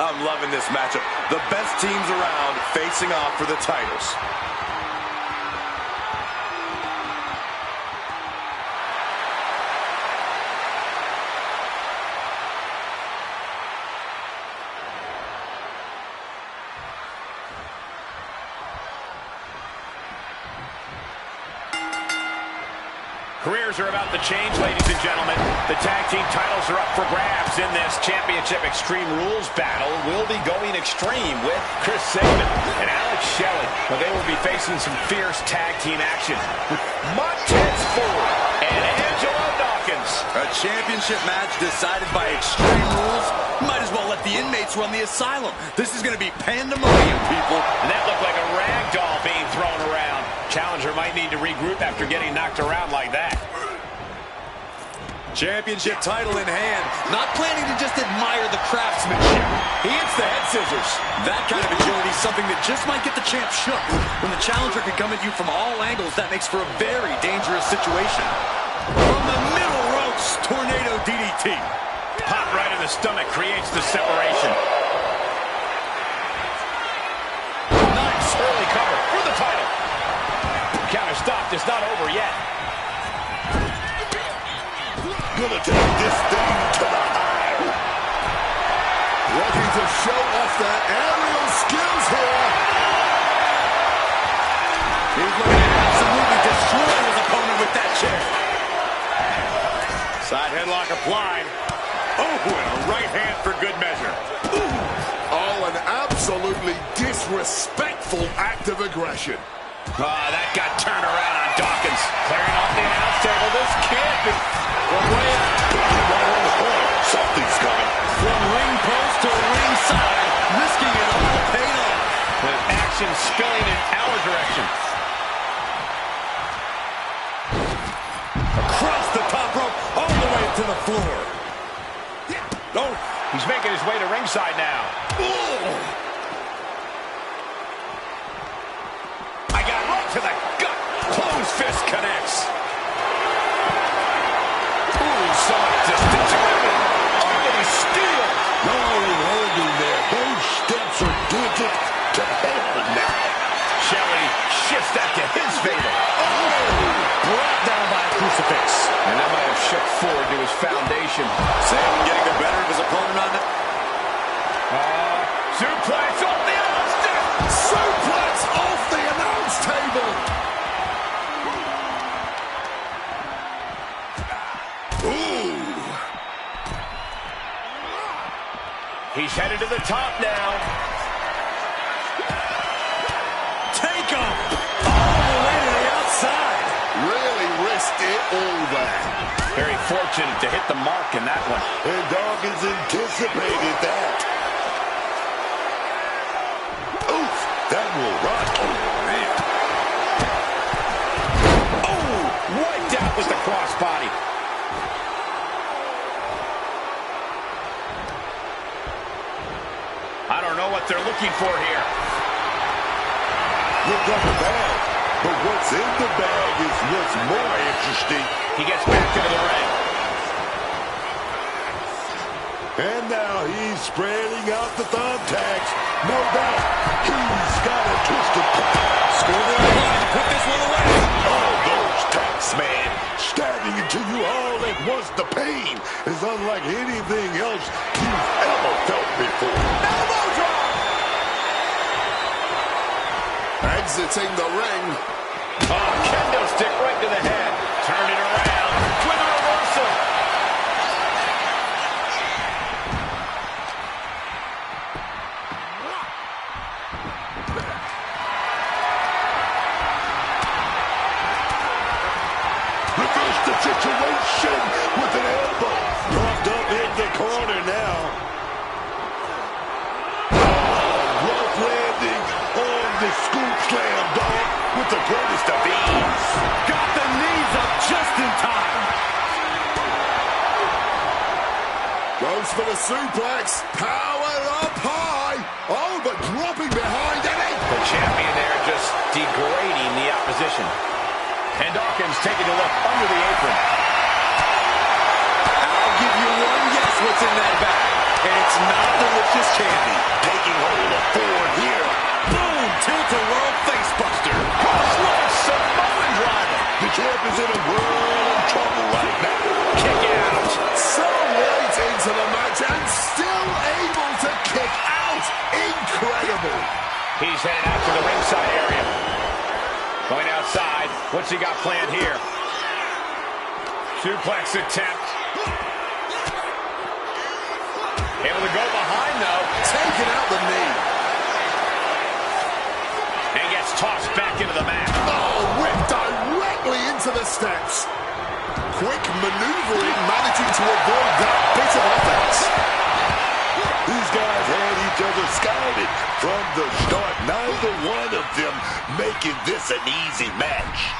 I'm loving this matchup. The best teams around facing off for the titles. Careers are about to change, ladies and gentlemen. The tag team titles are up for grabs in this championship Extreme Rules battle. We'll be going extreme with Chris Sabin and Alex Shelley. Well, they will be facing some fierce tag team action with Montez Ford and Angelo Dawkins. A championship match decided by Extreme Rules. Might as well let the inmates run the asylum. This is going to be pandemonium, people. And that looked like a rag doll being thrown around. Challenger might need to regroup after getting knocked around like that. Championship title in hand. Not planning to just admire the craftsmanship. He hits the head scissors. That kind of agility is something that just might get the champ shook. When the challenger can come at you from all angles, that makes for a very dangerous situation. From the middle ropes, tornado DDT. Pop right in the stomach creates the separation. Nice early cover for the title. Counter stopped. It's not over yet. Gonna take this thing to the high. Looking to show off that aerial skills here. He's looking to absolutely destroy his opponent with that chair. Side headlock applied. Oh, and a right hand for good measure. Oh, an absolutely disrespectful act of aggression. That got turned around on Dawkins. Clearing off the announce table. This can't be. From way out. Right on the point. Something's coming. From ring post to ring side. Risking it all paid off. With action spilling in our direction. Across the top rope. All the way to the floor. Oh, he's making his way to ringside now. I got right to the gut. Closed fist connects. Ooh, saw distance. Already steel. No holding there. Those steps are digit to hell now. Shelley shifts that to his favor. Brought down by a crucifix. And that might have shook Ford to his foundation. Sam getting the better of his opponent on that. Suplex off the announce table. Suplex off the announce table. Ooh. He's headed to the top now. Take him. All the way to the outside. Really risked it all there. Very fortunate to hit the mark in that one. And Dawkins anticipated that. Oof, that will rock. Oh, man. Oh, wiped out with the crossbody. I don't know what they're looking for here. You've got the bag, but what's in the bag is what's more interesting. He gets back into the ring. And now he's spreading out the thumbtacks. No doubt, he's got a twisted plan. Score the line. Put this one away. Oh, those tacks, man. Stabbing into you all at once. The pain is unlike anything else you've ever felt before. Elbow drop. Exiting the ring. Oh, kendo stick right to the head. Turn it around with a reversal. Reverse the situation with an elbow. Dropped up in the corner now. Oh, rough landing on the scoop slam, dog, with the greatest of ease. Got the knees up just in time. Goes for the suplex. Powered up high. Oh, but dropping behind it. The champion there just degrading the opposition. And Dawkins taking a look under the apron. I'll give you one guess what's in that bag. And it's not delicious candy. Taking hold of forward here. Boom! Tilt-a-whirl facebuster. Cross-line Samoan driver. The champ is in a world of trouble right now. Kick out. So late into the match and still able to kick out. Incredible. He's headed out to the ringside area. Going outside. What's he got planned here? Suplex attempt. Able to go behind, though. Taking out the knee. And gets tossed back into the mat. Oh, whipped directly into the steps. Quick maneuvering, managing to avoid that bit of offense. These guys had each other scouted from the start. Neither one of them making this an easy match.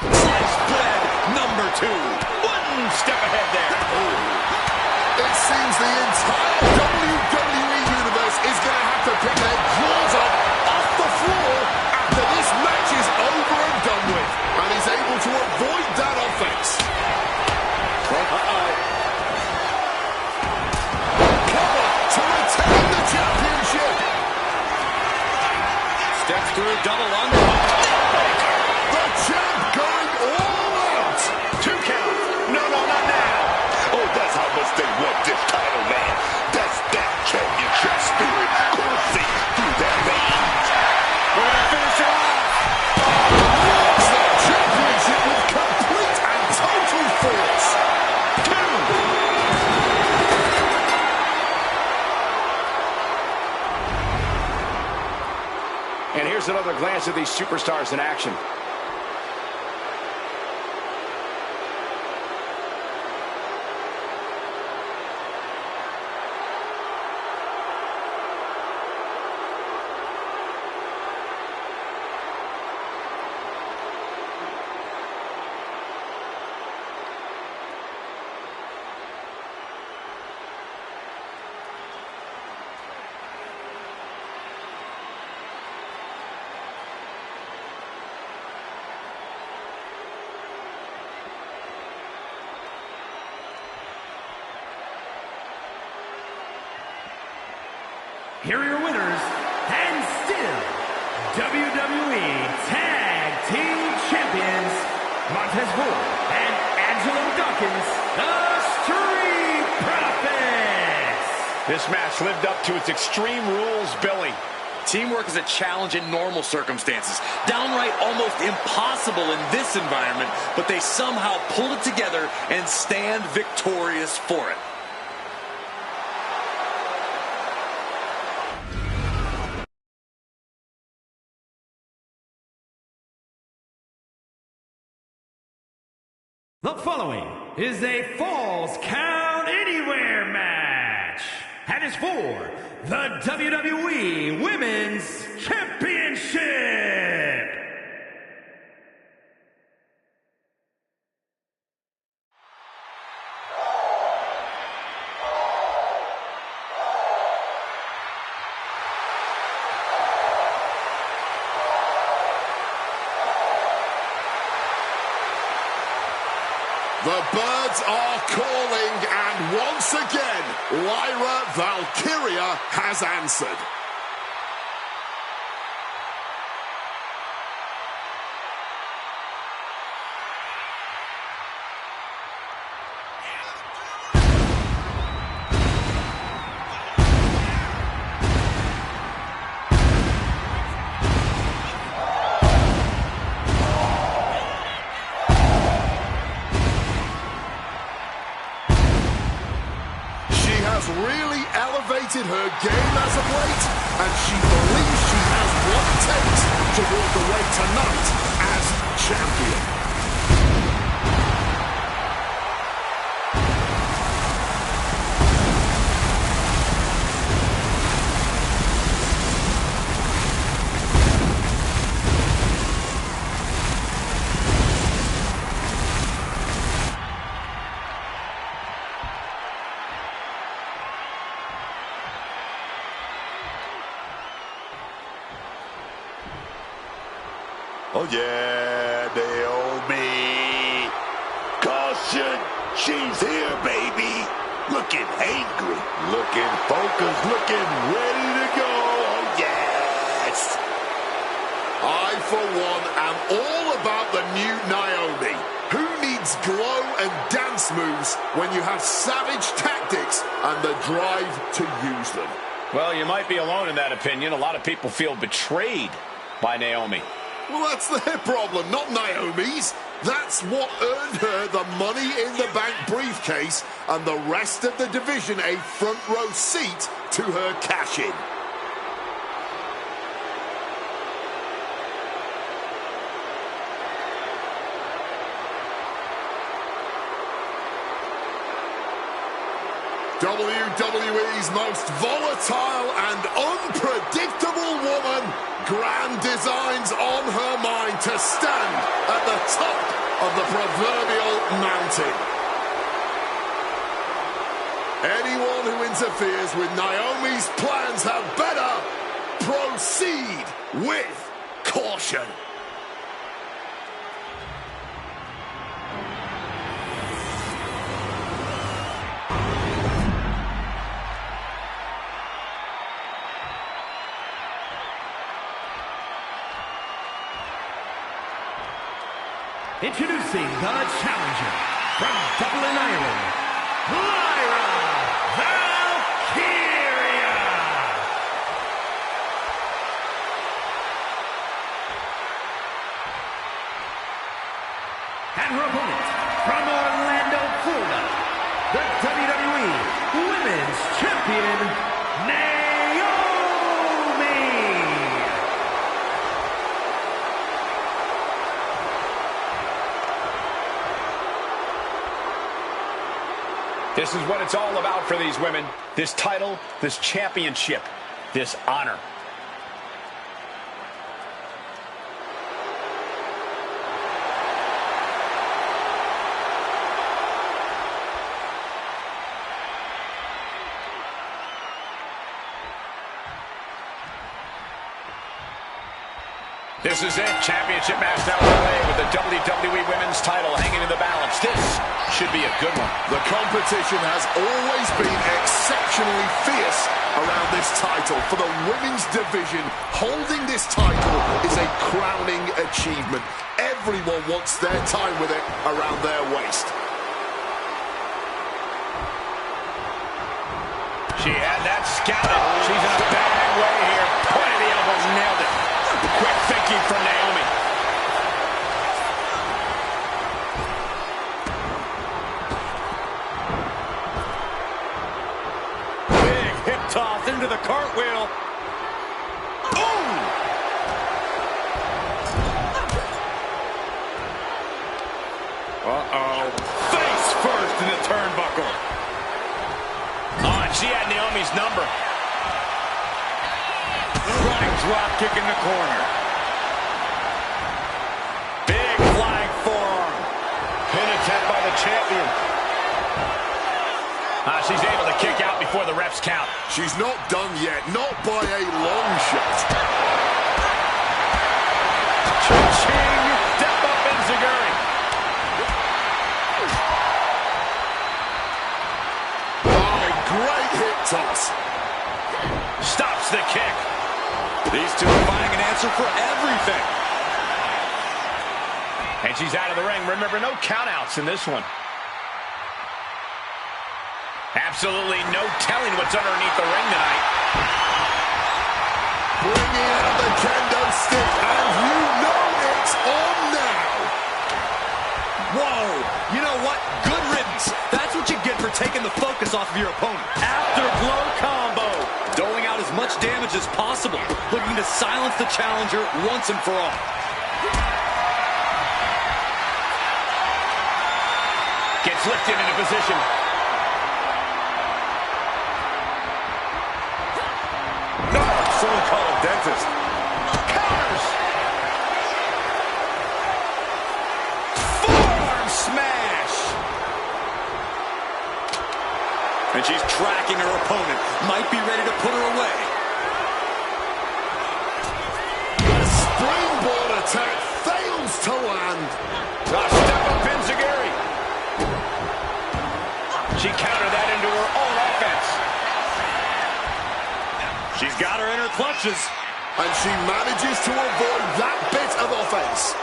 Slice bread number 2. One step ahead there. It seems the entire WWE Universe is going to have to pick their claws up off the floor after this match is over and done with. And he's able to avoid that offense. Cover to retain the championship. Steps through double under. The champ going all out. 2 count. No, not now. Oh, that's how much they want this title, man. That's that championship spirit coursing through their veins. We're going to finish it off. It's the championship with complete and total force. 2. And here's another glance at these superstars in action. Here are your winners, and still WWE Tag Team Champions, Montez Ford and Angelo Dawkins, the Street Profits. This match lived up to its Extreme Rules billing. Teamwork is a challenge in normal circumstances. Downright almost impossible in this environment, but they somehow pulled it together and stand victorious for it. The following is a Falls Count Anywhere match, and it's for the WWE Women's Championship. The birds are calling, and once again, Lyra Valkyria has answered. Really elevated her game as of late, and she believes she has what it takes to walk away tonight as champion. Oh yeah, Naomi. Caution, she's here, baby. Look at angry. Looking focused, looking ready to go. Oh, yes. I, for one, am all about the new Naomi. Who needs glow and dance moves when you have savage tactics and the drive to use them? Well, you might be alone in that opinion. A lot of people feel betrayed by Naomi. Well, that's their problem, not Naomi's. That's what earned her the Money in the Bank briefcase and the rest of the division a front row seat to her cash-in. WWE's most volatile and unpredictable woman, grand designs on her mind to stand at the top of the proverbial mountain. Anyone who interferes with Naomi's plans had better proceed with caution. Introducing the challenger from Dublin, Ireland, Lyra Valkyria. And her opponent from Orlando, Florida, the WWE Women's Champion, Naomi. This is what it's all about for these women. This title, this championship, this honor. This is it. Championship match now underway with the WWE Women's title hanging in the balance. This should be a good one. The competition has always been exceptionally fierce around this title. For the women's division, holding this title is a crowning achievement. Everyone wants their time with it around their waist. She had that scouted. She's in a bad way here. Point of the elbows, nailed it. Quick thinking from Naomi. Big hip toss into the cartwheel. Ooh! Uh-oh. Face first in the turnbuckle. Oh, and she had Naomi's number. Running drop kick in the corner. Big flying forearm. Pin attempt by the champion. She's able to kick out before the refs count. She's not done yet, not by a long shot. Cha-ching! Step up Enziguri. Oh, great hip toss. Stops the kick. These two are finding an answer for everything. And she's out of the ring. Remember, no countouts in this one. Absolutely no telling what's underneath the ring tonight. Bringing out the kendo stick, and you know it's on now. Whoa, you know what? Good riddance. That's what you get for taking the focus off of your opponent. Afterblow combo. Doling out as much damage as possible. Looking to silence the challenger once and for all. Gets lifted into position. Someone call a dentist. Counters. Forearm smash. And she's tracking her opponent. Might be ready to put her away. The springboard attack fails to land. Step up Enziguri. She countered that into her own offense. She's got her in her clutches. And she manages to avoid that bit of offense.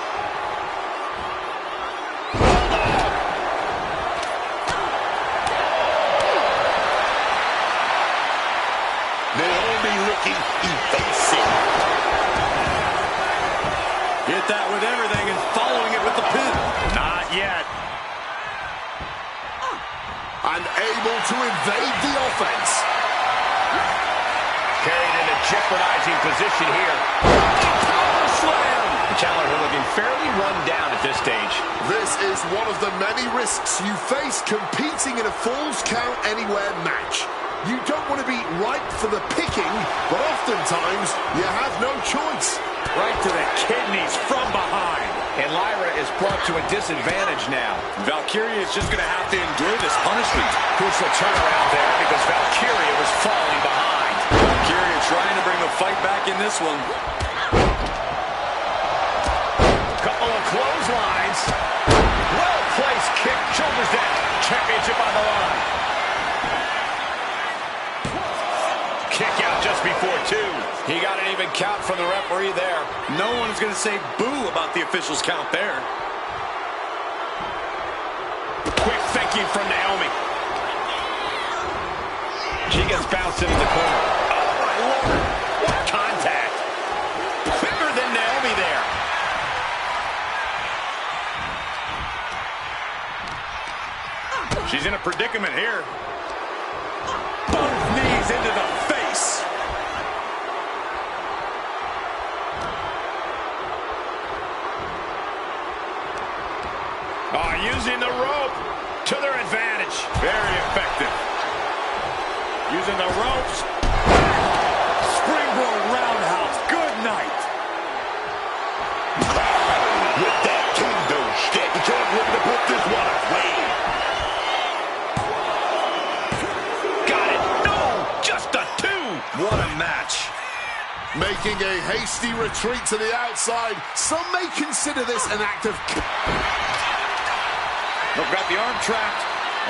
Naomi looking evasive. Hit that with everything and following it with the pin. Not yet. And able to evade the offense. Carried in a jeopardizing position here. Power slam! The challenger looking fairly run down at this stage. This is one of the many risks you face competing in a Falls Count Anywhere match. You don't want to be ripe for the picking, but oftentimes you have no choice. Right to the kidneys from behind. And Lyra is brought to a disadvantage now. Valkyria is just going to have to endure this punishment. Crucial turnaround there because Valkyria was falling behind. Valkyria trying to bring the fight back in this one. Couple of clotheslines. Well-placed kick. Shoulders down. Championship on the line. Kick out just before 2. He got an even count from the referee there. No one's going to say boo about the official's count there. Quick thinking from Naomi. She gets bounced into the corner. Oh, my Lord. What contact. Quicker than Naomi there. She's in a predicament here. Both knees into the face. Oh, using the rope to their advantage. Very effective. Using the ropes. Springboard roundhouse. Good night. With that kendo stick, you can't look to put this one away. Got it. No, just a 2. What a match. Making a hasty retreat to the outside. Some may consider this an act of... They've got the arm trapped.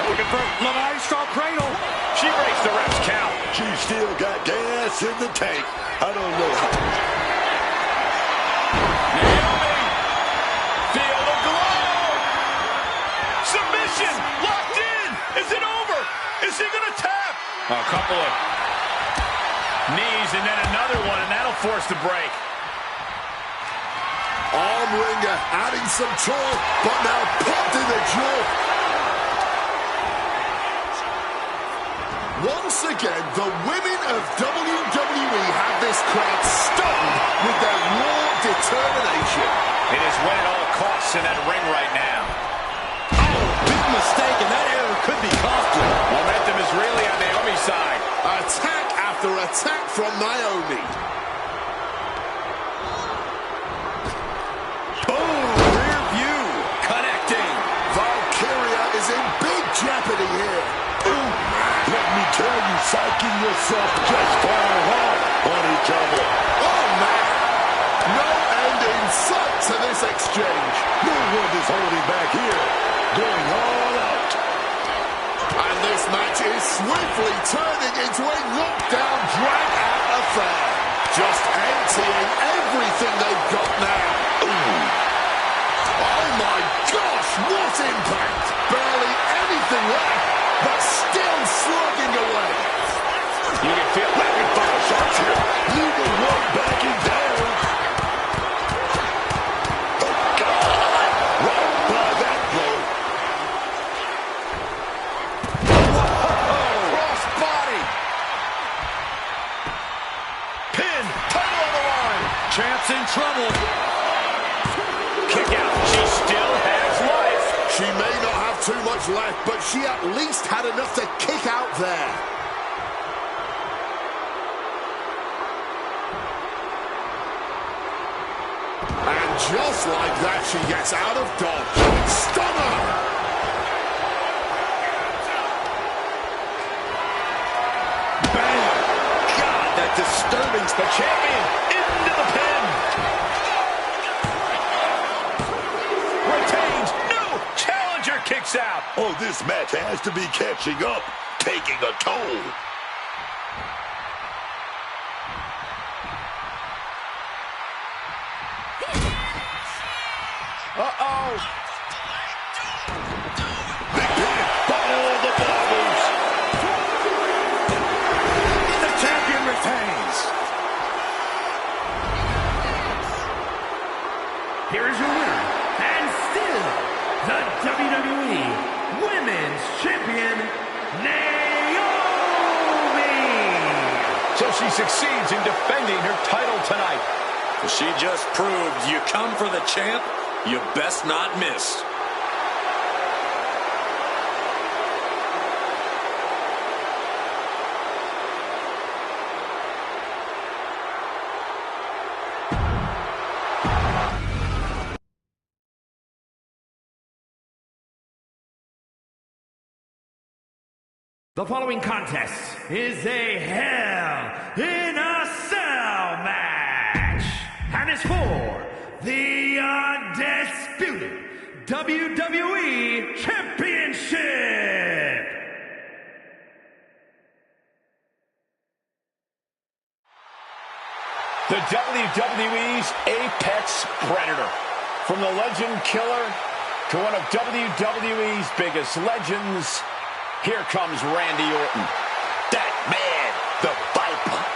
Looking for Levi Straw Cradle. She breaks the ref's count. She's still got gas in the tank. I don't know. Naomi. Feel the glow. Submission. Locked in. Is it over? Is he going to tap? A couple of knees and then another one, and that'll force the break. Arm wringer adding some torque, but now popped in the jaw. Once again, the women of WWE have this crowd stunned with their raw determination. It is win at all costs in that ring right now. Oh, big mistake, and that error could be costly. Momentum is really on Naomi's side. Attack after attack from Naomi. Boom, rear view, connecting. Valkyria is in big jeopardy here. Ooh, let me tell you, psyching yourself just far off on each other. Oh, man. No end in sight to this exchange. No one is holding back here. Going all out. And this match is swiftly turning into a knockdown, drag-out affair. Just emptying everything they've got now. Ooh. Oh, my gosh, what impact. Barely anything left, but still slugging away. You can feel rapid fire shots here. Neither one backing down. Oh, God. Right by that blow. Cross body. Pin, title on the line. Champ's in trouble. Kick out. She still has life. She may not have too much left, but she at least had enough to kick out there. And just like that, she gets out of dodge. Stunner! Bam. God, that disturbing. The champion into the pin. Retains. No. Challenger kicks out. Oh, this match has to be catching up. taking a toll. Uh-oh. Big pin. Oh, the bobbles. The champion retains. Here is your winner, and still the WWE Women's Champion, Naomi! So she succeeds in defending her title tonight. She just proved you come for the champ, you best not miss. The following contest is a Hell in a Cell match, and it's for the undisputed WWE Championship. The WWE's Apex Predator. From the legend killer to one of WWE's biggest legends, here comes Randy Orton. That man, the Viper.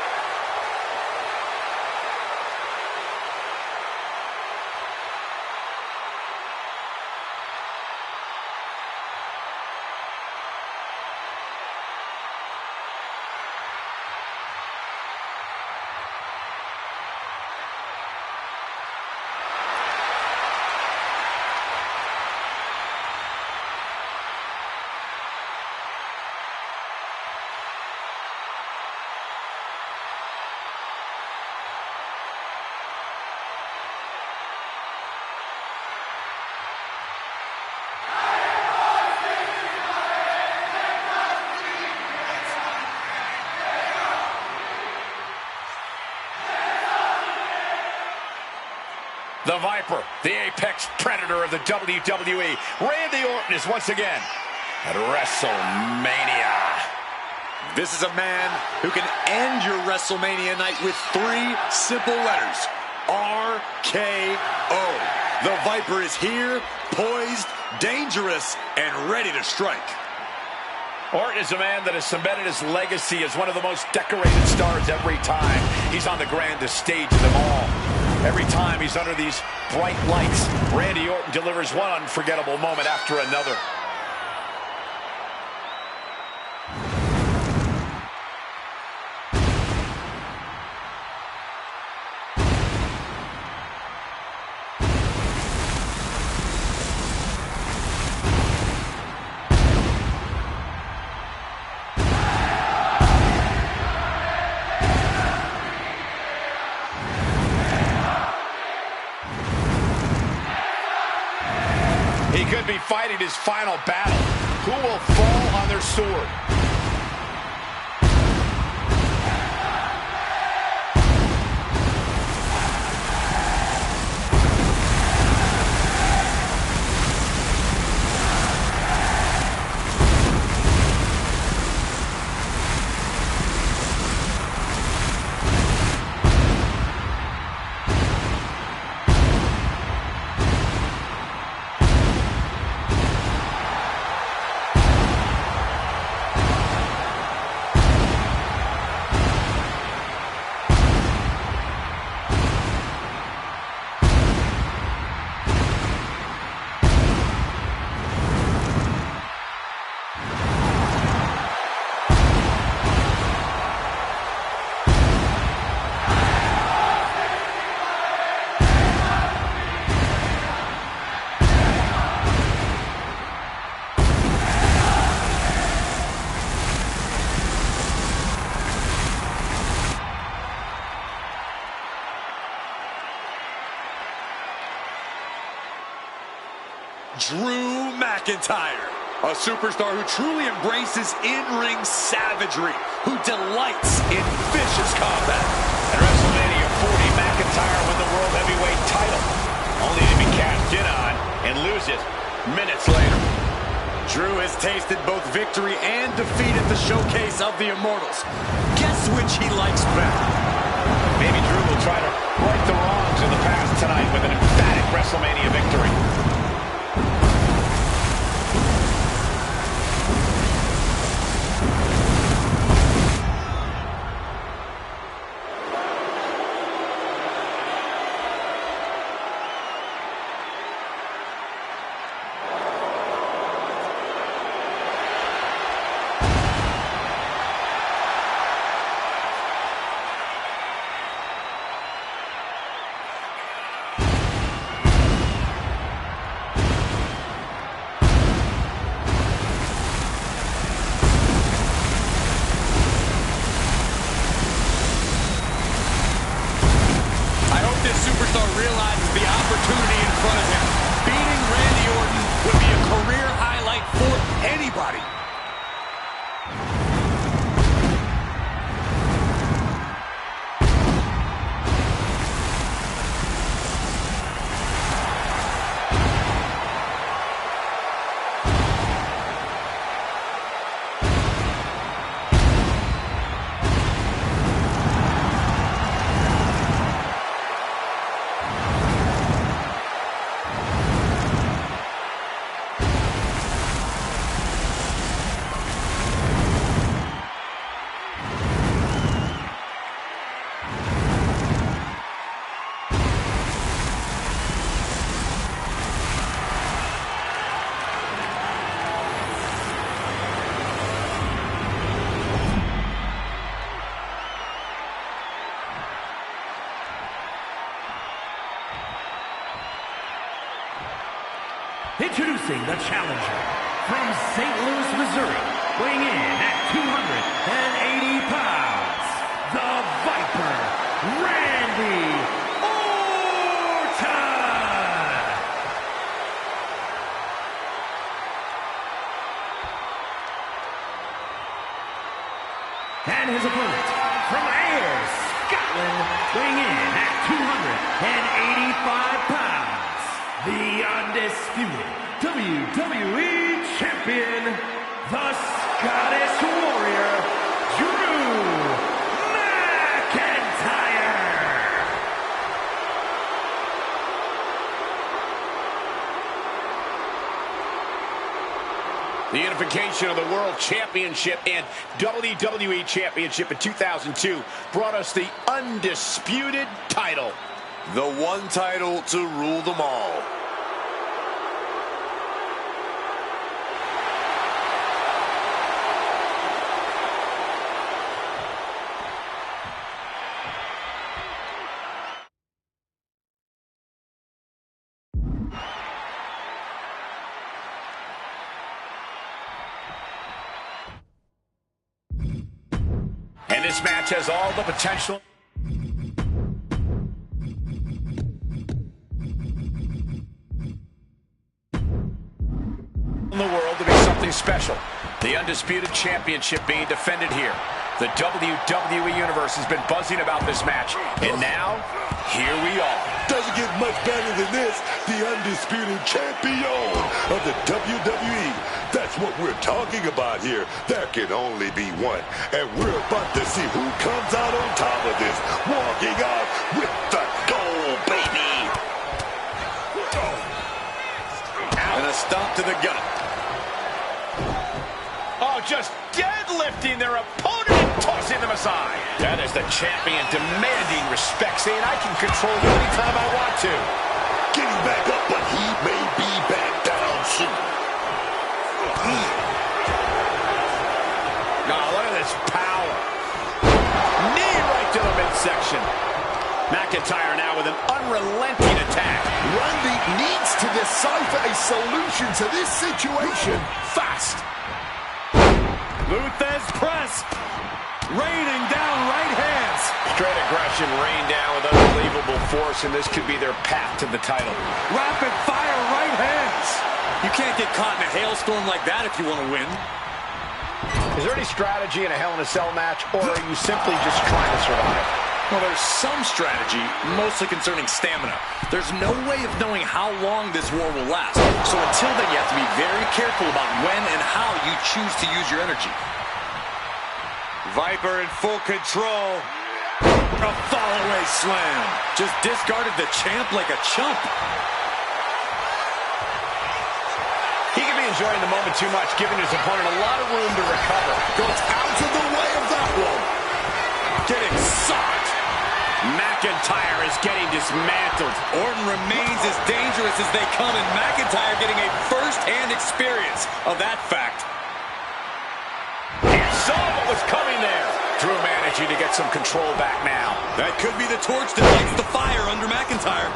The Viper, the Apex Predator of the WWE. Randy Orton is once again at WrestleMania. This is a man who can end your WrestleMania night with 3 simple letters. RKO. The Viper is here, poised, dangerous, and ready to strike. Orton is a man that has cemented his legacy as one of the most decorated stars every time he's on the grandest stage of them all. Every time he's under these bright lights, Randy Orton delivers one unforgettable moment after another. He could be fighting his final battle. Who will fall on their sword? Drew McIntyre, a superstar who truly embraces in-ring savagery, who delights in vicious combat. At WrestleMania 40, McIntyre won the World Heavyweight title, only to be cashed in on and lose it minutes later. Drew has tasted both victory and defeat at the showcase of the Immortals. Guess which he likes better? Maybe Drew will try to right the wrongs of the past tonight with an emphatic WrestleMania victory. Realizes the opportunity in front of him. Beating Randy Orton would be a career highlight for anybody. Introducing the challenger from St. Louis, Missouri, weighing in at 280 pounds, the Viper, Randy Orton! And his opponent from Ayr, Scotland, weighing in at 285 pounds, the undisputed WWE Champion, the Scottish Warrior, Drew McIntyre. The unification of the World Championship and WWE Championship in 2002 brought us the undisputed title. The one title to rule them all. And this match has all the potential in the world to be something special. The undisputed championship being defended here. The WWE Universe has been buzzing about this match, and now, here we are. Doesn't get much better than this. The undisputed champion of the WWE. That's what we're talking about here. There can only be one. And we're about to see who comes out on top of this. Walking out with the gold, baby. And a stomp to the gut. Oh, just deadlifting their opponent and tossing them aside. That is the champion demanding respect, saying I can control you anytime I want to. Getting back up, but he may be back down soon. Now, look at this power. Knee right to the midsection. McIntyre now with an unrelenting attack. Randy needs to decipher a solution to this situation fast. Luthez press. Raining down right hands. Straight aggression rained down with unbelievable force, and this could be their path to the title. Rapid fire right hands. You can't get caught in a hailstorm like that if you want to win. Is there any strategy in a Hell in a Cell match, or are you simply just trying to survive? Well, there's some strategy, mostly concerning stamina. There's no way of knowing how long this war will last. So until then, you have to be very careful about when and how you choose to use your energy. Viper in full control. A fall-away slam. Just discarded the champ like a chump. He could be enjoying the moment too much, giving his opponent a lot of room to recover. Got out of the way of that one. Getting socked. McIntyre is getting dismantled. Orton remains as dangerous as they come, and McIntyre getting a first-hand experience of that fact. He saw what was coming there. Drew managing to get some control back now. That could be the torch that lights the fire under McIntyre.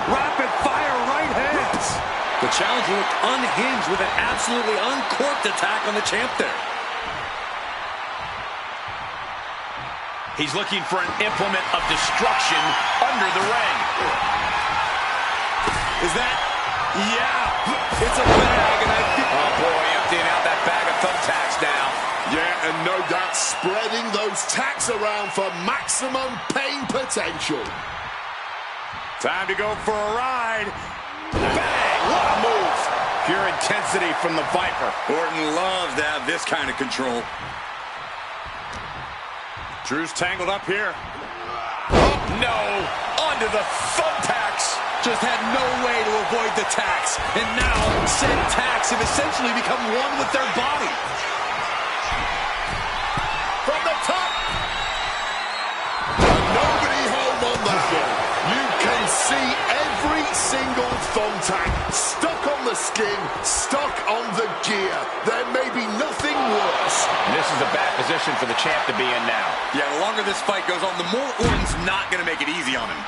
Rapid-fire right hands. The challenger looked unhinged with an absolutely uncorked attack on the champ there. He's looking for an implement of destruction under the ring. Is that? Yeah. It's a bag, and I think... Oh, boy, emptying out that bag of thumbtacks now. Yeah, and no doubt spreading those tacks around for maximum pain potential. Time to go for a ride. Bang! What a move. Pure intensity from the Viper. Orton loves to have this kind of control. Drew's tangled up here. Oh, no. Onto the thumbtacks. Just had no way to avoid the tacks. And now, said tacks have essentially become one with their body. From the top. Nobody home on that one. You can see every single thumbtack stuck on the skin, stuck on the gear. There may be nothing worse. This is a bad position for the champ to be in now. Yeah, the longer this fight goes on, the more Orton's not going to make it easy on him.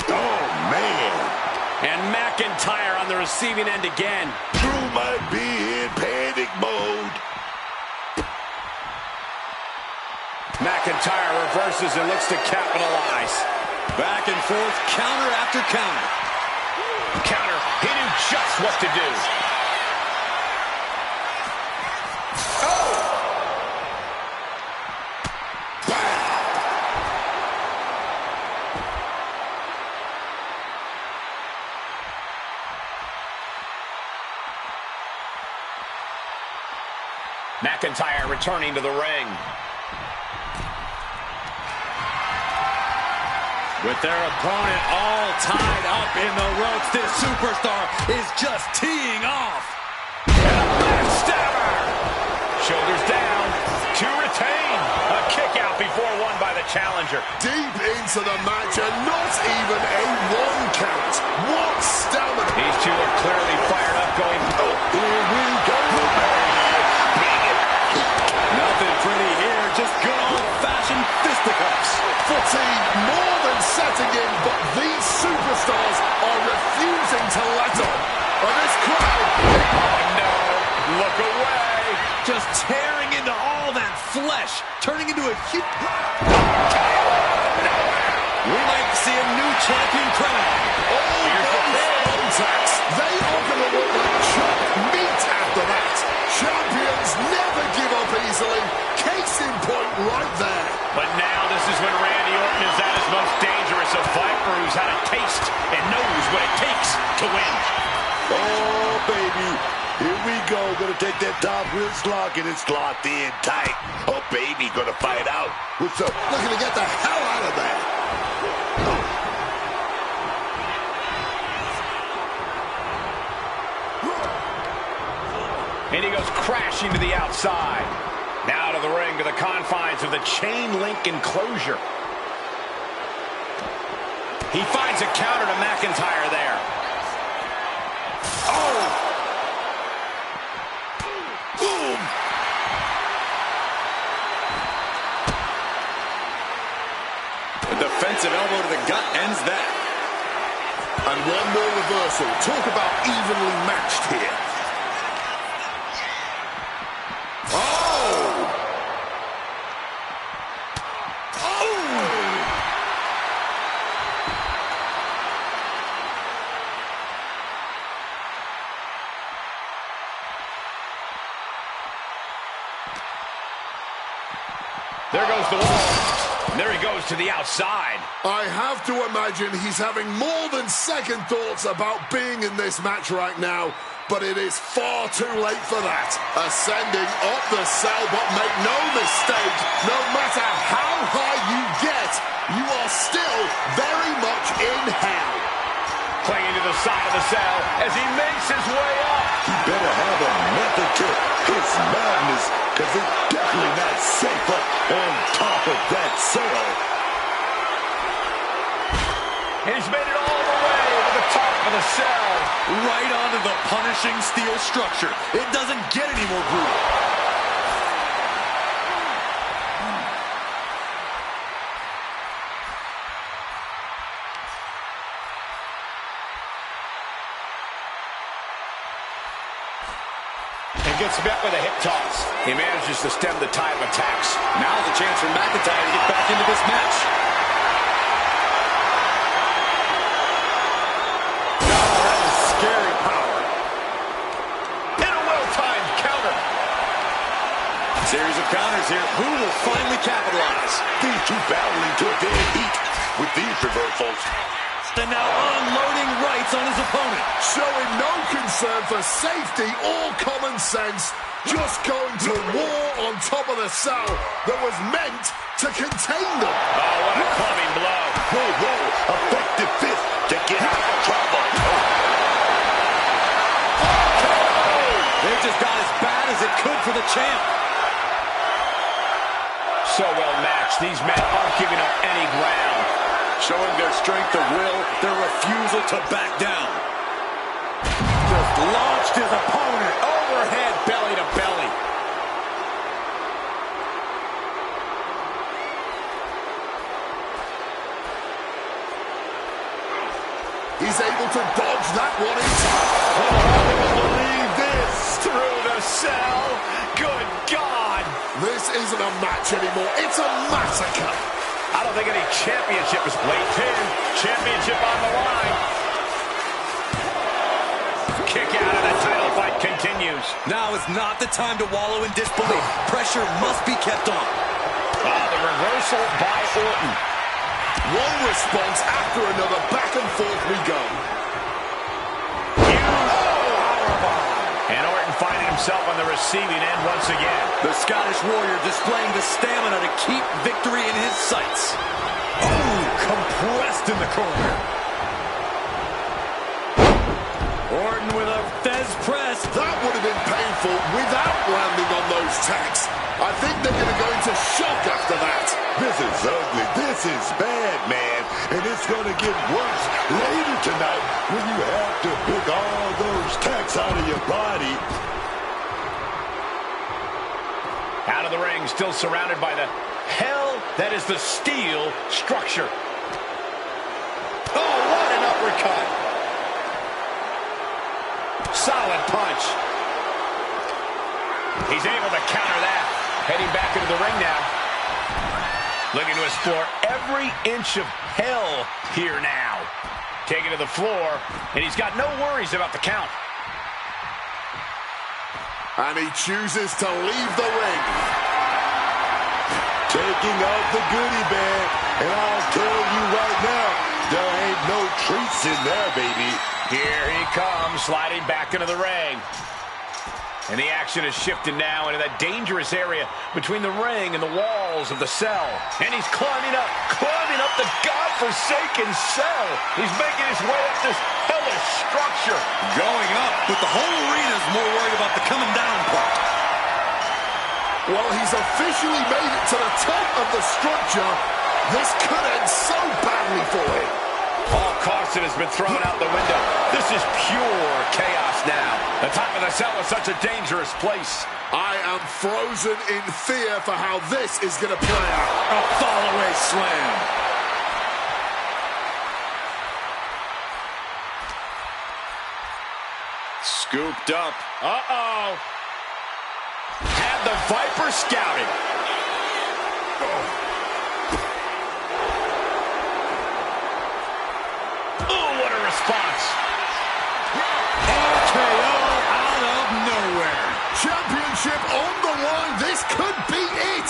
Oh, man. And McIntyre on the receiving end again. Drew might be in panic mode. McIntyre reverses and looks to capitalize. Back and forth, counter after counter. Counter. He knew just what to do. Oh! McIntyre returning to the ring. With their opponent all tied up in the ropes, this superstar is just teeing off. And a backstabber. Shoulders down to retain. A kick out before won by the challenger. Deep into the match and not even a one count. What stamina. These two are clearly fired up going, Oh, here we go. Nothing pretty here, just good old-fashioned fisticuffs. Fatigue more than setting in, but these superstars are refusing to let up. And this crowd... oh no, look away. Just tearing into all that flesh, turning into a huge... We might see a new champion crown. All those contacts, they are going to look like chopped meat after that. Champions never give up easily. Case in point right there. But now this is when Randy Orton is at his most dangerous. A Viper who's had a taste and knows what it takes to win. Oh, baby. Here we go. Gonna take that top wrist lock and it's locked in tight. Oh, baby. Gonna fight out. What's up? Looking to get the hell out of there. And he goes crashing to the outside. Now to the ring, to the confines of the chain link enclosure. He finds a counter to McIntyre there. Oh! Boom! A defensive elbow to the gut ends that. And one more reversal. Talk about evenly matched here. There goes the wall. And there he goes to the outside. I have to imagine he's having more than second thoughts about being in this match right now, but it is far too late for that. Ascending up the cell, but make no mistake, no matter how high you get, you are still very much in hell. Clinging to the side of the cell as he makes his way up. He better have a method to his madness, because it's definitely not safe up on top of that cell. And he's made it all the way to the top of the cell. Right onto the punishing steel structure. It doesn't get any more brutal. Gets met with a hip toss. He manages to stem the tide of attacks. Now's a chance for McIntyre to get back into this match. Oh, that is scary power. And a well-timed counter. Series of counters here. Who will finally capitalize? These two battling to a dead heat with these reversals. And now unloading rights on his opponent. Showing no concern for safety or common sense. Just going to war on top of the cell that was meant to contain them. Oh, what a clubbing blow. Whoa, whoa, effective fist to get out of trouble. It just got as bad as it could for the champ. So well matched. These men aren't giving up any ground. Showing their strength of will, their refusal to back down. Just launched his opponent overhead, belly to belly. He's able to dodge that one in time. Oh, I don't believe this. Through the cell. Good God. This isn't a match anymore. It's a massacre. I don't think any championship is late pin. Championship on the line. Kick out and the title fight continues. Now is not the time to wallow in disbelief. Pressure must be kept on. The reversal by Orton. One response after another. Back and forth we go. And Orton finding himself on the receiving end once again. The Scottish Warrior displaying the stamina to keep victory in his sights. Oh, compressed in the corner. Orton with a Fez press. That would have been painful without landing on those tacks. I think they're going to go into shock after that. This is ugly. This is bad, man. And it's going to get worse later tonight when you have to pick all those tacks out of your body. Out of the ring, still surrounded by the hell that is the steel structure. Oh, what an uppercut. Solid punch. He's able to counter that. Heading back into the ring now. Looking to explore every inch of hell here now. Taken to the floor, and he's got no worries about the count. And he chooses to leave the ring. Taking out the goodie bag. And I'll tell you right now, there ain't no treats in there, baby. Here he comes, sliding back into the ring. And the action is shifted now into that dangerous area between the ring and the walls of the cell. And he's climbing up the godforsaken cell. He's making his way up this hellish structure. Going up, but the whole arena is more worried about the coming down part. Well, he's officially made it to the top of the structure. This could end so badly for him. All caution has been thrown out the window. This is pure chaos now. The top of the cell is such a dangerous place. I am frozen in fear for how this is going to play out. A fall-away slam. Scooped up. Uh-oh. Had the Viper scouted. What a response. RKO out of nowhere. Championship on the line. This could be it.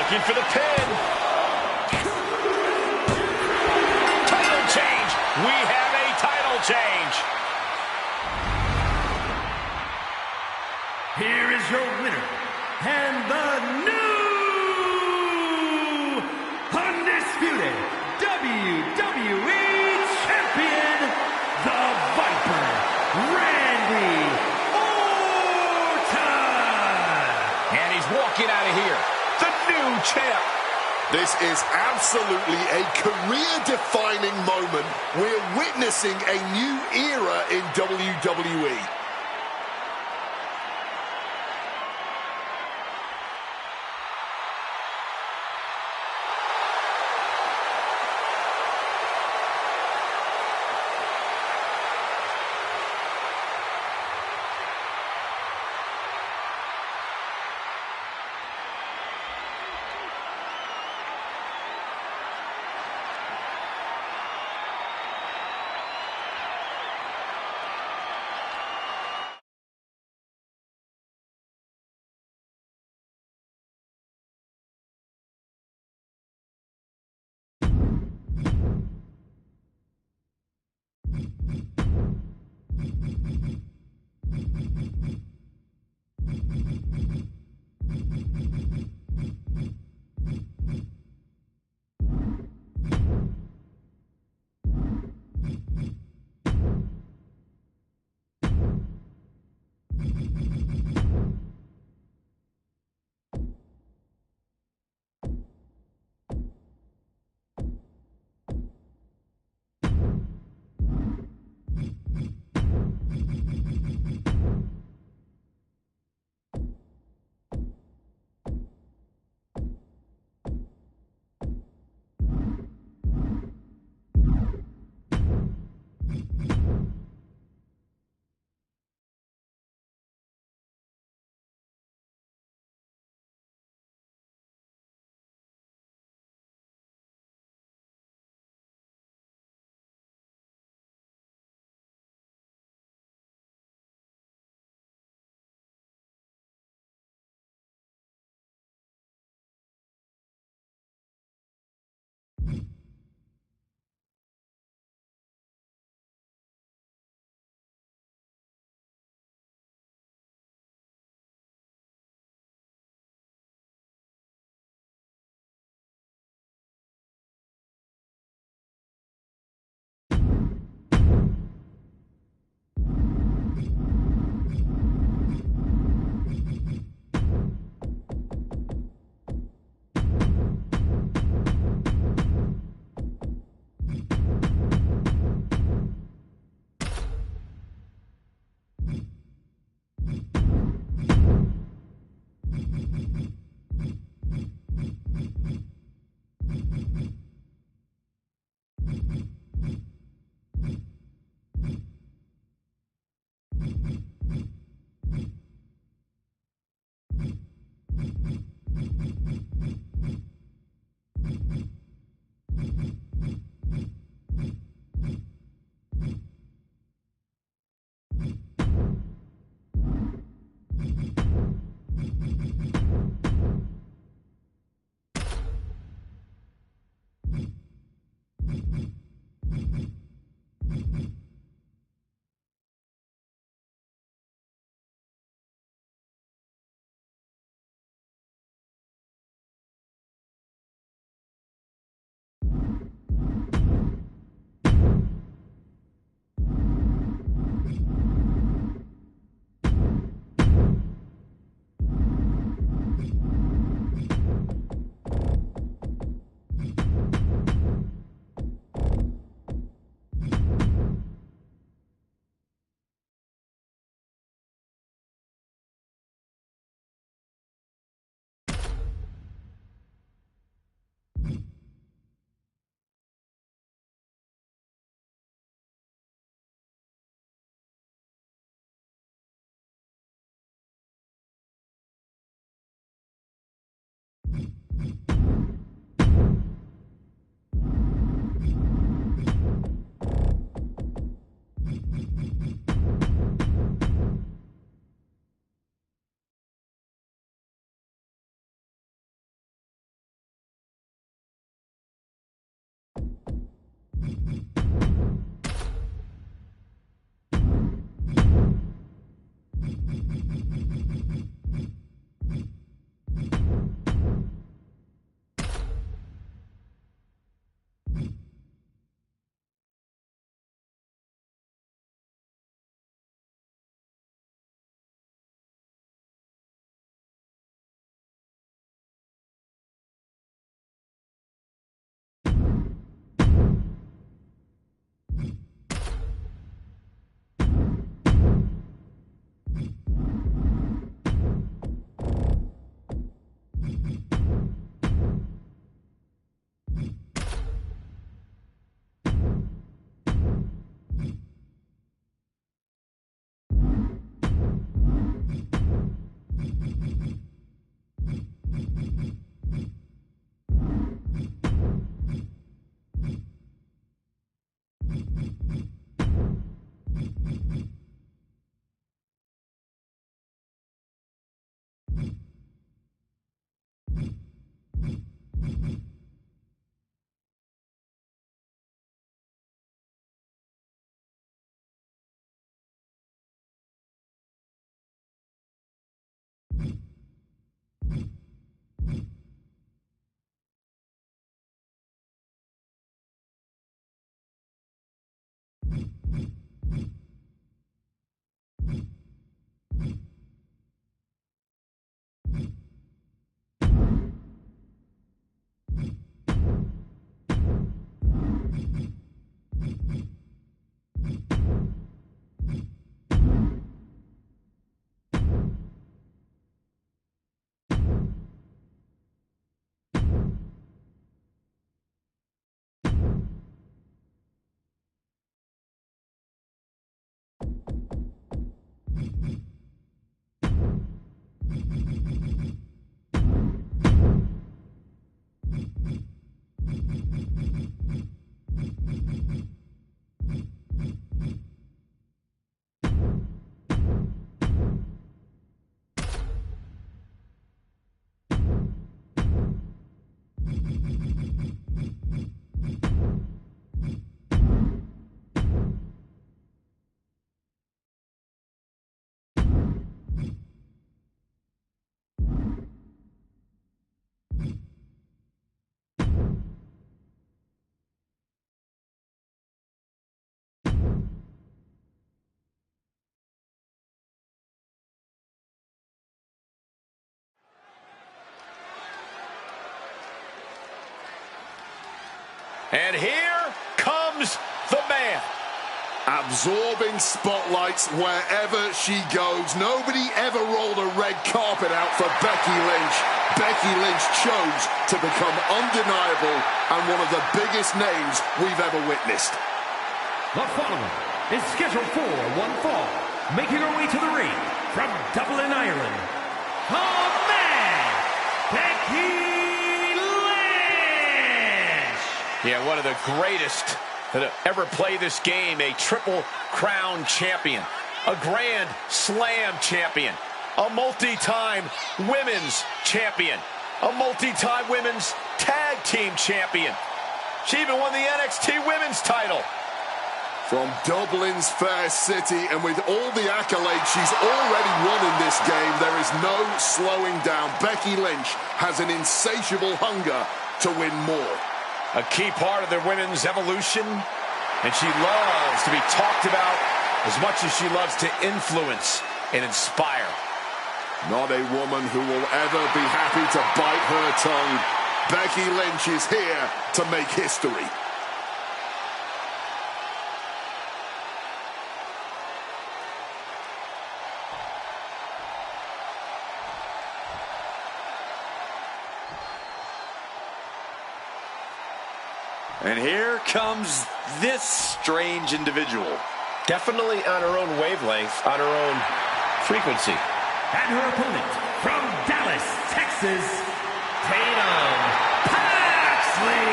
looking for the pin. Title change. We have a title change. Here is your winner, and the new undisputed WWE Champion, the Viper, Randy Orton. And he's walking out of here, the new champ. This is absolutely a career-defining moment. We're witnessing a new era in WWE. And here comes the man. Absorbing spotlights wherever she goes. Nobody ever rolled a red carpet out for Becky Lynch. Becky Lynch chose to become undeniable and one of the biggest names we've ever witnessed. The following is scheduled for one fall, making her way to the ring from Dublin, Ireland. Oh man, Becky Lynch! Yeah, one of the greatest that have ever played this game. A Triple Crown champion, a Grand Slam champion, a multi-time women's champion, a multi-time women's tag team champion. She even won the NXT women's title. From Dublin's fair city, and with all the accolades she's already won in this game, there is no slowing down. Becky Lynch has an insatiable hunger to win more. A key part of the women's evolution, and she loves to be talked about as much as she loves to influence and inspire. Not a woman who will ever be happy to bite her tongue. Becky Lynch is here to make history. And here comes this strange individual. Definitely on her own wavelength, on her own frequency. And her opponent from Dallas, Texas, Tatum Paxley.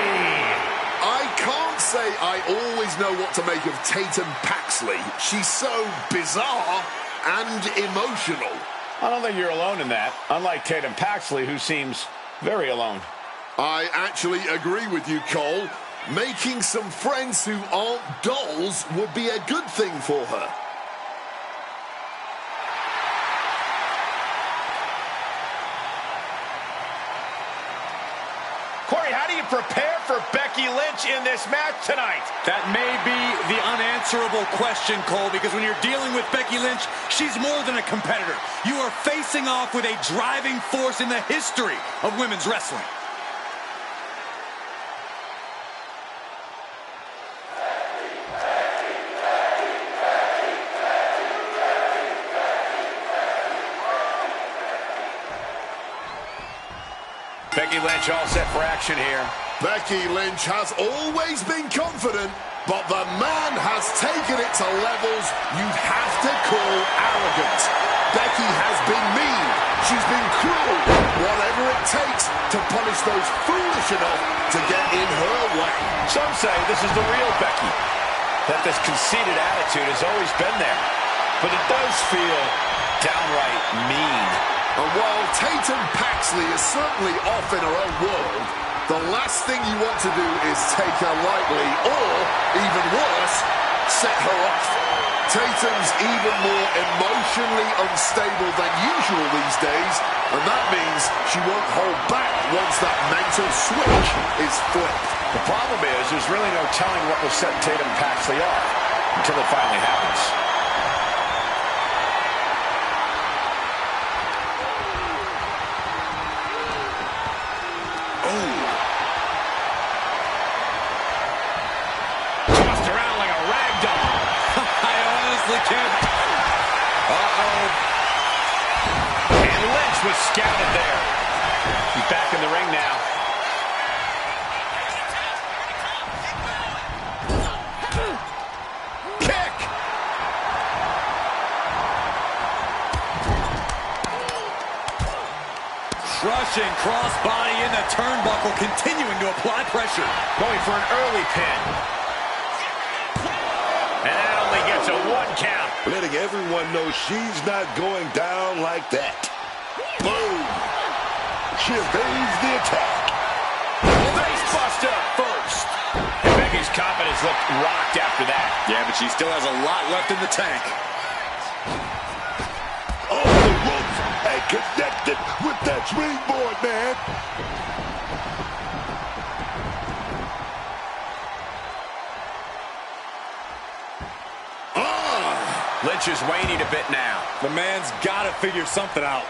I can't say I always know what to make of Tatum Paxley. She's so bizarre and emotional. I don't think you're alone in that, unlike Tatum Paxley, who seems very alone. I actually agree with you, Cole. Making some friends who aren't dolls would be a good thing for her. Corey, how do you prepare for Becky Lynch in this match tonight? That may be the unanswerable question, Cole, because when you're dealing with Becky Lynch, she's more than a competitor. You are facing off with a driving force in the history of women's wrestling. Becky Lynch all set for action here. Becky Lynch has always been confident, but the man has taken it to levels you'd have to call arrogant. Becky has been mean. She's been cruel. Whatever it takes to punish those foolish enough to get in her way. Some say this is the real Becky, that this conceited attitude has always been there. But it does feel downright mean. And while Tatum Paxley is certainly off in her own world, the last thing you want to do is take her lightly or, even worse, set her off. Tatum's even more emotionally unstable than usual these days, and that means she won't hold back once that mental switch is flipped. The problem is there's really no telling what will set Tatum Paxley off. until it finally happens. Oh. Tossed around like a rag doll. I honestly can't. Uh-oh. And Lynch was scouted there. He's back in the ring now. Kick! Crushing crossbody in the turnbuckle, continuing to apply pressure. Going for an early pin. And that only gets a 1 count. Letting everyone know she's not going down like that. Boom. She evades the attack. Facebuster first. And Becky's confidence looked rocked after that. Yeah, but she still has a lot left in the tank. Off the ropes and connected with that springboard, man. Lynch is waning a bit now. The man's got to figure something out.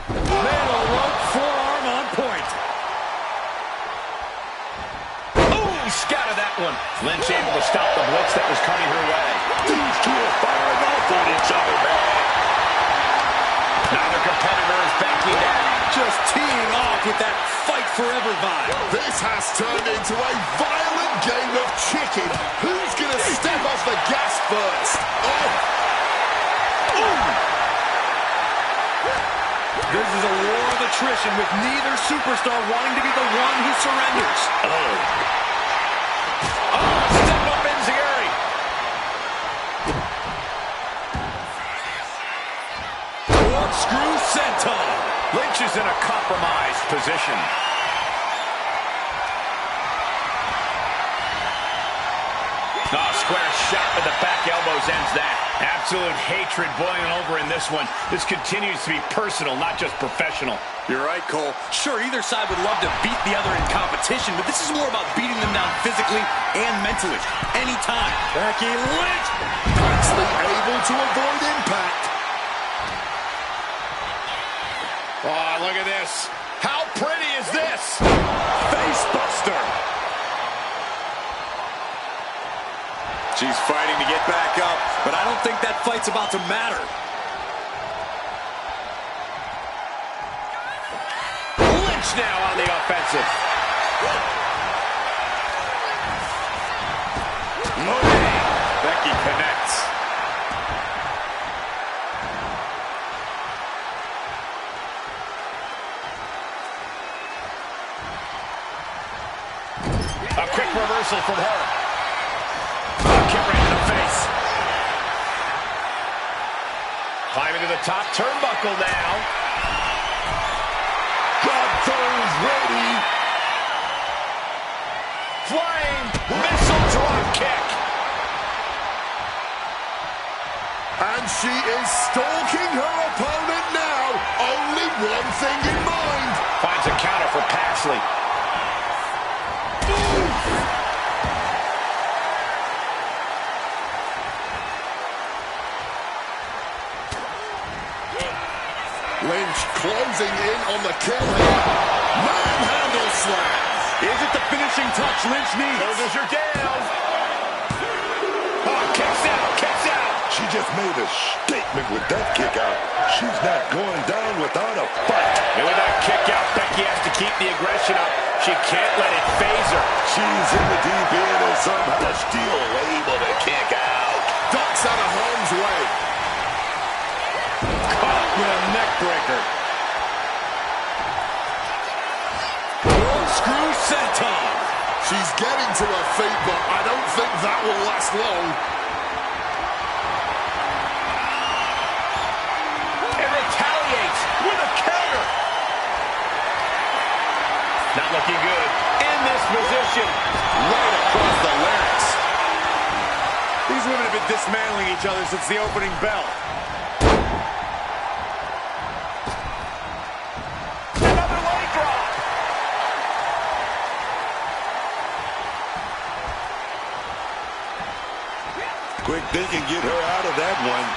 Middle rope forearm on point. Ooh, scouted that one. Lynch able to stop the blitz that was coming her way. These two are firing off on each other, man. Now the competitor is backing down. Just teeing off with that fight forever vibe. This has turned into a violent game of chicken. Who's going to step off the gas first? Oh. Ooh. This is a war of attrition with neither superstar wanting to be the one who surrenders. Oh. Step up Enziguri. Corkscrew senton. Lynch is in a compromised position. Square shot with the back elbows ends that. Absolute hatred boiling over in this one. This continues to be personal, not just professional. You're right, Cole. Sure, either side would love to beat the other in competition, but this is more about beating them down physically and mentally. Anytime. Becky Lynch. Nicely able to avoid impact. Oh, look at this. How pretty is this? Facebuster. She's fighting to get back up, but I don't think that fight's about to matter. Lynch now on the offensive. Becky connects. A quick reversal from her. Kick right in the face. Climbing to the top turnbuckle now. Drop throws ready. Flying missile drop kick. And she is stalking her opponent now. Only one thing in mind. Finds a counter for Paxley. Lynch closing in on the kill here. Manhandle slam. Is it the finishing touch Lynch needs? Shoulders are down. Oh, kicks out, kicks out. She just made a statement with that kick out. She's not going down without a fight. And with that kick out, Becky has to keep the aggression up. She can't let it phase her. She's in the deep end and somehow still able to kick out. Ducks out of harm's way. Caught with a neck breaker. Corkscrew senton. She's getting to her feet, but I don't think that will last long. And retaliates with a counter. Not looking good in this position. Right across the larynx. These women have been dismantling each other since the opening bell. Another leg drop. Quick thinking, get her out of that one.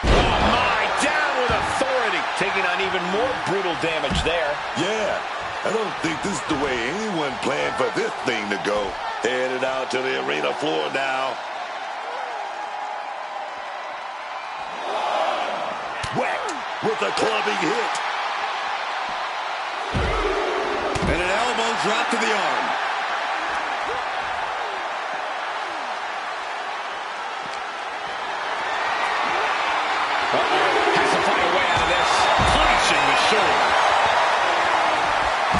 Oh, my, down with authority. Taking on even more brutal damage there. Yeah, I don't think this is the way anyone planned for this thing to go. Headed out to the arena floor now. Whack with a clubbing hit. And an elbow drop to the arm. Has to find a way out of this. Punishing the shoulder.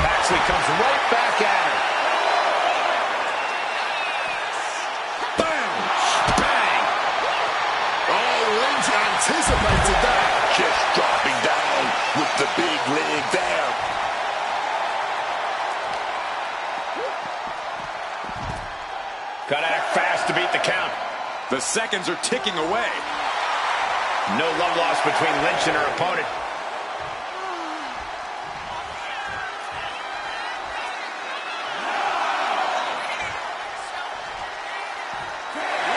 Paxley comes right back at her. Bam! Bang! Oh, Lynch anticipated that. Just dropping down with the big leg there. Gotta act fast to beat the count. The seconds are ticking away. No love lost between Lynch and her opponent.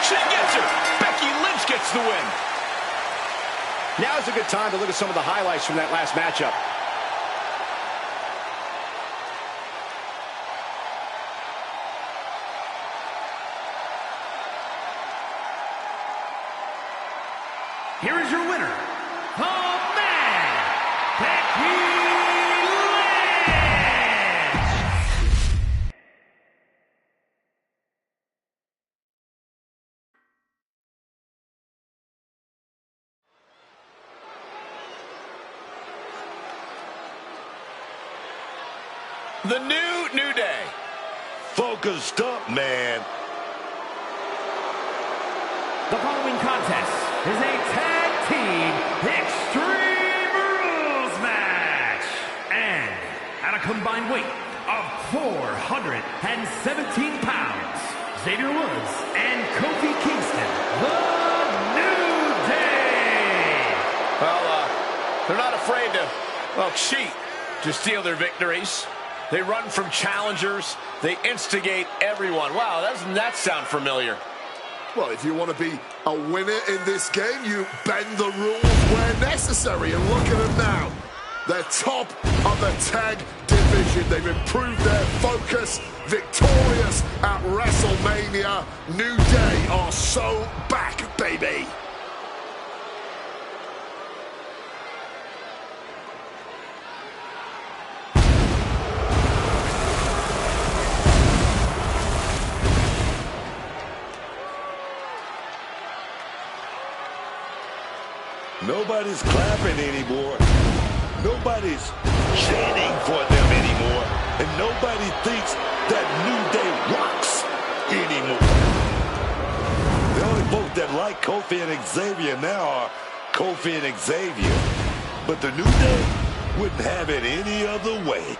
She gets her. Becky Lynch gets the win. Now's a good time to look at some of the highlights from that last matchup. Here is your winner, the man, Becky Lynch. The new day. Focused up, man. The following contest is a tag team Extreme Rules match. And at a combined weight of 417 pounds, Xavier Woods and Kofi Kingston, the New Day. Well, they're not afraid to, well, cheat to steal their victories. They run from challengers. They instigate everyone. Wow, doesn't that sound familiar? Well, if you want to be a winner in this game, you bend the rules where necessary. And look at them now. They're top of the tag division. They've improved their focus. Victorious at WrestleMania. New Day are so back, baby. Nobody's clapping anymore. Nobody's chanting for them anymore. And nobody thinks that New Day rocks anymore. The only folks that like Kofi and Xavier now are Kofi and Xavier. But the New Day wouldn't have it any other way.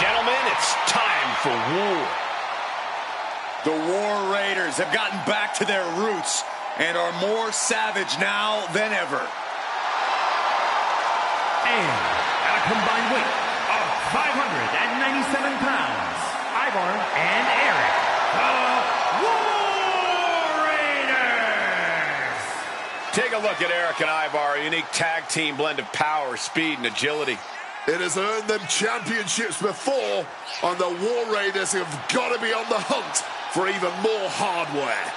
Gentlemen, it's time for war. The War Raiders have gotten back to their roots and are more savage now than ever. And at a combined weight of 597 pounds, Ivar and Eric, the War Raiders. Take a look at Eric and Ivar, a unique tag team blend of power, speed, and agility. It has earned them championships before, and the War Raiders have got to be on the hunt for even more hardware.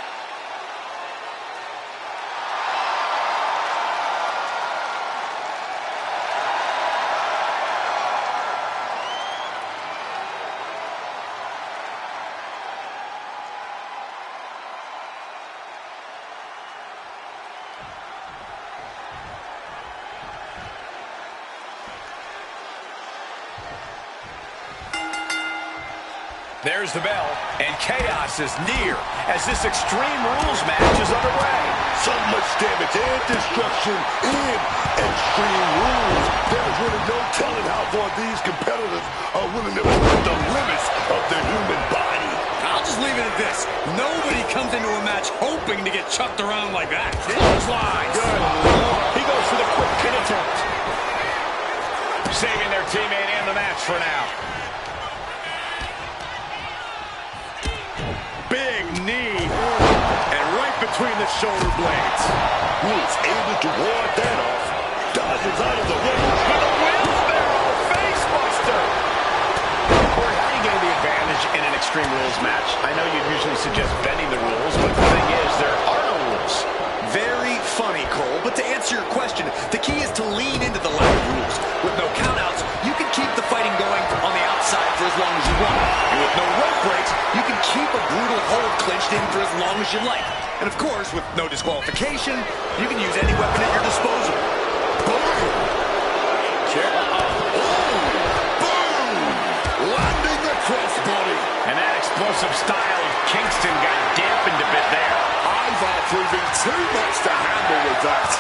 There's the bell, and chaos is near as this Extreme Rules match is underway. So much damage and destruction in Extreme Rules. There's really no telling how far these competitors are willing to push the limits of the human body. I'll just leave it at this. Nobody comes into a match hoping to get chucked around like that. Clotheslines. He goes for the quick pin attempt. Saving their teammate and the match for now. Big knee. And right between the shoulder blades. Woods able to ward that off. Dodges out of the way. For the wheelbarrow face buster. Corey, how do you gain the advantage in an Extreme Rules match? I know you'd usually suggest bending the rules, but the thing is, there are no rules. Very funny, Cole. But to answer your question, the key is to lean into the lack of rules. With no countouts, you can keep the fighting going on the outside for as long as you want. And with no rope breaks, you can keep a brutal hold clinched in for as long as you like. And of course, with no disqualification, you can use any weapon at your disposal. Boom! Boom! Landing the crossbody. And that explosive style of Kingston got dampened a bit there. Ivar proving too much to handle with that.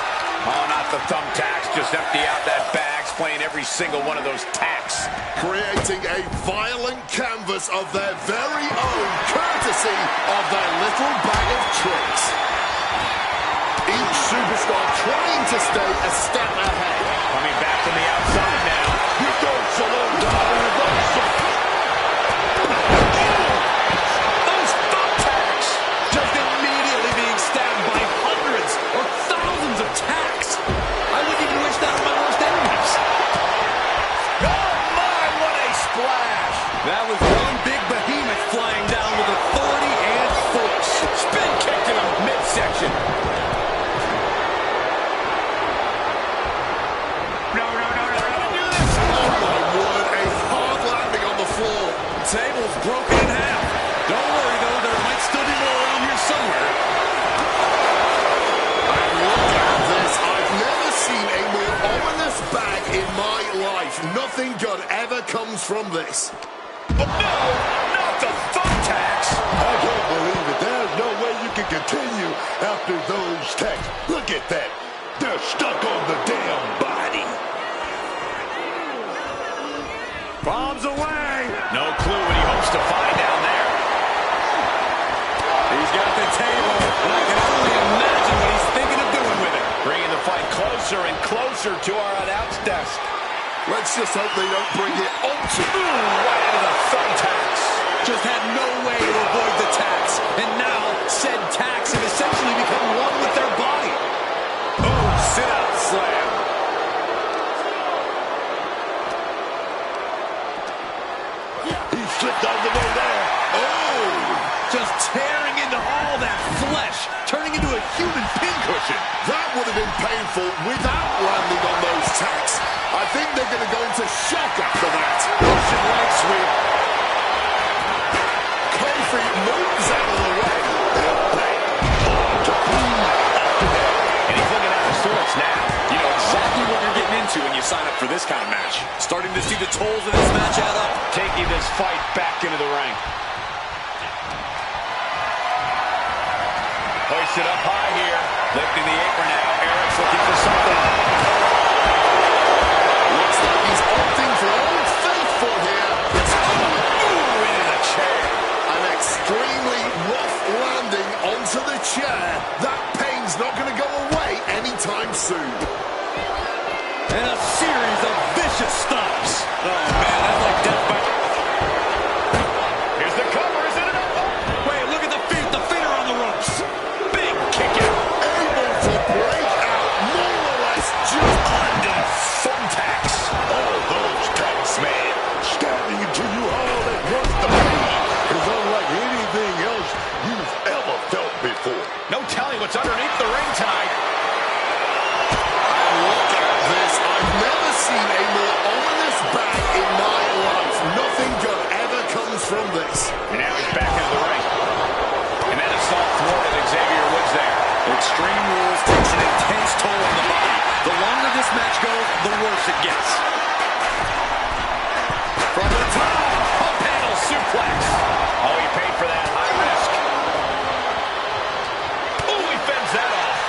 Oh, not the thumbtacks. Just empty out that bag, playing every single one of those tacks. Creating a violent canvas of their very own, courtesy of their little bag of tricks. Each superstar trying to stay a step ahead. Coming back from the outside now. You don't slow down reversal. Those thumbtacks! Just immediately being stabbed by hundreds or thousands of tacks. I wouldn't even wish that on my worst enemies. Oh my, what a splash! That was one big behemoth flying down with authority and force. Spin kick to the midsection. No. Oh my word, a hard landing on the floor. Table's broken in half. Don't worry, though, there might still be more around here somewhere. Look at this. I've never seen a more ominous bag in my life. Nothing good ever comes from this. But no, not the thumbtacks. I can't believe it. There's no way you can continue after those tacks. Look at that. They're stuck on the damn body. Bombs away. No clue what he hopes to find down there. He's got the table, and I can only imagine what he's thinking of doing with it. Bringing the fight closer and closer to our announce desk. Let's just hope they don't bring it onto. Right into the thumbtacks. Just had no way to avoid the tacks, and now said tacks have essentially become one with their body. Oh, sit-out slam. He slipped out of the way there. Oh! Just tearing into all that flesh, turning into a human pincushion. That would have been painful without landing on those tacks. I think they're going to go into shock after that. Russian leg sweep. Kofi moves out of the way. And he's looking out of sorts now. You know exactly what you're getting into when you sign up for this kind of match. Starting to see the tolls of this match add up. Taking this fight back into the ring. Hoisted up high here. Lifting the apron now. Eric's looking for something. Looks like he's opting for Old Faithful here. Ooh, into the chair. An extremely rough landing onto the chair. That pain's not going to go away anytime soon. And a series of vicious stops. Oh, man, that's like death by... Here's the cover. Is it enough? Wait, look at the feet. The feet are on the ropes. Big kick out. Able to break out more or less just Under thumbtacks. all those tacks, man. Stabbing into you all at once. The pain is unlike anything else you've ever felt before. No telling what's underneath the ring tonight. Look at this. I've never seen a more ominous bag in my life. Nothing good ever comes from this. And now he's back into the ring. And that assault thwarted Xavier Woods there. Extreme Rules takes an intense toll on the body. The longer this match goes, the worse it gets. From the top, a panel suplex. Oh, he paid for that. High risk. Oh, he fends that off.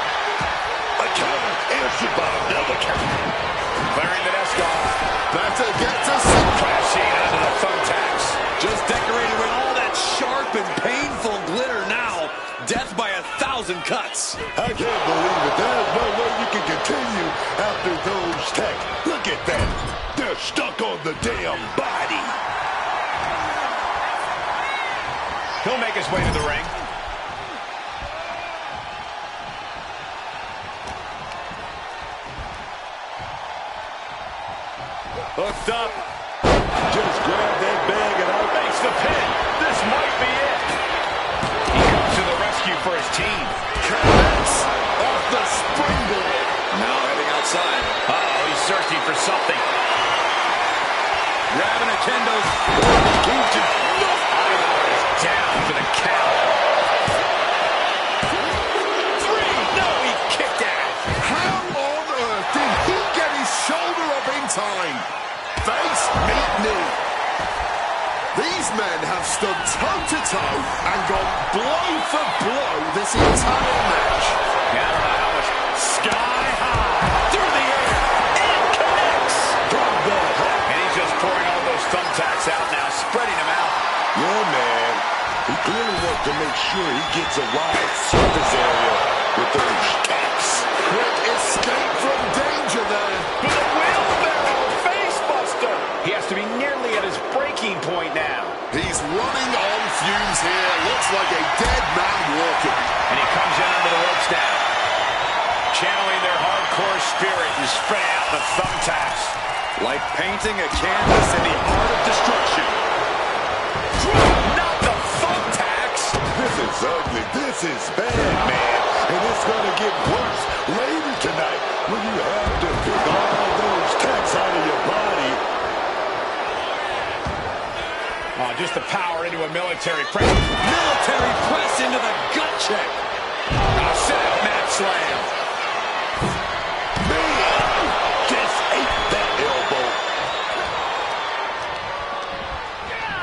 and cuts. I can't believe it. There's no way you can continue after those techs. Look at that. They're stuck on the damn body. He'll make his way to the ring. Hooked up. Just grab that bag and out. Makes the pin. This might be it. He comes to the rescue for his team. Connects off the springboard. Now heading outside. Uh-oh, he's searching for something. Grabbing a kendo. Ivar is down for the count. 3. No, he kicked out. How on earth did he get his shoulder up in time? Face, meet, knee. These men have stood toe-to-toe and gone blow for blow this entire match. Yeah, I don't know how much. Sky high. Through the air. And connects. From the head. And he's just pouring all those thumbtacks out now, spreading them out. Yeah, man. He clearly wants to make sure he gets a wide surface area with those taps. Quick escape from danger there. With a wheelbarrow facebuster. He has to be nearly at his breaking point now. He's running on fumes here. Looks like a dead man walking. And he comes in under the ropes now. Channeling their hardcore spirit and spreading out the thumbtacks. Like painting a canvas in the art of destruction. Not the thumbtacks. This is ugly. This is bad, man. And it's going to get worse later tonight when you have to pick all those tacks out of your body. Oh, just the power into a military press. Military press into the gut check. Set up mat slam. Man, just ate that elbow.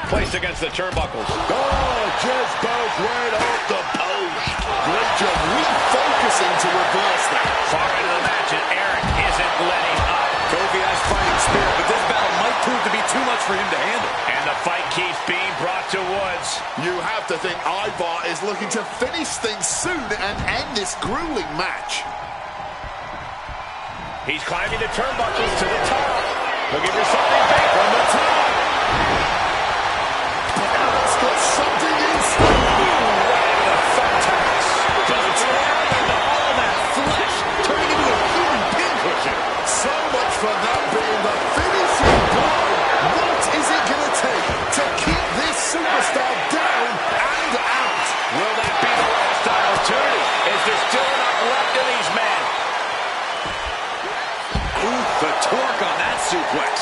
Placed against the turnbuckles. Oh, just bounced right off the post. Great job refocusing to reverse that. Far into the match, and Eric isn't letting up. Kofi has fighting spirit, but this battle might prove to be too much for him to handle. And the fight keeps being brought to Woods. You have to think Ivar is looking to finish things soon and end this grueling match. He's climbing the turnbuckles to the top. Looking for something big from the top. Eric's got something in store. Right into the thumbtacks. Just tearing into all that flesh, turning into a human pincushion. So much for that being the finishing blow. What is it going to take to keep this superstar down and out? Will that be the last opportunity? Is there still enough left in these men? Ooh, the torque on that suplex.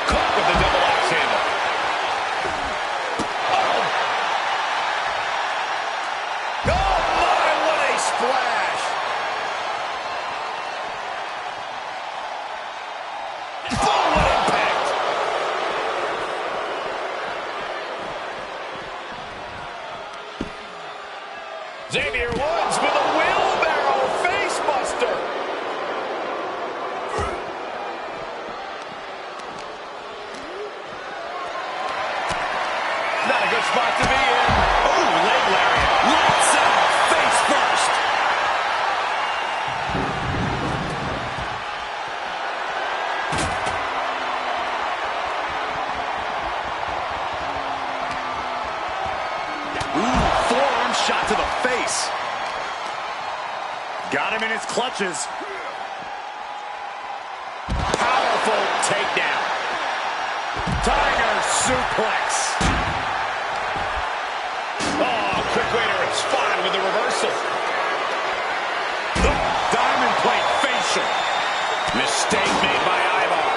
Caught with the double axe handle. Oh my, what a splash! Oh, what impact! Xavier Woods with a wheelbarrow facebuster. Not a good spot to be in. Oh, leg lariat. Lights out, face first. Ooh, forearm shot to the face. Got him in his clutches. Powerful takedown. Tiger suplex. Oh, quick way to respond with the reversal. Diamond plate facial. Mistake made by Ivar.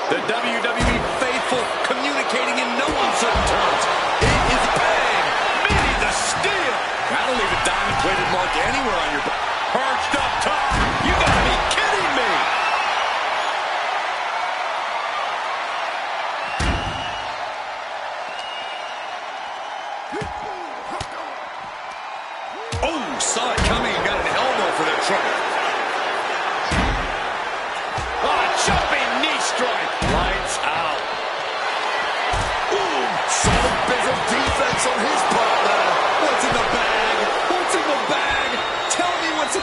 The WWE faithful communicating in no uncertain terms. It is bang. Meaty the steel. That'll leave a diamond-plated mark anywhere on your back. Perched up top. You gotta be kidding me. Oh, saw it coming and got an elbow for that trouble.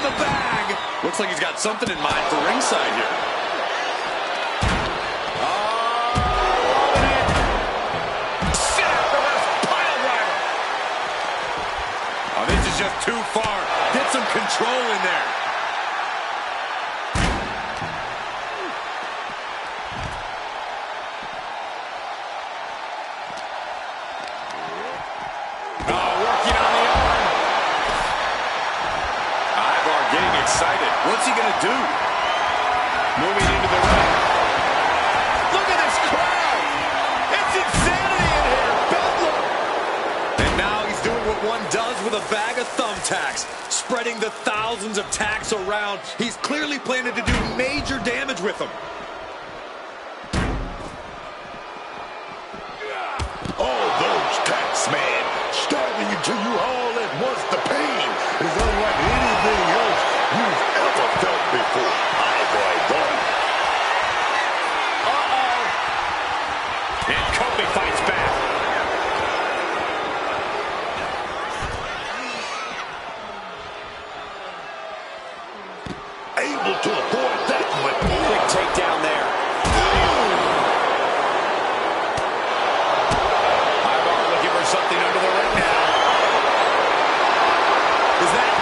in the bag. Looks like he's got something in mind for ringside here. This is just too far. Get some control in there. Working on the arm. Ivar getting excited. What's he going to do? Moving into the ring. Look at this crowd. It's insanity in here. Bedlam. And now he's doing what one does with a bag of thumbtacks, spreading the thousands of tacks around. He's clearly planning to do major damage with them. Oh, those tacks, man. Stabbing into you all at once. The pain is unlike anything else you've ever felt before. And Kofi fights back. Able to avoid that one. Big takedown there. Ivar looking for something under the ring now. Is that?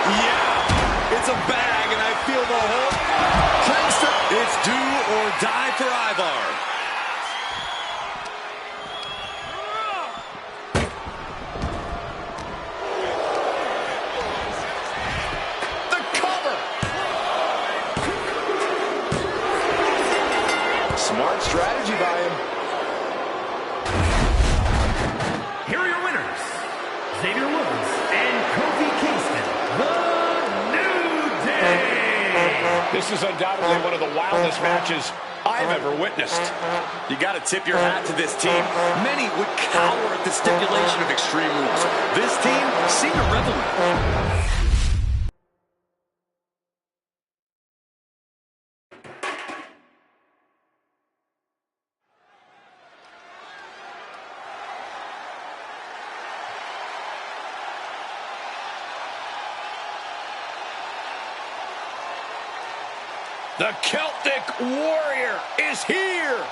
Yeah, it's a bag, and I feel the whole... Kingston, it's do or die for Ivar. The cover. Smart strategy by him. Here are your winners, Xavier Woods and Kofi Kingston, the New Day. This is undoubtedly one of the wildest matches I've ever witnessed. You got to tip your hat to this team. Many would cower at the stipulation of Extreme Rules. This team seemed to revel in it. The Celtic Warrior is here.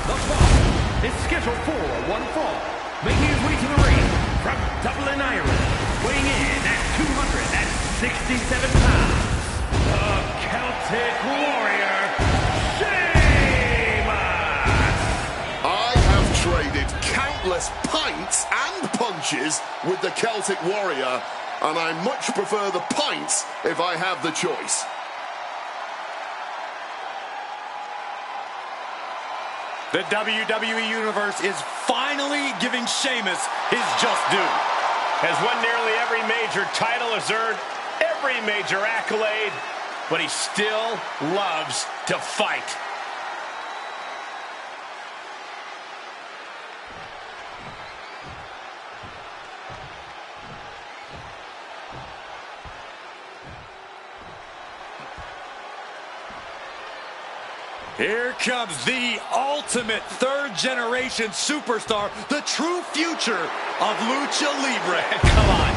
The fall is scheduled for one fall, making his way to the ring from Dublin, Ireland, weighing in at 267 pounds, the Celtic Warrior, Sheamus! I have traded countless pints and punches with the Celtic Warrior, and I much prefer the pints if I have the choice. The WWE Universe is finally giving Sheamus his just due. Has won nearly every major title, has earned every major accolade, but he still loves to fight. Here comes the ultimate third-generation superstar, the true future of Lucha Libre. Come on,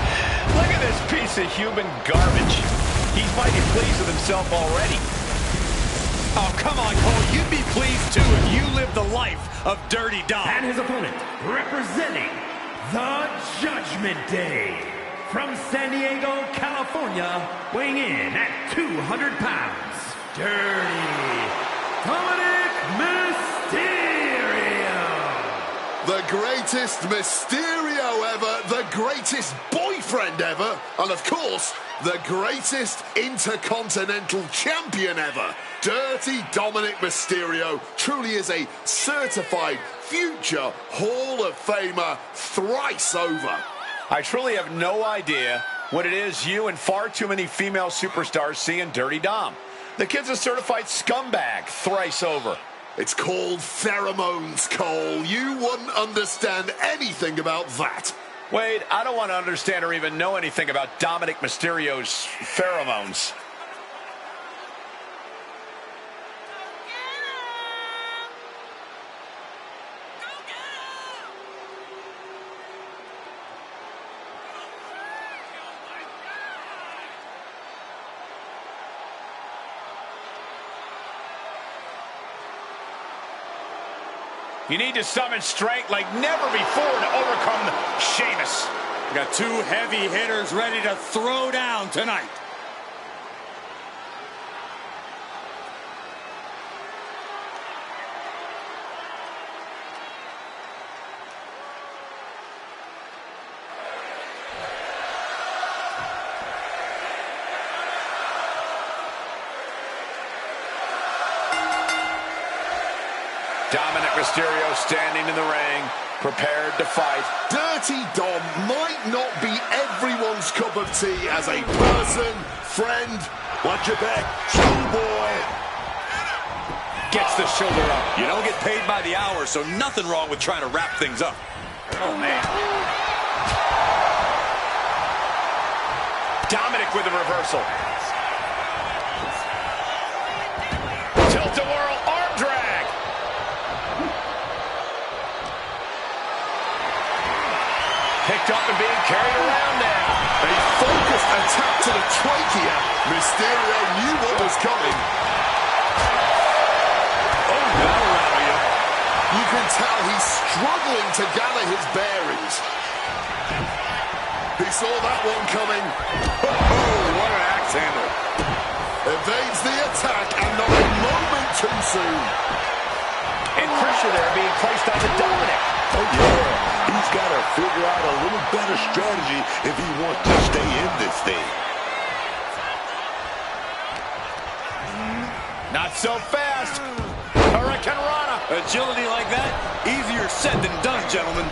look at this piece of human garbage. He's mighty pleased with himself already. Oh, come on, Cole. You'd be pleased, too, if you lived the life of Dirty Dom. And his opponent, representing the Judgment Day, from San Diego, California, weighing in at 200 pounds, Dirty Dominic Mysterio. The greatest Mysterio ever, the greatest boyfriend ever, and of course, the greatest Intercontinental Champion ever. Dirty Dominic Mysterio truly is a certified future Hall of Famer thrice over. I truly have no idea what it is you and far too many female superstars see in Dirty Dom. The kid's a certified scumbag thrice over. It's called pheromones, Cole. You wouldn't understand anything about that. Wade, I don't want to understand or even know anything about Dominic Mysterio's pheromones. You need to summon strength like never before to overcome Sheamus. Got two heavy hitters ready to throw down tonight. Dominic Mysterio standing in the ring, prepared to fight. Dirty Dom might not be everyone's cup of tea as a person, friend. Watch your back, schoolboy. Gets the shoulder up. You don't get paid by the hour, so nothing wrong with trying to wrap things up. Oh, man. Dominic with a reversal. Tilt-a-whirl arm drag. Picked up and being carried around now. A focused attack to the trachea. Mysterio knew what was coming. Oh, that'll rattle you. You can tell he's struggling to gather his bearings. He saw that one coming. Oh, what an axe handle. Evades the attack and not a moment too soon. And pressure there being placed on the Dominic. Oh, yeah. He's got to figure out a little better strategy if he wants to stay in this thing. Not so fast. Hurricane Rana. Agility like that, easier said than done, gentlemen.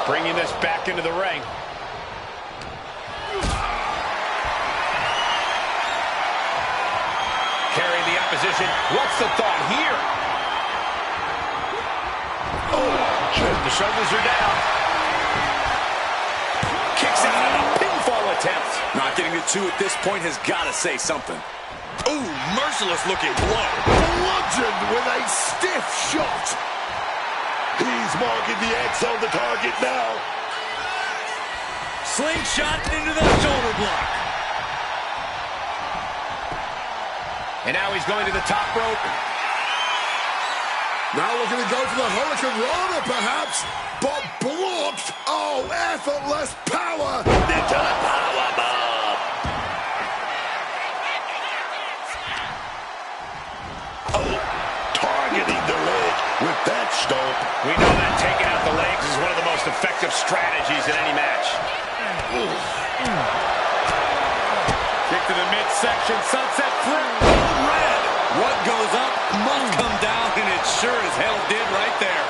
Bringing this back into the ring. Carrying the opposition. What's the thought here? The shoulders are down. Kicks out of a pinfall attempt. Not getting to two at this point has got to say something. Ooh, merciless looking blow. Bludgeoned with a stiff shot. He's marking the X on the target now. Slingshot into the shoulder block. And now he's going to the top rope. Now looking to go for the Hurricane Rana, perhaps, but blocked. Oh, effortless power into the power bomb. Oh, targeting the leg with that stomp. We know that taking out the legs is one of the most effective strategies in any match. Kick to the midsection, sunset flip, red. What goes up must come down, and it sure as hell did right there.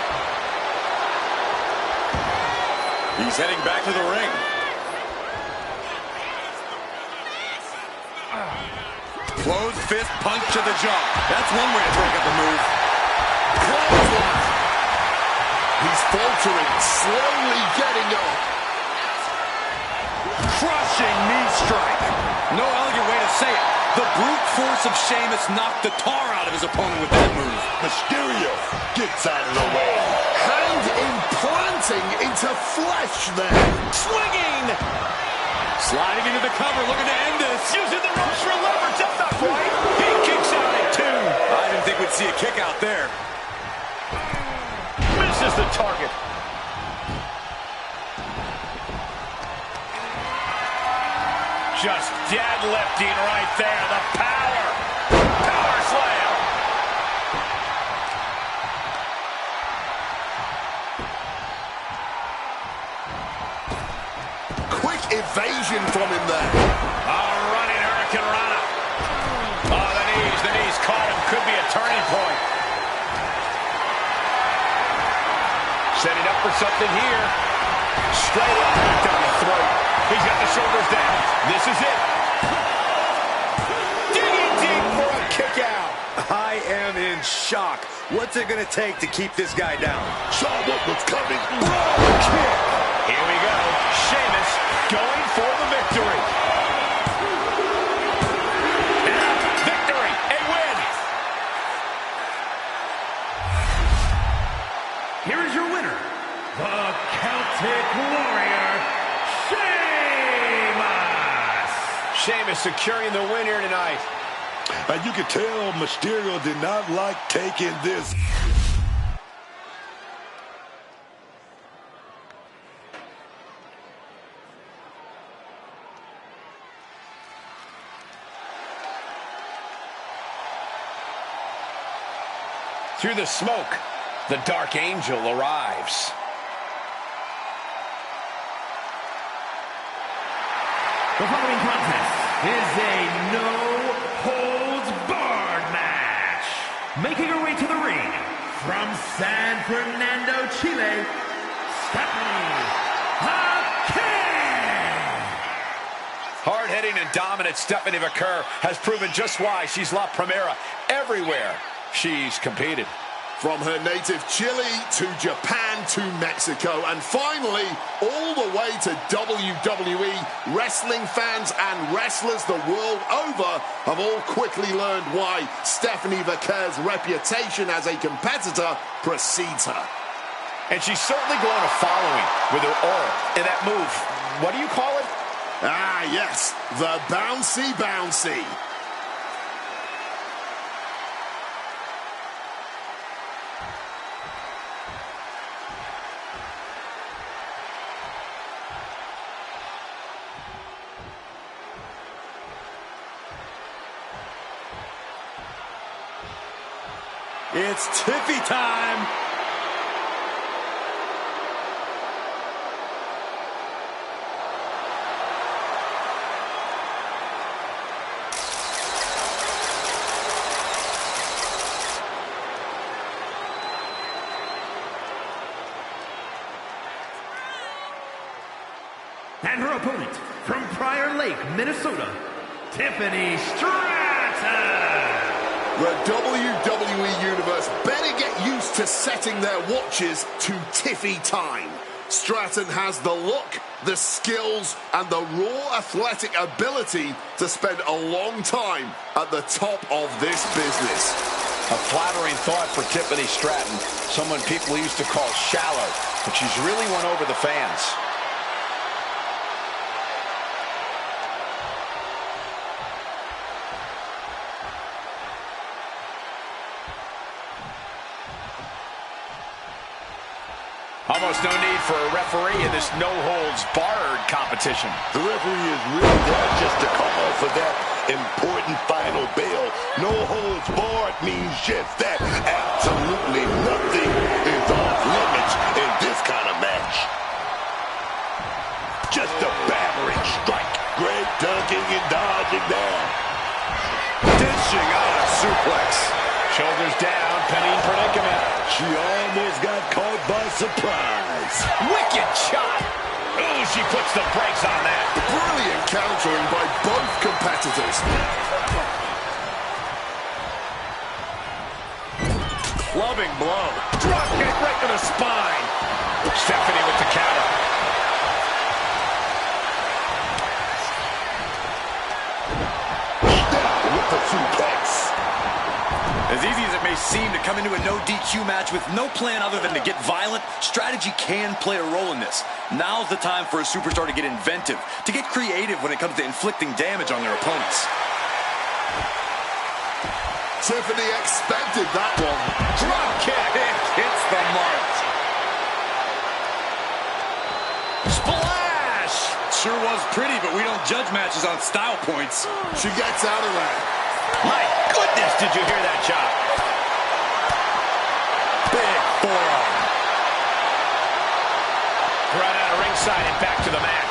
He's heading back to the ring. Closed fist punch to the jaw. That's one way to break up a move. Clothesline. He's faltering, slowly getting up. Crushing knee strike. No elegant way to say it. The brute force of Sheamus knocked the tar out of his opponent with that move. Mysterio gets out of the way. Hand implanting into flesh there. Swinging. Sliding into the cover, looking to end this. Using the ropes for leverage. That's not right. He kicks out at two. I didn't think we'd see a kick out there. Misses the target. Just deadlifting right there. The power. Power slam. Quick evasion from him there. Running Hurricane Rana. Oh, the knees caught him. Could be a turning point. Setting up for something here. Straight up down the throat. He's got the shoulders down. This is it. Digging deep for a kick out. I am in shock. What's it going to take to keep this guy down? Saw what was coming. Broad kick. Here we go. Sheamus going for the victory. Victory, a win. Here is your winner, the Celtic Warrior, Sheamus. Sheamus securing the win here tonight. And you can tell Mysterio did not like taking this. Through the smoke, the Dark Angel arrives. The following contest is a no-holds-barred match. Making her way to the ring from San Fernando, Chile, Stephanie Vaquer. Hard-hitting and dominant Stephanie Vaquer has proven just why she's La Primera everywhere she's competed. From her native Chile to Japan to Mexico, and finally all the way to WWE, wrestling fans and wrestlers the world over have all quickly learned why Stephanie Vaquer's reputation as a competitor precedes her. And she's certainly grown a following with her aura and that move. What do you call it? Ah, yes, the bouncy bouncy. It's Tiffy time. And her opponent from Prior Lake, Minnesota, Tiffany Stratton. The WWE Universe better get used to setting their watches to Tiffy time. Stratton has the look, the skills, and the raw athletic ability to spend a long time at the top of this business. A flattering thought for Tiffany Stratton, someone people used to call shallow, but she's really won over the fans. Almost no need for a referee in this no-holds-barred competition. The referee is really there just to call for that important final bell. No holds barred means just that. Absolutely nothing is off limits in this kind of match. Just a battering strike. Great ducking and dodging there. Dishing out a suplex. Shoulders down, pinning predicament. She almost got caught by surprise. Wicked shot. Ooh, she puts the brakes on that. Brilliant countering by both competitors. Clubbing blow. Drop kick right to the spine. Stephanie with the counter. With the suplex. As easy as it may seem to come into a no DQ match with no plan other than to get violent, strategy can play a role in this. Now's the time for a superstar to get inventive, to get creative when it comes to inflicting damage on their opponents. Tiffany expected that one. Drop kick. Hits the mark. Splash. Sure was pretty, but we don't judge matches on style points. She gets out of there. My goodness, did you hear that shot? Big forearm. Right out of ringside and back to the mat.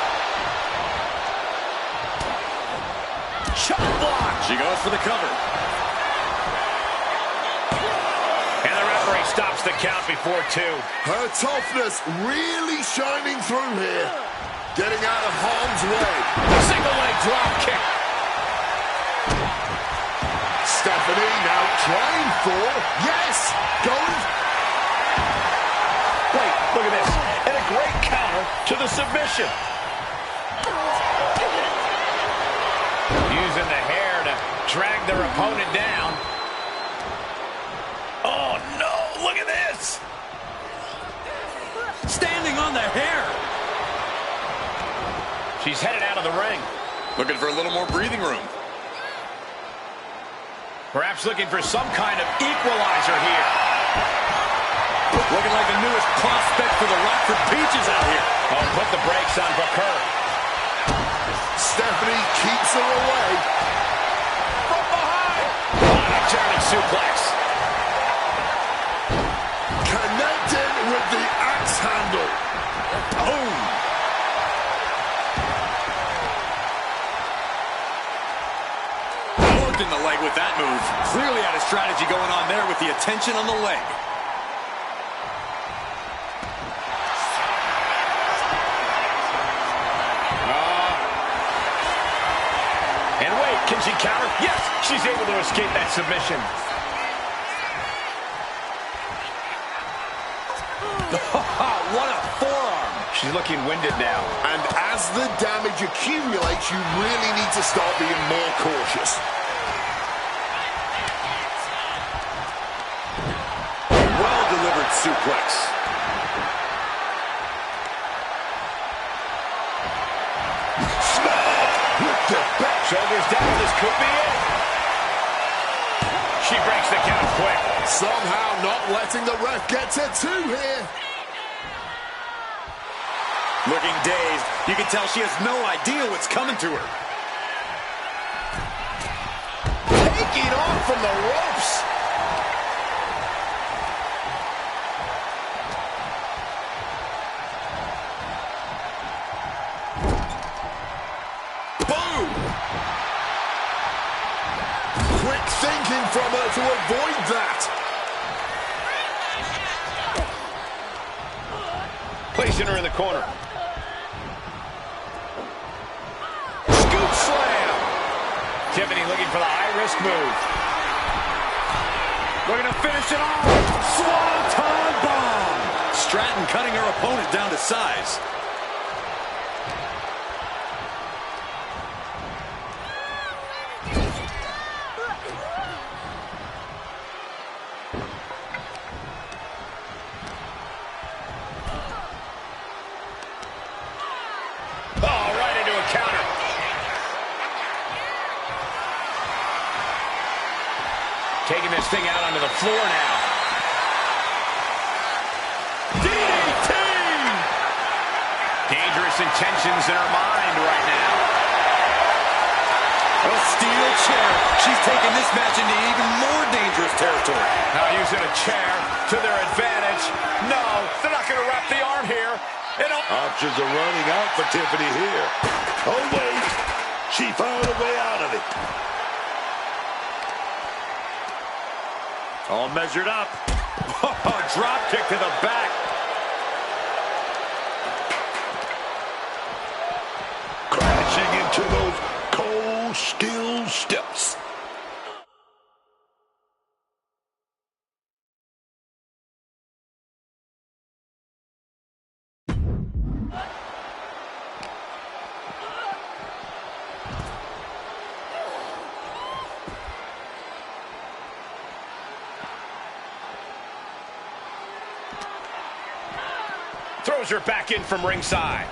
Chop block. She goes for the cover. And the referee stops the count before 2. Her toughness really shining through here. Getting out of harm's way. Single leg drop kick. Stephanie now trying for, going. Wait, look at this. And a great counter to to the submission. Using the hair to drag their opponent down. Oh, no. Look at this. Standing on the hair. She's headed out of the ring. Looking for a little more breathing room. Perhaps looking for some kind of equalizer here. Looking like the newest prospect for the Rockford Peaches out here. Oh, put the brakes on Booker. Stephanie keeps her away. From behind. Body turning suplex. Connected with the axe handle. Boom. Worked in the leg with that move. Clearly had a strategy going on there with the attention on the leg. And wait, can she counter? Yes, she's able to escape that submission. What a forearm. She's looking winded now. And as the damage accumulates, you really need to start being more cautious. Well-delivered suplex. Smack with the back. Shoulders down, this could be it. She breaks the count quick. Somehow not letting the ref get to 2 here. Looking dazed. You can tell she has no idea what's coming to her. Taking off from the ropes. Boom! Quick thinking from her to avoid that. Placing her in the corner. Scoop slam. Tiffany looking for the high-risk move. Looking to finish it off. Swanton bomb. Stratton cutting her opponent down to size. Taking this thing out onto the floor now. DDT! Dangerous intentions in her mind right now. A steel chair. She's taking this match into even more dangerous territory. Now using a chair to their advantage. No, they're not going to wrap the arm here. Options are running out for Tiffany here. Oh, wait. She found a way out of it. All measured up. Drop kick to the back. Crashing into those cold steel steps. Throws her back in from ringside.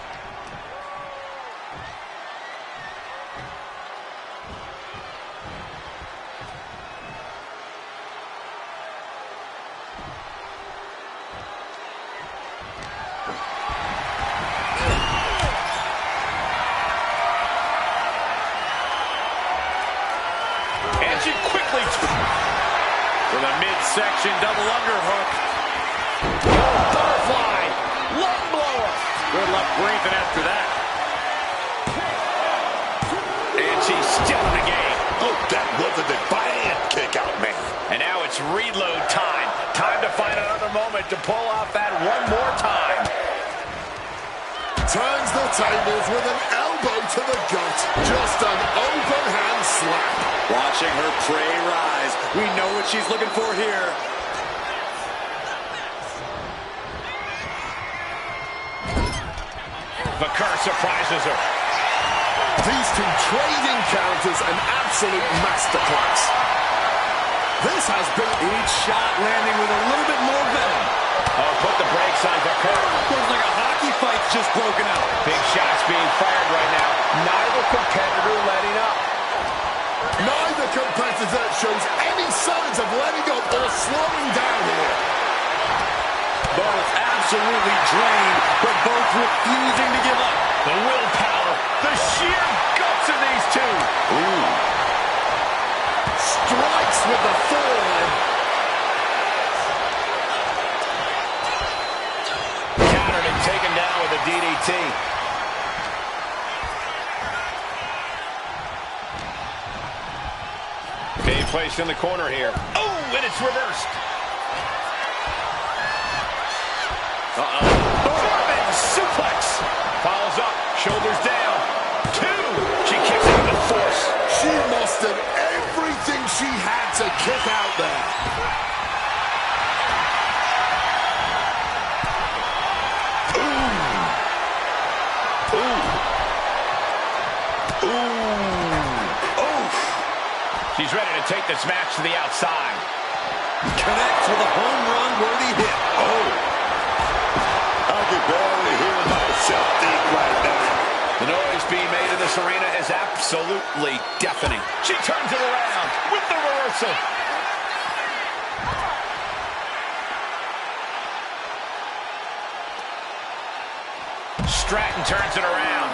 And she quickly for the midsection double underhook. Butterfly. Lung blower. Good luck breathing after that. And she's still in the game. Oh, that was a defiant kick out, man. And now it's reload time. Time to find another moment to pull off that one more time. Turns the tables with an elbow to the gut. Just an open hand slap. Watching her prey rise. We know what she's looking for here. Vaquer surprises her. These two trading counters, an absolute masterclass. This has been each shot landing with a little bit more venom. Oh, put the brakes on Vaquer. Looks like a hockey fight's just broken out. Big shots being fired right now. Neither competitor letting up. Neither competitor shows any signs of letting up or slowing down here. Both absolutely drained, but both refusing to give up. The willpower, the sheer guts of these two. Ooh. Strikes with the forearm. Countered and taken down with a DDT. Being placed in the corner here. Oh, and it's reversed. German suplex. Follows up, shoulders down. 2. She kicks out with force. She mustered everything she had to kick out there. She's ready to take this match to the outside. Connects with a home run worthy hit. Oh. I can barely hear myself think right now. The noise being made in this arena is absolutely deafening. She turns it around with the reversal. Stratton turns it around.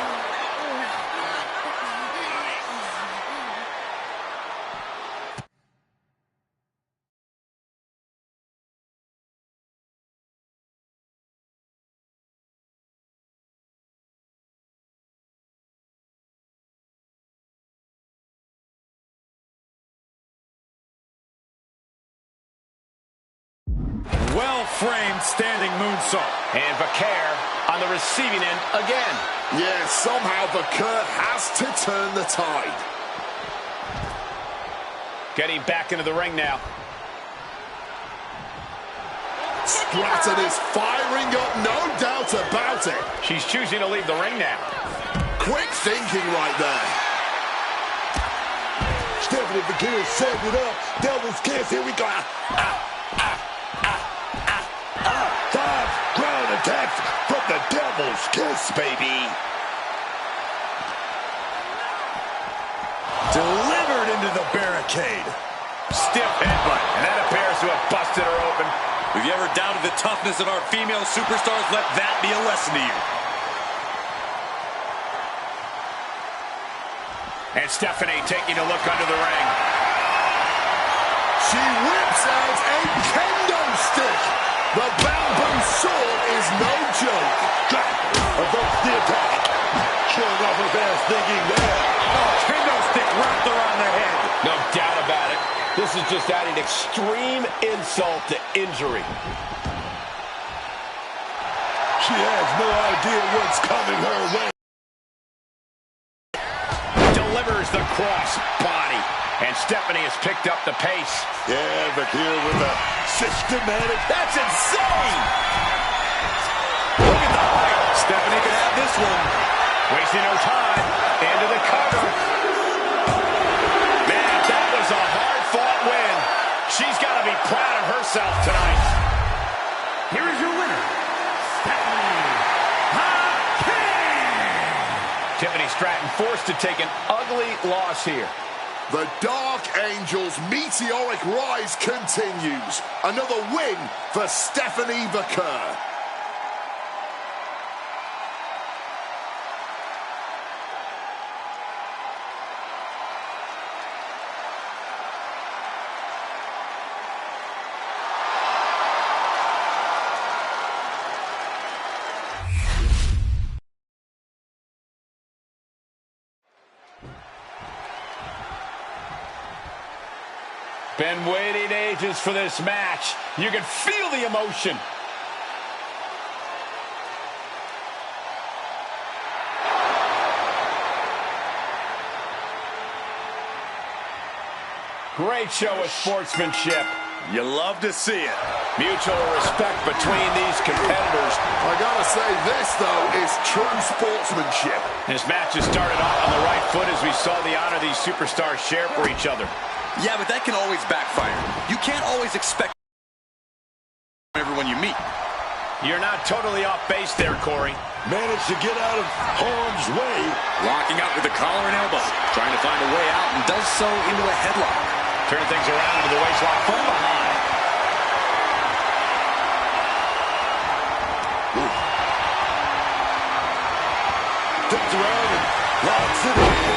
Well-framed standing moonsault. And Vaquer on the receiving end again. Yeah, somehow Vaquer has to turn the tide. Getting back into the ring now. Stratton is firing up, no doubt about it. She's choosing to leave the ring now. Quick thinking right there. Stephanie Vaquer set it up. Devil's kiss, here we go. Five ground attacks from the Devil's kiss, baby. Delivered into the barricade. Stiff headbutt, and that appears to have busted her open. If you ever doubted the toughness of our female superstars, let that be a lesson to you. And Stephanie taking a look under the ring. She whips out a kendo stick. The bamboo sword is no joke. Avert the attack. Showing off her fast thinking there. Oh, kendo stick wrapped around the head. No doubt about it. This is just adding extreme insult to injury. She has no idea what's coming her way. Delivers the cross body. And Stephanie has picked up the pace. Yeah, Vaquer with a systematic. That's insane! Look at the height. Stephanie can have this one. Wasting no time. Into the cover. Man, that was a hard-fought win. She's got to be proud of herself tonight. Here is your winner, Stephanie Vaquer. Tiffany Stratton forced to take an ugly loss here. The Dark Angel's meteoric rise continues. Another win for Stephanie Vaquer. Been waiting ages for this match. You can feel the emotion. Great show of sportsmanship. You love to see it. Mutual respect between these competitors. I gotta say, this, though, is true sportsmanship. This match has started off on the right foot as we saw the honor these superstars share for each other. Yeah, but that can always backfire. You can't always expect everyone you meet. You're not totally off base there, Corey. Managed to get out of harm's way. Locking up with the collar and elbow. Trying to find a way out and does so into a headlock. Turning things around into the waistlock from behind. Turns around and locks it in.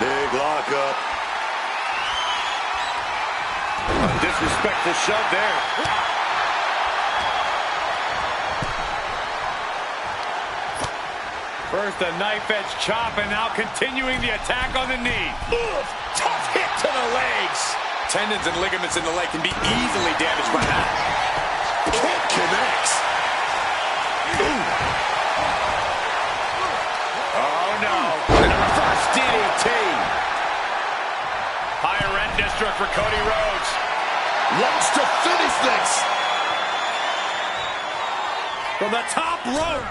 Big lockup. A disrespectful shove there. First a knife edge chop and now continuing the attack on the knee. Ugh, tough hit to the legs. Tendons and ligaments in the leg can be easily damaged by that. Kick connects. Ooh. Oh no. And a reverse DDT. Higher end district for Cody Rhodes. Wants to finish this. From the top rope.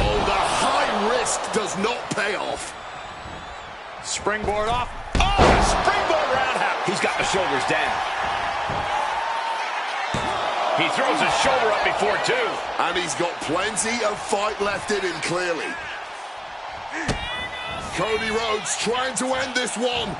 Oh, the high risk does not pay off. Springboard off. Oh, a springboard roundhouse. He's got the shoulders down. He throws his shoulder up before two. And he's got plenty of fight left in him, clearly. Cody Rhodes trying to end this one.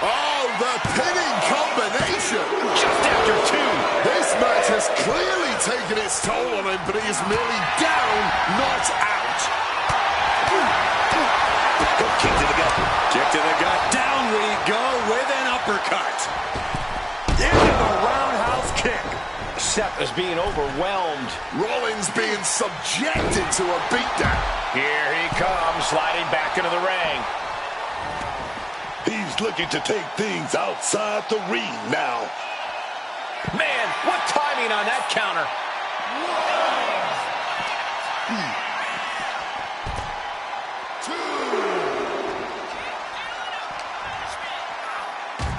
Oh, the pinning combination. Just after two. This match has clearly taken its toll on him, but he is merely down, not out. Kick to the gut. Kick to the gut. Down we go with an uppercut. Into the roundhouse kick. Seth is being overwhelmed. Rollins being subjected to a beatdown. Here he comes, sliding back into the ring. He's looking to take things outside the ring now. Man, what timing on that counter.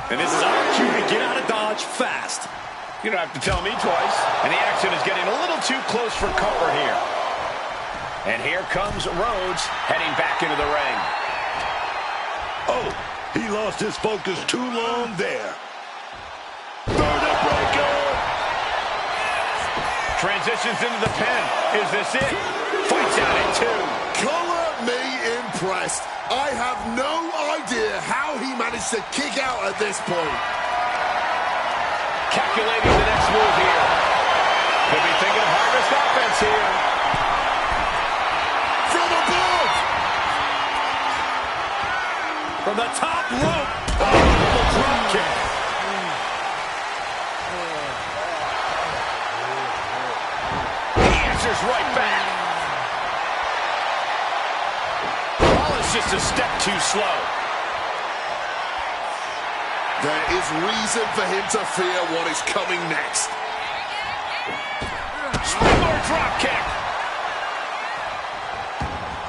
And this is our cue to get out of Dodge fast. You don't have to tell me twice. And the action is getting a little too close for comfort here. And here comes Rhodes heading back into the ring. Oh, he lost his focus too long there. Vertebra breaker. Transitions into the pin. Is this it? Fights out at two. Color me impressed. I have no idea how he managed to kick out at this point. Calculating the next move here. Could be thinking of harvest offense here. From above. From the top rope. Oh, drop kick. He answers right back. Rollins just a step too slow. There is reason for him to fear what is coming next. Springboard drop kick.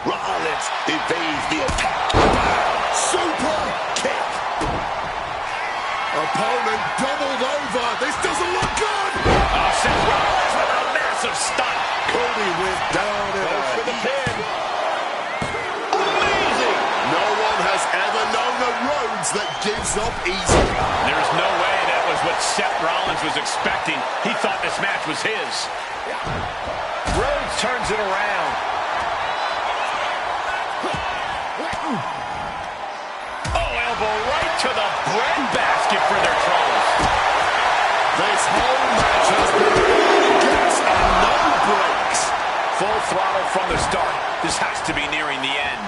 Rollins evades the attack. Super kick. Opponent doubled over. This doesn't look good. Oh, Seth Rollins with a massive stunt. Cody went down in Goes for the pin. Amazing. No one has ever known a Rhodes that gives up easy. There's no way that was what Seth Rollins was expecting. He thought this match was his. Rhodes turns it around. Oh, elbow right to the breadbasket for their troubles. This whole match has been all gas and no brakes. Full throttle from the start. This has to be nearing the end.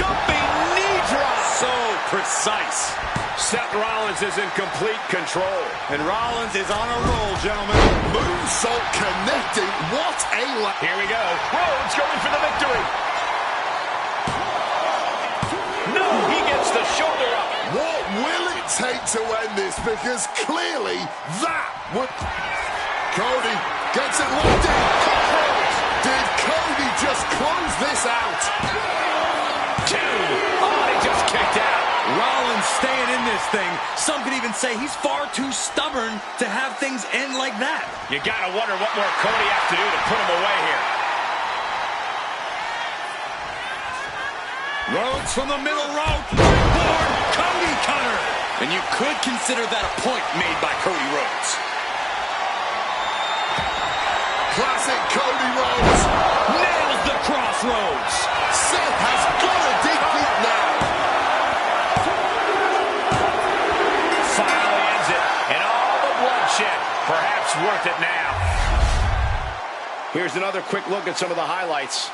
Jumping knee drop. So precise. Seth Rollins is in complete control. And Rollins is on a roll, gentlemen. Moonsault connecting. What a Here we go. Rhodes going for the victory. No, he gets the shoulder up. What will it take to end this? Because clearly that would... Cody gets it locked in. just close this out. 2. Oh, he just kicked out. Rollins staying in this thing. Some could even say he's far too stubborn to have things end like that. You gotta wonder what more Cody has to do to put him away here. Rhodes from the middle rope. Springboard Cody cutter. And you could consider that a point made by Cody Rhodes. Classic Cody Rhodes. Nails the crossroads. Seth has got to dig deep now. Finally ends it, and all the bloodshed, perhaps worth it now. Here's another quick look at some of the highlights.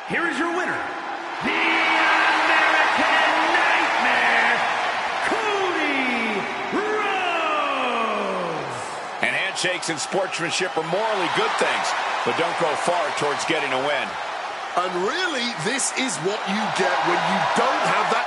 Here is your winner, the American Nightmare, Cody Rhodes. And handshakes and sportsmanship are morally good things, but don't go far towards getting a win. And really, this is what you get when you don't have that.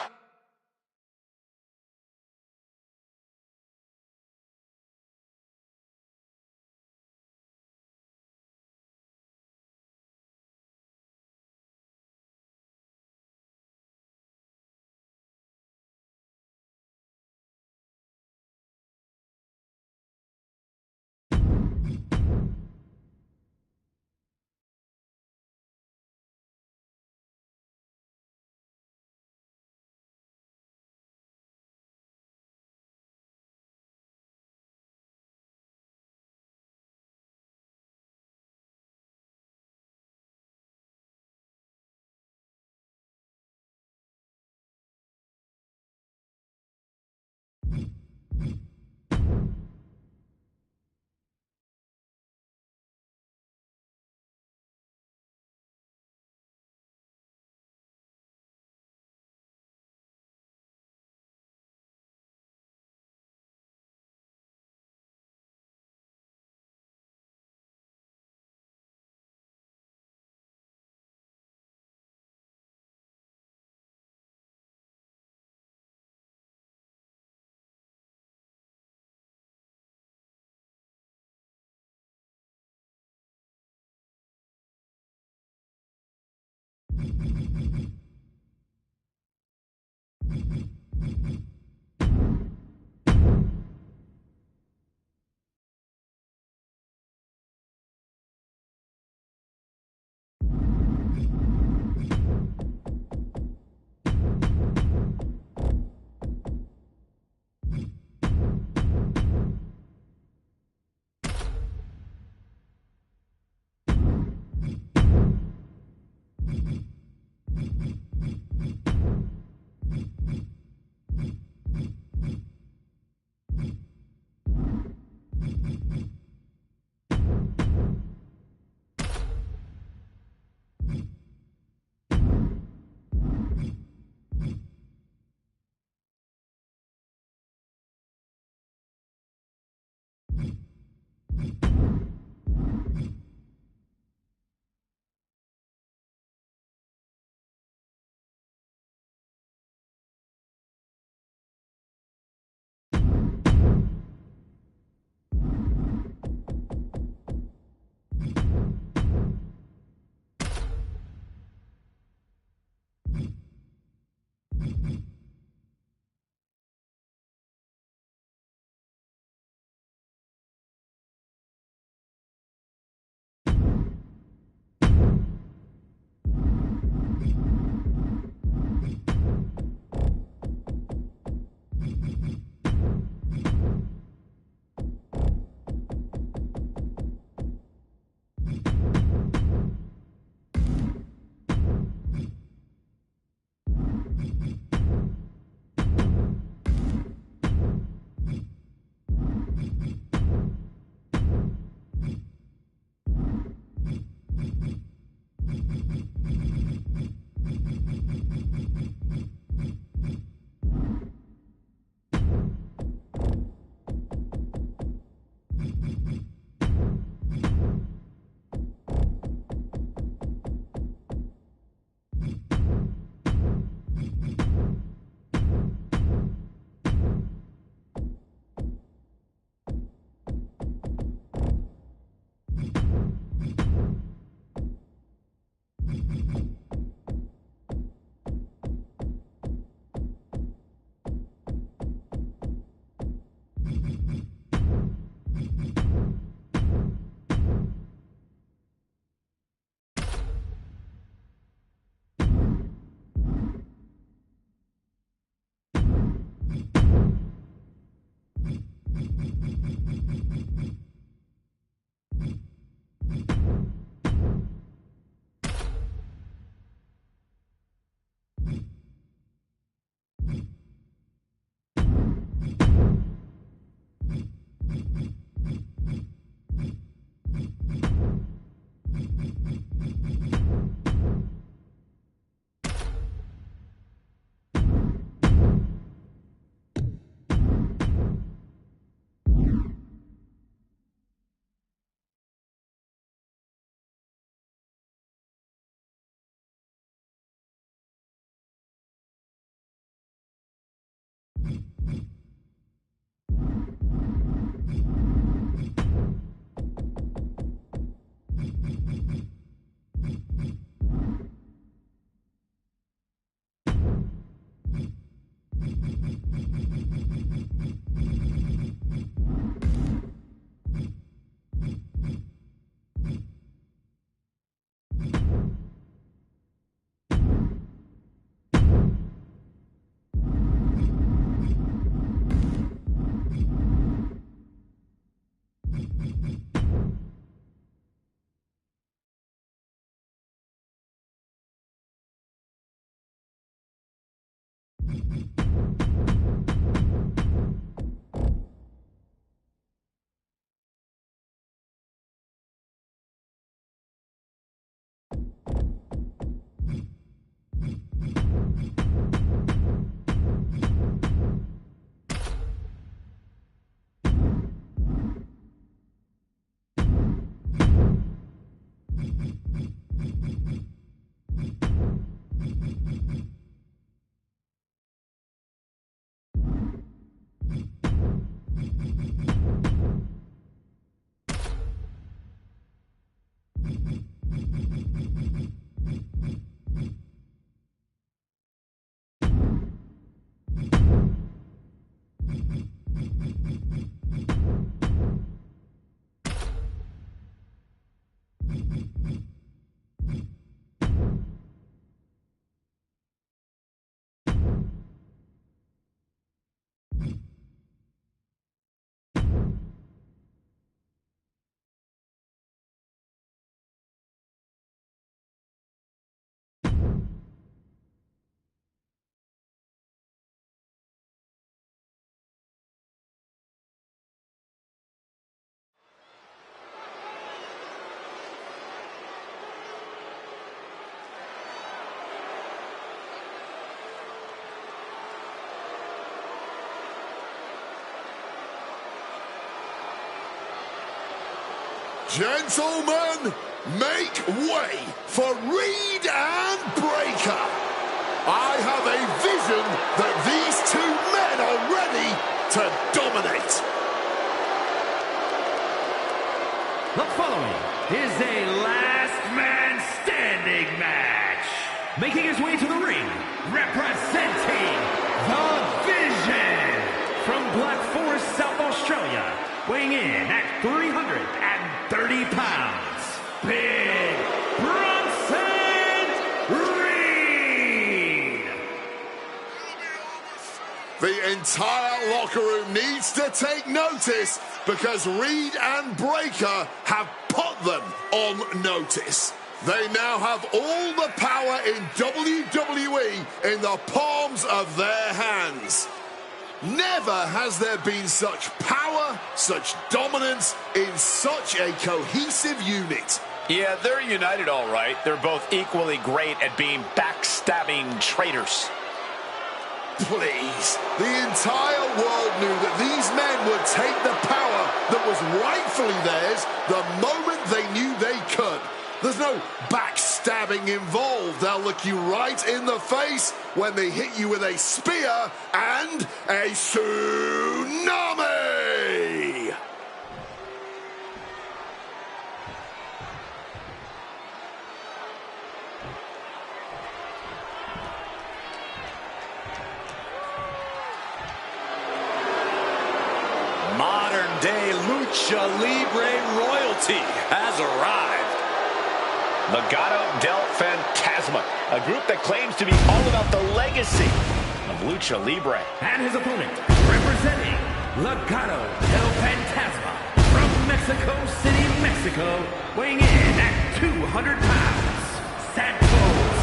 Gentlemen, make way for Reed and Breakker. I have a vision that these two men are ready to dominate. The following is a last man standing match. Making his way to the ring, representing the Vision from Black Forest, South Australia, weighing in at 330 pounds, Big Bronson Reed. The entire locker room needs to take notice because Reed and Breakker have put them on notice. They now have all the power in WWE in the palms of their hands. Never has there been such power, such dominance in such a cohesive unit. Yeah, they're united all right. They're both equally great at being backstabbing traitors. Please, the entire world knew that these men would take the power that was rightfully theirs the moment they knew they could. There's no backstabbing involved. They'll look you right in the face when they hit you with a spear and a tsunami! Modern-day Lucha Libre royalty has arrived. Legado del Fantasma, a group that claims to be all about the legacy of Lucha Libre. And his opponent, representing Legado del Fantasma from Mexico City, Mexico, weighing in at 200 pounds, Santos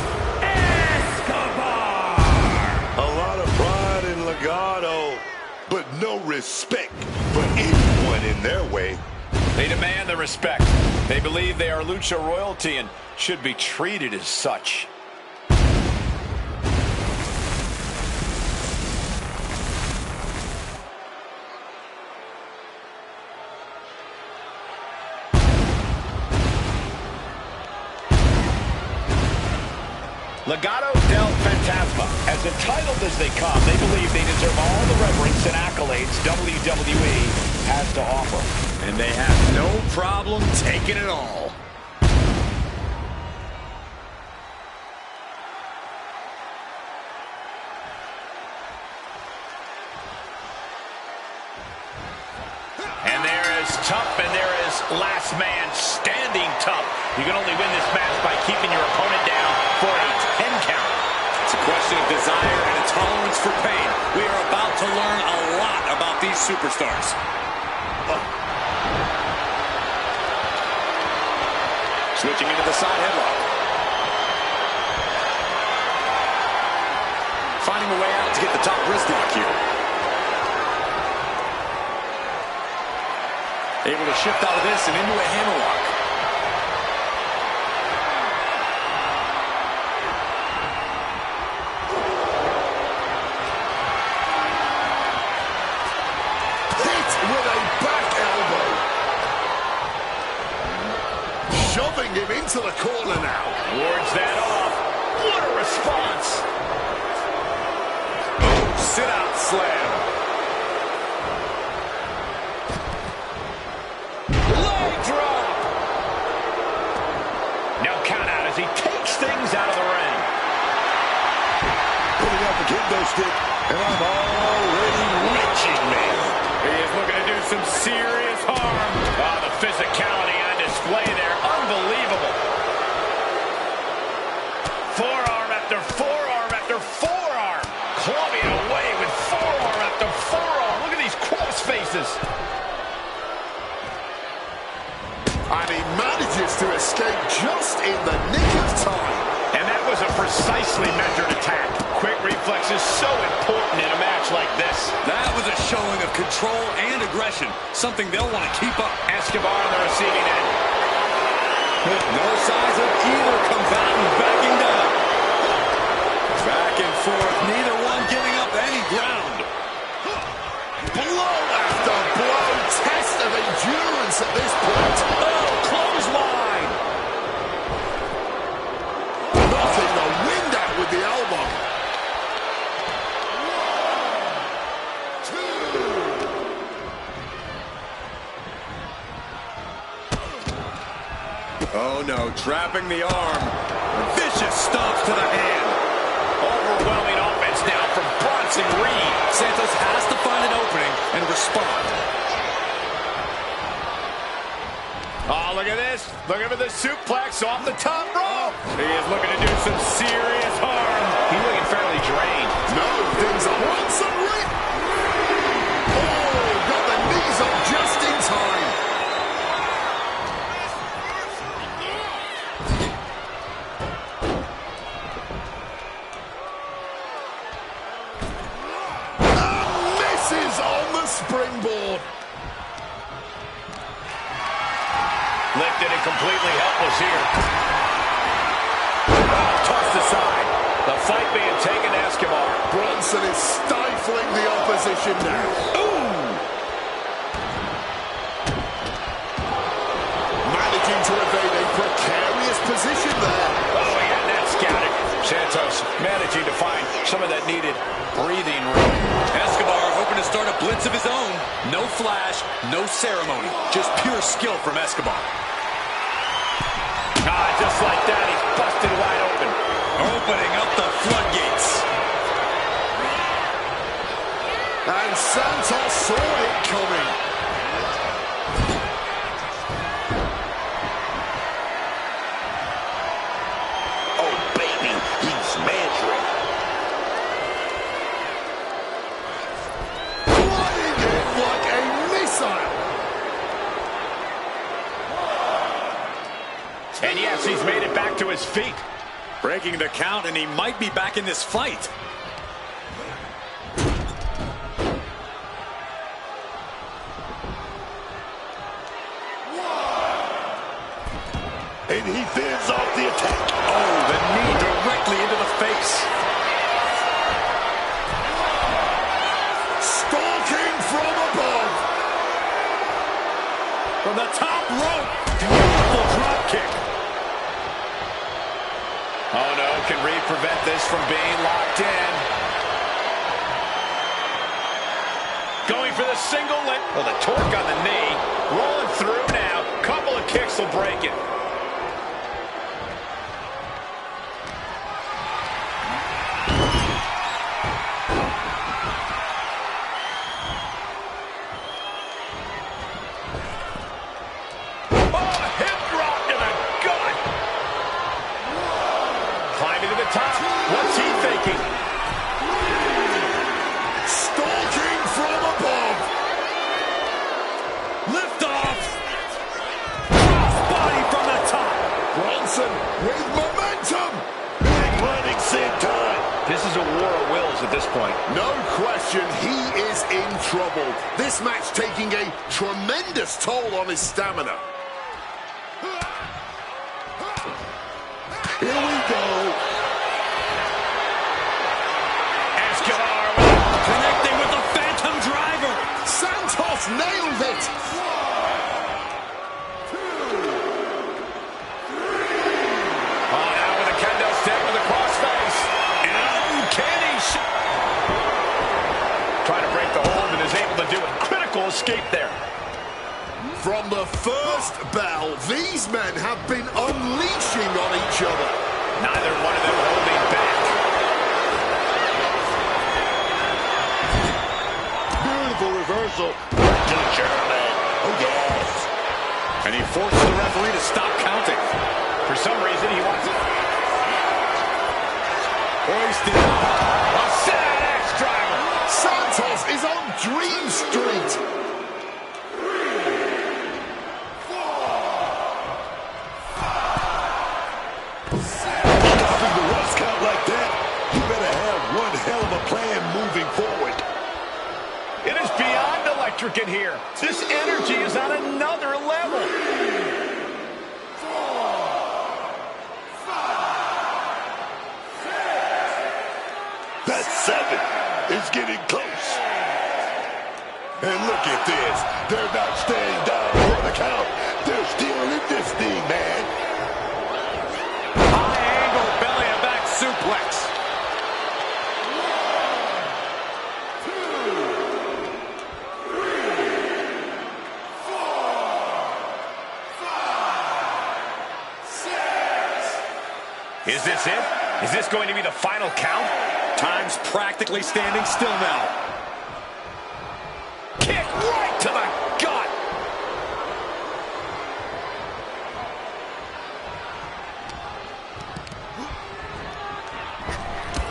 Escobar. A lot of pride in Legado, but no respect for anyone in their way. They demand the respect. They believe they are Lucha royalty and should be treated as such. Legado del Fantasma. As entitled as they come, they believe they deserve all the reverence and accolades WWE has to offer. And they have no problem taking it all. And there is tough, and there is last man standing tough. You can only win this match by keeping your opponent down for a 10 count. It's a question of desire and a tolerance for pain. We are about to learn a lot about these superstars. Switching into the side headlock. Finding a way out to get the top wrist lock here. Able to shift out of this and into a hammerlock. Hit with a back elbow. Shoving him into the corner now. Wards that off. What a response. Oh, sit-out slam. He takes things out of the ring. Putting up a kendo stick, and I'm already reaching, man. He is looking to do some serious harm. Oh, the physicality on display there. Unbelievable. Forearm after forearm after forearm. Clubbing away with forearm after forearm. Look at these cross faces. And he manages to escape just in the nick of time. And that was a precisely measured attack. Quick reflexes so important in a match like this. That was a showing of control and aggression, something they'll want to keep up. Escobar on the receiving end. No signs of either combatant backing down. Back and forth, neither one giving up any ground. Blow after blow, test of endurance at this point. Oh, clothesline! Knocking the wind out with the elbow. 1, 2. Oh no, trapping the arm. Vicious stomps to the hand. Overwhelming offense now from Bronson Reed. Santos has to find an opening and respond. Oh, look at this. Looking for the suplex off the top rope. He is looking to do some serious harm. He's looking fairly drained. No, things are on some rip. Oh, got the knees up just in time. And misses on the springboard. Lifted and completely helpless here. Oh, tossed aside. The fight being taken to Escobar. Bronson is stifling the opposition now. Ooh! Managing to evade a precarious position there. Oh, he had that scouted. Santos managing to find some of that needed breathing room. Escobar hoping to start a blitz of his own. No flash, no ceremony. Just pure skill from Escobar. Ah, just like that, he's busted wide open. Opening up the floodgates. And Santos saw it coming. Oh, baby, he's measuring. Flying in like a missile. And yes, he's made it back to his feet. Breaking the count, and he might be back in this fight. And he fends off the attack. Oh, the knee directly into the face. Stalking from above. From the top rope. Beautiful drop kick. Oh, no, can Reed prevent this from being locked in? Going for the single leg. Oh, the torque on the knee. Rolling through now. Couple of kicks will break it. What's he thinking? Stalking from above. Lift off. Cross body from the top. Bronson with momentum. Big running senton. This is a war of wills at this point. No question, he is in trouble. This match taking a tremendous toll on his stamina. Here we go. Connecting with the Phantom Driver. Santos nailed it. 1, 2, 3. Oh, now with a kendo stick with a crossface. And an uncanny shot. Trying to break the hold and is able to do a critical escape there. From the first bell, these men have been unleashing on each other. Neither one of them holding back. Reversal. To German. Oh, yes. And he forces the referee to stop counting. For some reason, he wants it. Hoisted. A sad X-driver. Santos is on Dream Street. 3, 4, 5, 6. Stopping the Ross count like that, you better have one hell of a plan moving forward. It is beyond electric in here. This energy is on another level. 3, 4, 5, 6. That's 7. It's getting close. And look at this. They're not staying down for the count. They're still in this thing, man. High angle belly and back suplex. 1, 2, 3, 4, 5, 6. Is this it? Is this going to be the final count? Time's practically standing still now. Kick right to the gut.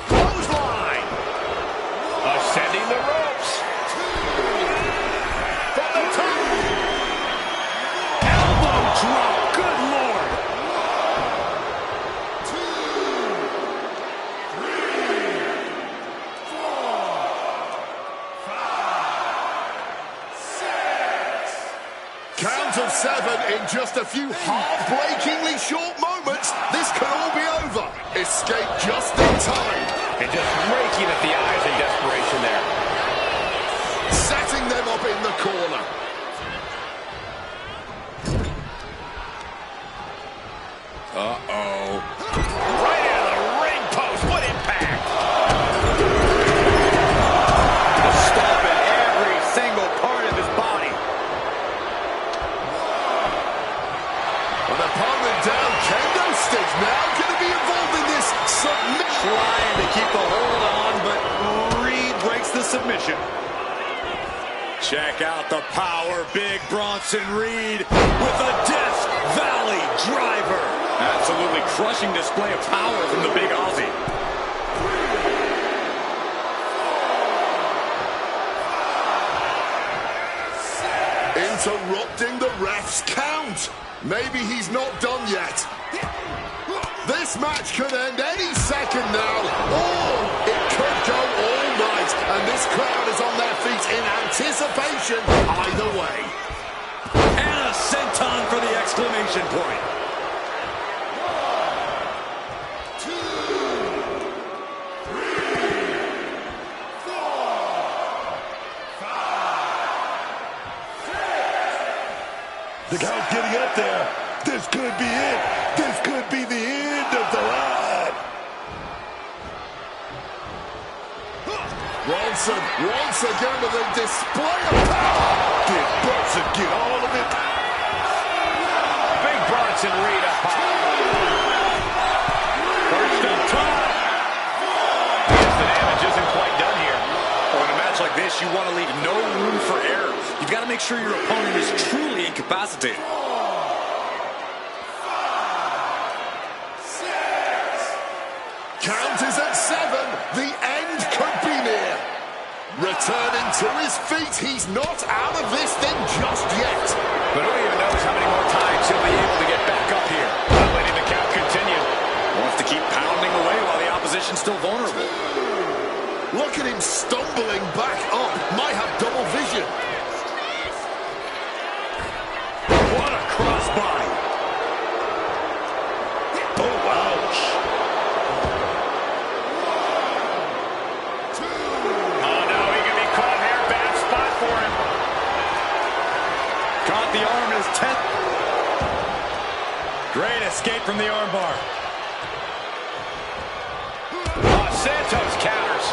Clothesline. Ascending the ropes. From the top. Elbow drop. Good Lord. 1, 2, 3, 4, 5, 6. Count of 7 in just a few heartbreakingly short moments. This could all be over. Escape just in time. And just raking at the eyes in desperation there. Setting them up in the corner. Uh-oh. Right out of the ring post. What impact. Stomping every single part of his body. An opponent down, kendo sticks now going to be involved in this submission. Trying to keep the hold on, but Reed breaks the submission. Check out the power, big Bronson Reed with a Death Valley driver. Absolutely crushing display of power from the big Aussie. 3, 4, 5, 6. Interrupting the ref's count. Maybe he's not done yet. This match could end any second now. Oh, it could go all night. And this crowd is on their feet in anticipation either way. And a senton for the exclamation point. 1, 2, 3, 4, 5, 6. The count's getting up there. This could be it. This could be the end of the line. Once again with a display of power. Give Bronson, get all of it. Big Bronson Reed up high. First up top. Yes, the damage isn't quite done here. Oh, in a match like this, you want to leave no room for error. You've got to make sure your opponent is truly incapacitated. Count is at 7. The end could be near. Returning to his feet. He's not out of this thing just yet. But who even knows how many more times he'll be able to get back up here. Not letting the count continue. Wants to keep pounding away while the opposition's still vulnerable. Look at him stumbling back up. Might have double vision. What a crossbody. Oh, ouch. Oh, no, he can be caught here. Bad spot for him. Caught the arm in his 10th. Great escape from the armbar. Oh, Santos counters.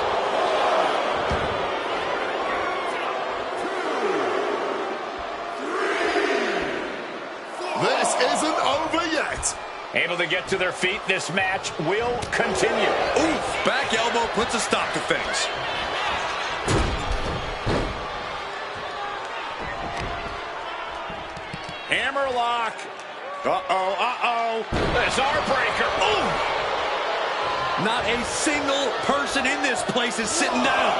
This isn't over yet. Able to get to their feet. This match will continue. Oof, back elbow puts a stop to things. Hammerlock. Uh-oh. This Heartbreaker. Ooh. Not a single person in this place is sitting down.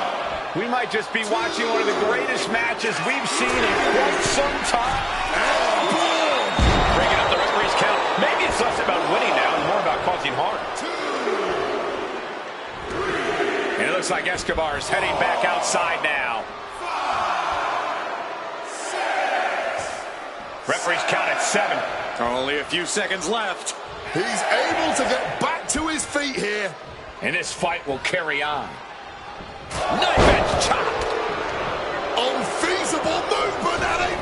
We might just be watching one of the greatest matches we've seen in quite some time. Breaking up the referee's count. Maybe it's less about winning now and more about causing harm. And it looks like Escobar is heading back outside now. Referee's count at 7. Only a few seconds left. He's able to get back to his feet here. And this fight will carry on. Knife edge chop. Unfeasible movement at him.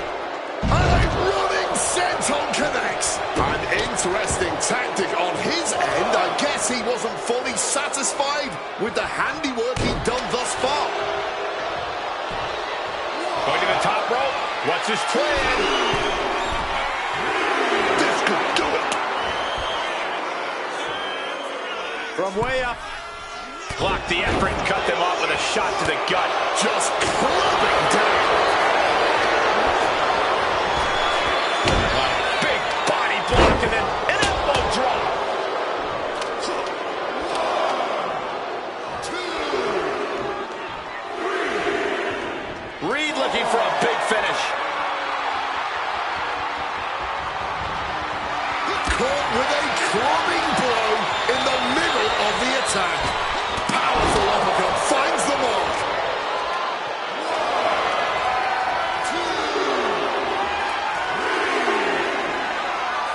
And a running senton connects. An interesting tactic on his end. I guess he wasn't fully satisfied with the handiwork he'd done thus far. Going to the top rope. What's his plan? This could do it. From way up. Blocked the effort and cut them off with a shot to the gut. Just clubbing down. Big body block and then an elbow drop. Reed looking for a big finish. Caught with a clubbing blow in the middle of the attack. Powerful uppercut finds the mark. 2, 3,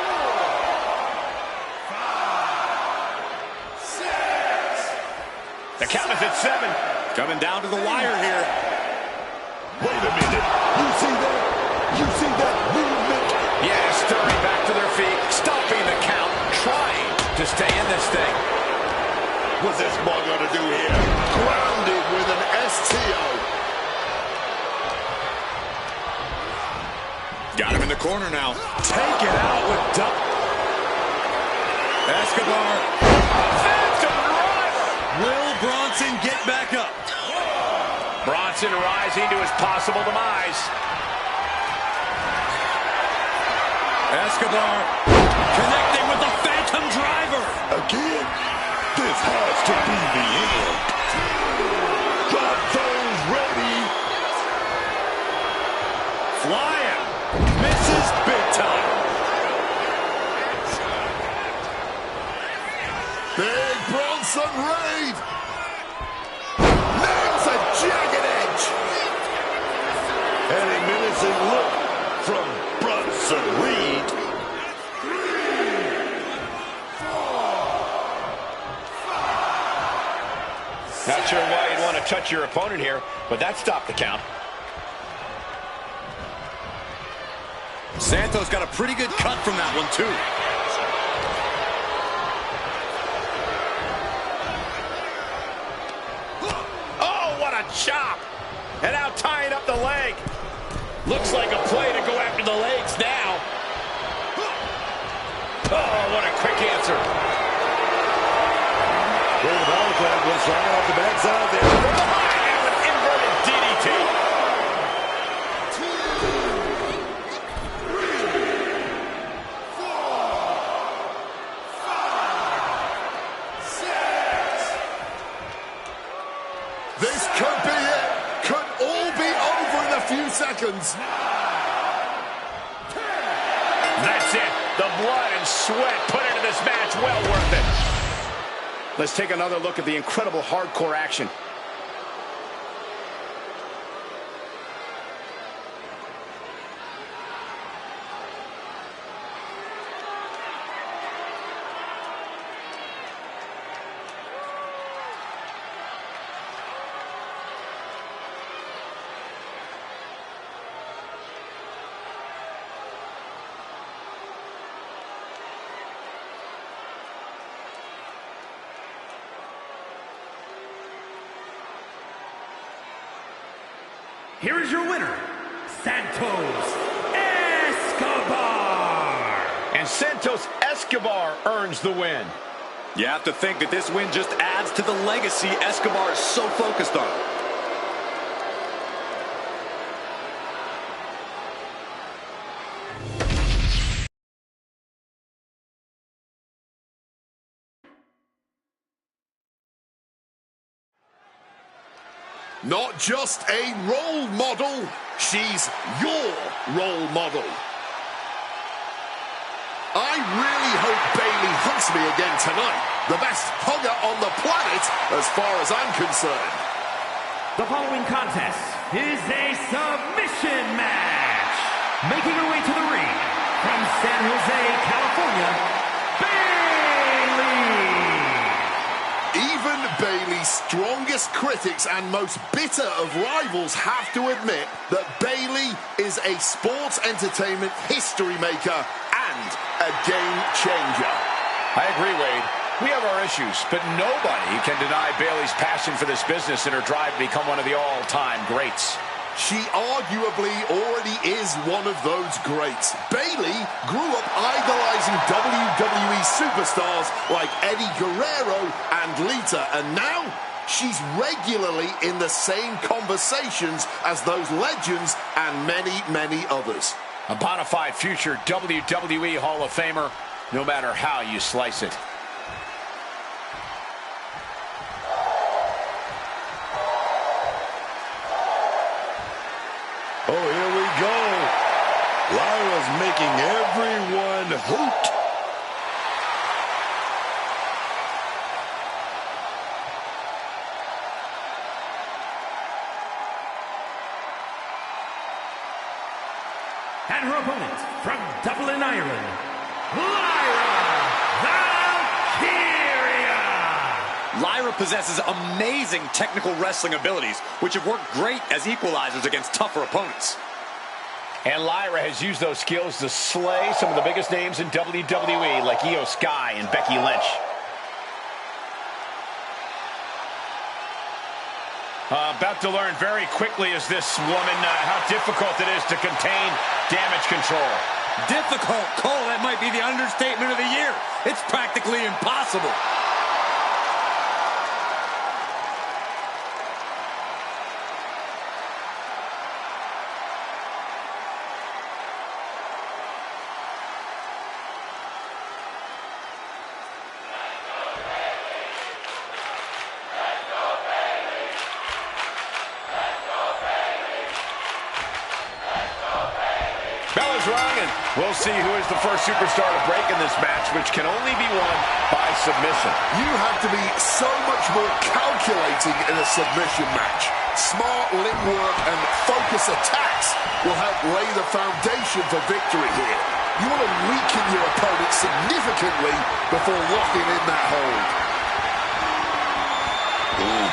4, 5, 6. The count is at 7. Coming down to the wire here. Wait a minute. You see that? You see that movement? Yeah, stirring back to their feet, stopping the count, trying to stay in this thing. What's this ball going to do here? Grounded with an STO. Got him in the corner now. Take it out with double. Escobar. Phantom driver. Will Bronson get back up? Bronson rising to his possible demise. Escobar connecting with the Phantom driver. Again, this has to be the end. Got those ready. Flying. Misses big time. Big Bronson Reed. Nails a jagged edge. And a menacing look from Bronson Reed. 3, 4, 5. Not sure why you'd want to touch your opponent here, but that stopped the count. Santos got a pretty good cut from that one, too. Oh, what a chop! And now tying up the leg. Looks like a play to go after the legs now. Oh, what a quick answer. Well, the ball club was flying off the backside there. From behind and with inverted DDT. 2, 3, 4, 5, 6. This could be it. Could all be over in a few seconds. That's it. The blood and sweat put into this match, well worth it. Let's take another look at the incredible hardcore action. Here is your winner, Santos Escobar. And Santos Escobar earns the win. You have to think that this win just adds to the legacy Escobar is so focused on. Not just a role model, she's your role model. I really hope Bayley hunts me again tonight. The best hugger on the planet as far as I'm concerned. The following contest is a submission match. Making her way to the ring from San Jose, California, Bayley. Even Bayley's strongest critics and most bitter of rivals have to admit that Bayley is a sports entertainment history maker and a game changer. I agree, Wade. We have our issues, but nobody can deny Bayley's passion for this business and her drive to become one of the all-time greats. She arguably already is one of those greats. Bayley grew up idolizing WWE superstars like Eddie Guerrero and Lita, and now she's regularly in the same conversations as those legends and many, many others. A bona fide future WWE Hall of Famer, no matter how you slice it. Oh, here we go. Lyra's making everyone hoot. And her opponent from Dublin, Ireland, Lyra Valkyria. Lyra possesses amazing technical wrestling abilities, which have worked great as equalizers against tougher opponents. And Lyra has used those skills to slay some of the biggest names in WWE, like Io Sky and Becky Lynch. About to learn very quickly as this woman how difficult it is to contain damage control. Difficult? Cole, that might be the understatement of the year. It's practically impossible. Bella's rung, and we'll see who is the first superstar to break in this match, which can only be won by submission. You have to be so much more calculating in a submission match. Smart limb work and focus attacks will help lay the foundation for victory here. You want to weaken your opponent significantly before locking in that hold. Boom.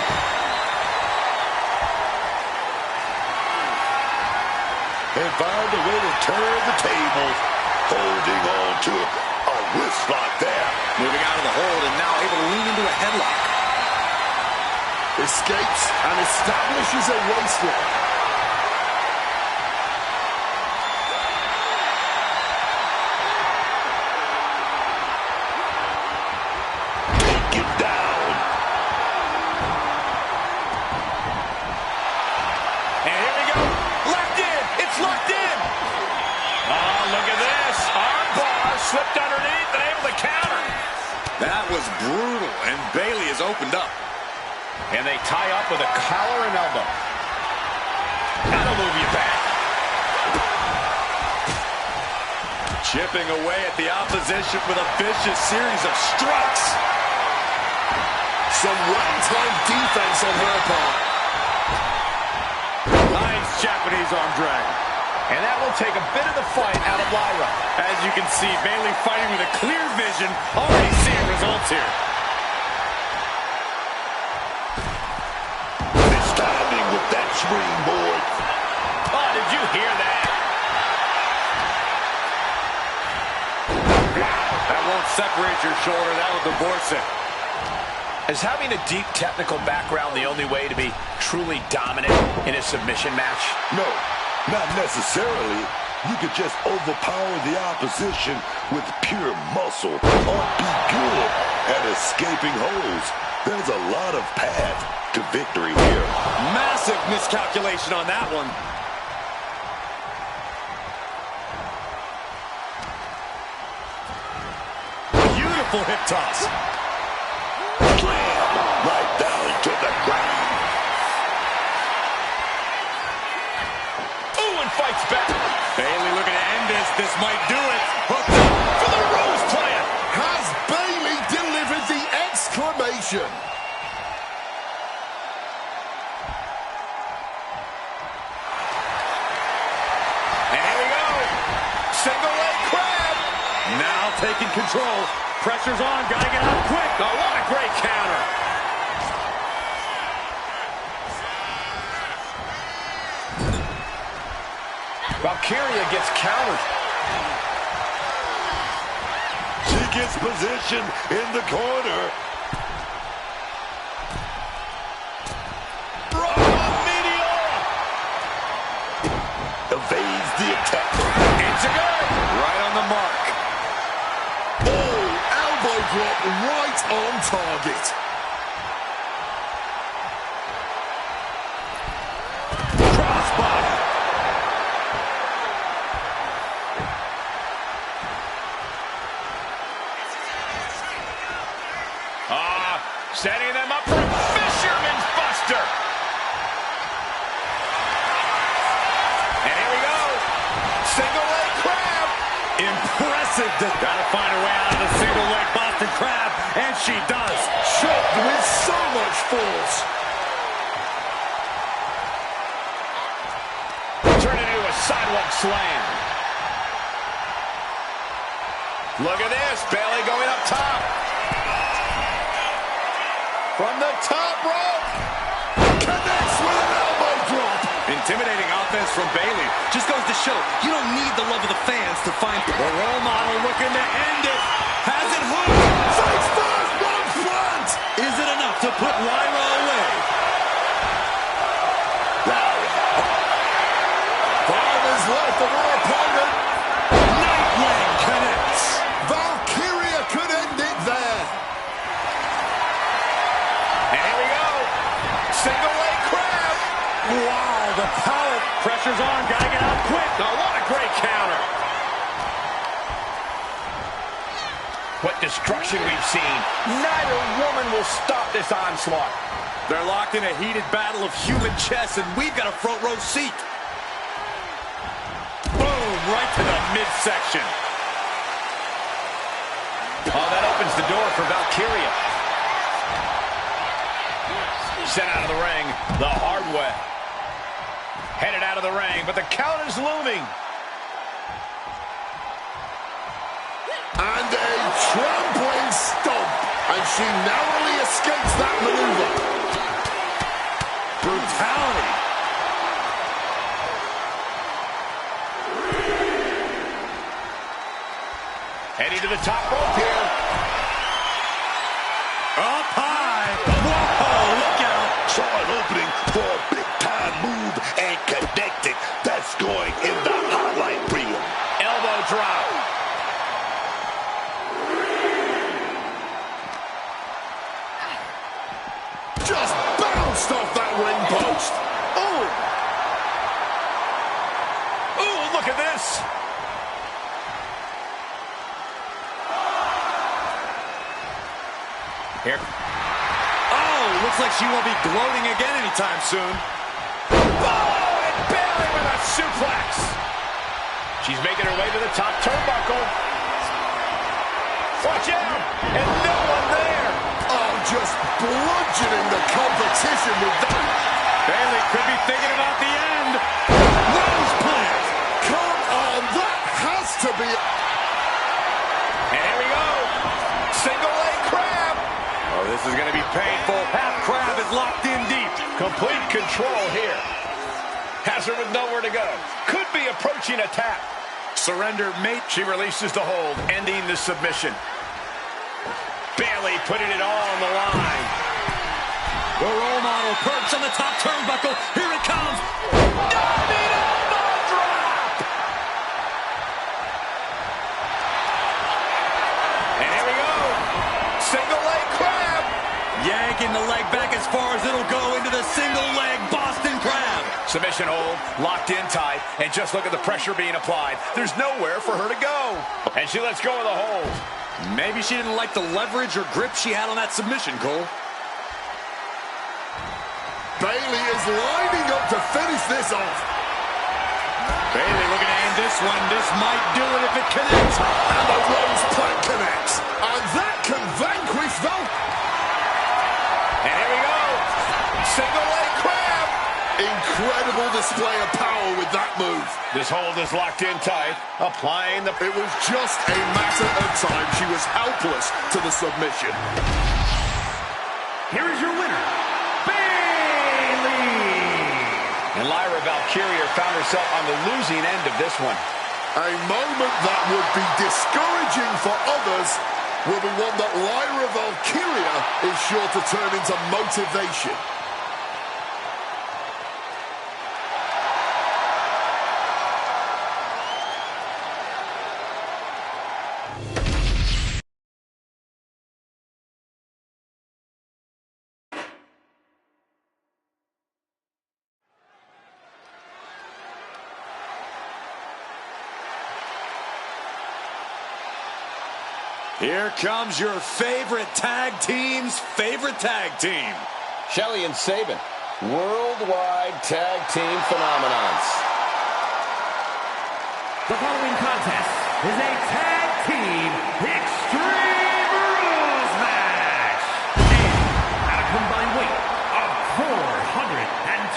And found a way to turn the tables, holding on to a wrist lock there. Moving out of the hold and now able to lean into a headlock. Escapes and establishes a waistlock. Take it down. And here we go. Locked in. It's locked in. Oh, look at this. Arm bar slipped underneath and able to counter. That was brutal, and Bayley has opened up. And they tie up with a collar and elbow. That'll move you back. Chipping away at the opposition with a vicious series of strikes. Some one-time defense on her part. Nice Japanese arm drag. And that will take a bit of the fight out of Lyra. As you can see, Bayley fighting with a clear vision, already seeing results here. Standing with that springboard. Oh, did you hear that? That won't separate your shoulder, that will divorce it. Is having a deep technical background the only way to be truly dominant in a submission match? No, not necessarily. You could just overpower the opposition with pure muscle or be good at escaping holds. There's a lot of path to victory here. Massive miscalculation on that one. Beautiful hip toss. Slam right down to the ground. Ooh, and fights back. Bayley looking to end this. This might do it. Hooked up for the Rose Plant. Has Bayley delivered the exclamation? And here we go. Single leg crab. Now taking control. Pressure's on. Gotta get out quick. Oh, what a great counter. Valkyria gets countered. She gets positioned in the corner. Evades the attack. It's a good. Right on the mark. Oh, elbow drop right on target. Crossbody. Setting them up for a Fisherman's Buster. And here we go. Single leg crab. Impressive. Gotta find a way out of the single leg Boston Crab. And she does. Shot with so much force. Turn it into a sidewalk slam. Look at this. Bayley going up top. From the top rope. Connects with an elbow drop. Intimidating offense from Bayley. Just goes to show you don't need the love of the fans to find the role model looking to end it. Has it hooked. Face first, one front. Is it enough to put Lyra away? Farmer's left of her opponent. Nightwing connects. Valkyria could end it there. And here we go. Single leg crab. Wow, the power. Pressure's on. Gotta get out quick. Oh, what a great counter. What destruction we've seen. Neither woman will stop this onslaught. They're locked in a heated battle of human chess, and we've got a front row seat. Boom, right to the midsection. Oh, that opens the door for Valkyria. Sent out of the ring the hard way. Headed out of the ring, but the count is looming. And a trampling stomp. And she narrowly escapes that maneuver. Brutality. Heading to the top rope here. Up high. Whoa, look out. So almost. Oh! Oh, look at this. Here. Oh, looks like she won't be gloating again anytime soon. Oh, and Bayley with a suplex. She's making her way to the top turnbuckle. Watch out, and no one there. Oh, just bludgeoning the competition with that. Bayley could be thinking about the end. Rose plant. Come on, that has to be... And here we go. Single leg crab. Oh, this is going to be painful. Half crab is locked in deep. Complete control here. Has her with nowhere to go. Could be approaching a tap. Surrender, mate. She releases the hold, ending the submission. Bayley putting it all on the line. The role model perched on the top turnbuckle. Here it comes. Diving elbow drop. And here we go. Single leg crab. Yanking the leg back as far as it'll go into the single leg Boston Crab. Submission hold, locked in tight, and just look at the pressure being applied. There's nowhere for her to go. And she lets go of the hold. Maybe she didn't like the leverage or grip she had on that submission, Cole. Bayley is lining up to finish this off. Bayley looking to end this one. This might do it if it connects. And the Rose plant connects. And that can vanquish them. And here we go. Single leg crab. Incredible display of power with that move. This hold is locked in tight. Applying the... It was just a matter of time. She was helpless to the submission. Here is your winner, Bayley. And Lyra Valkyria found herself on the losing end of this one. A moment that would be discouraging for others will be one that Lyra Valkyria is sure to turn into motivation. Here comes your favorite tag team's favorite tag team. Shelly and Sabin, worldwide tag team phenomenons. The following contest is a tag team Extreme Rules match. And at a combined weight of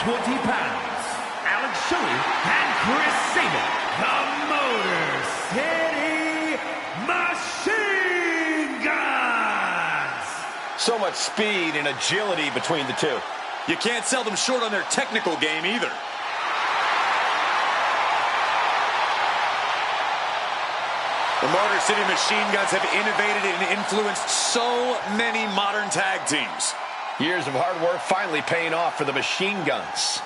420 pounds, Alex Shelley and Chris Sabin, the Motor City Machine Guns. So much speed and agility between the two. You can't sell them short on their technical game either. The Motor City Machine Guns have innovated and influenced so many modern tag teams. Years of hard work finally paying off for the Machine Guns.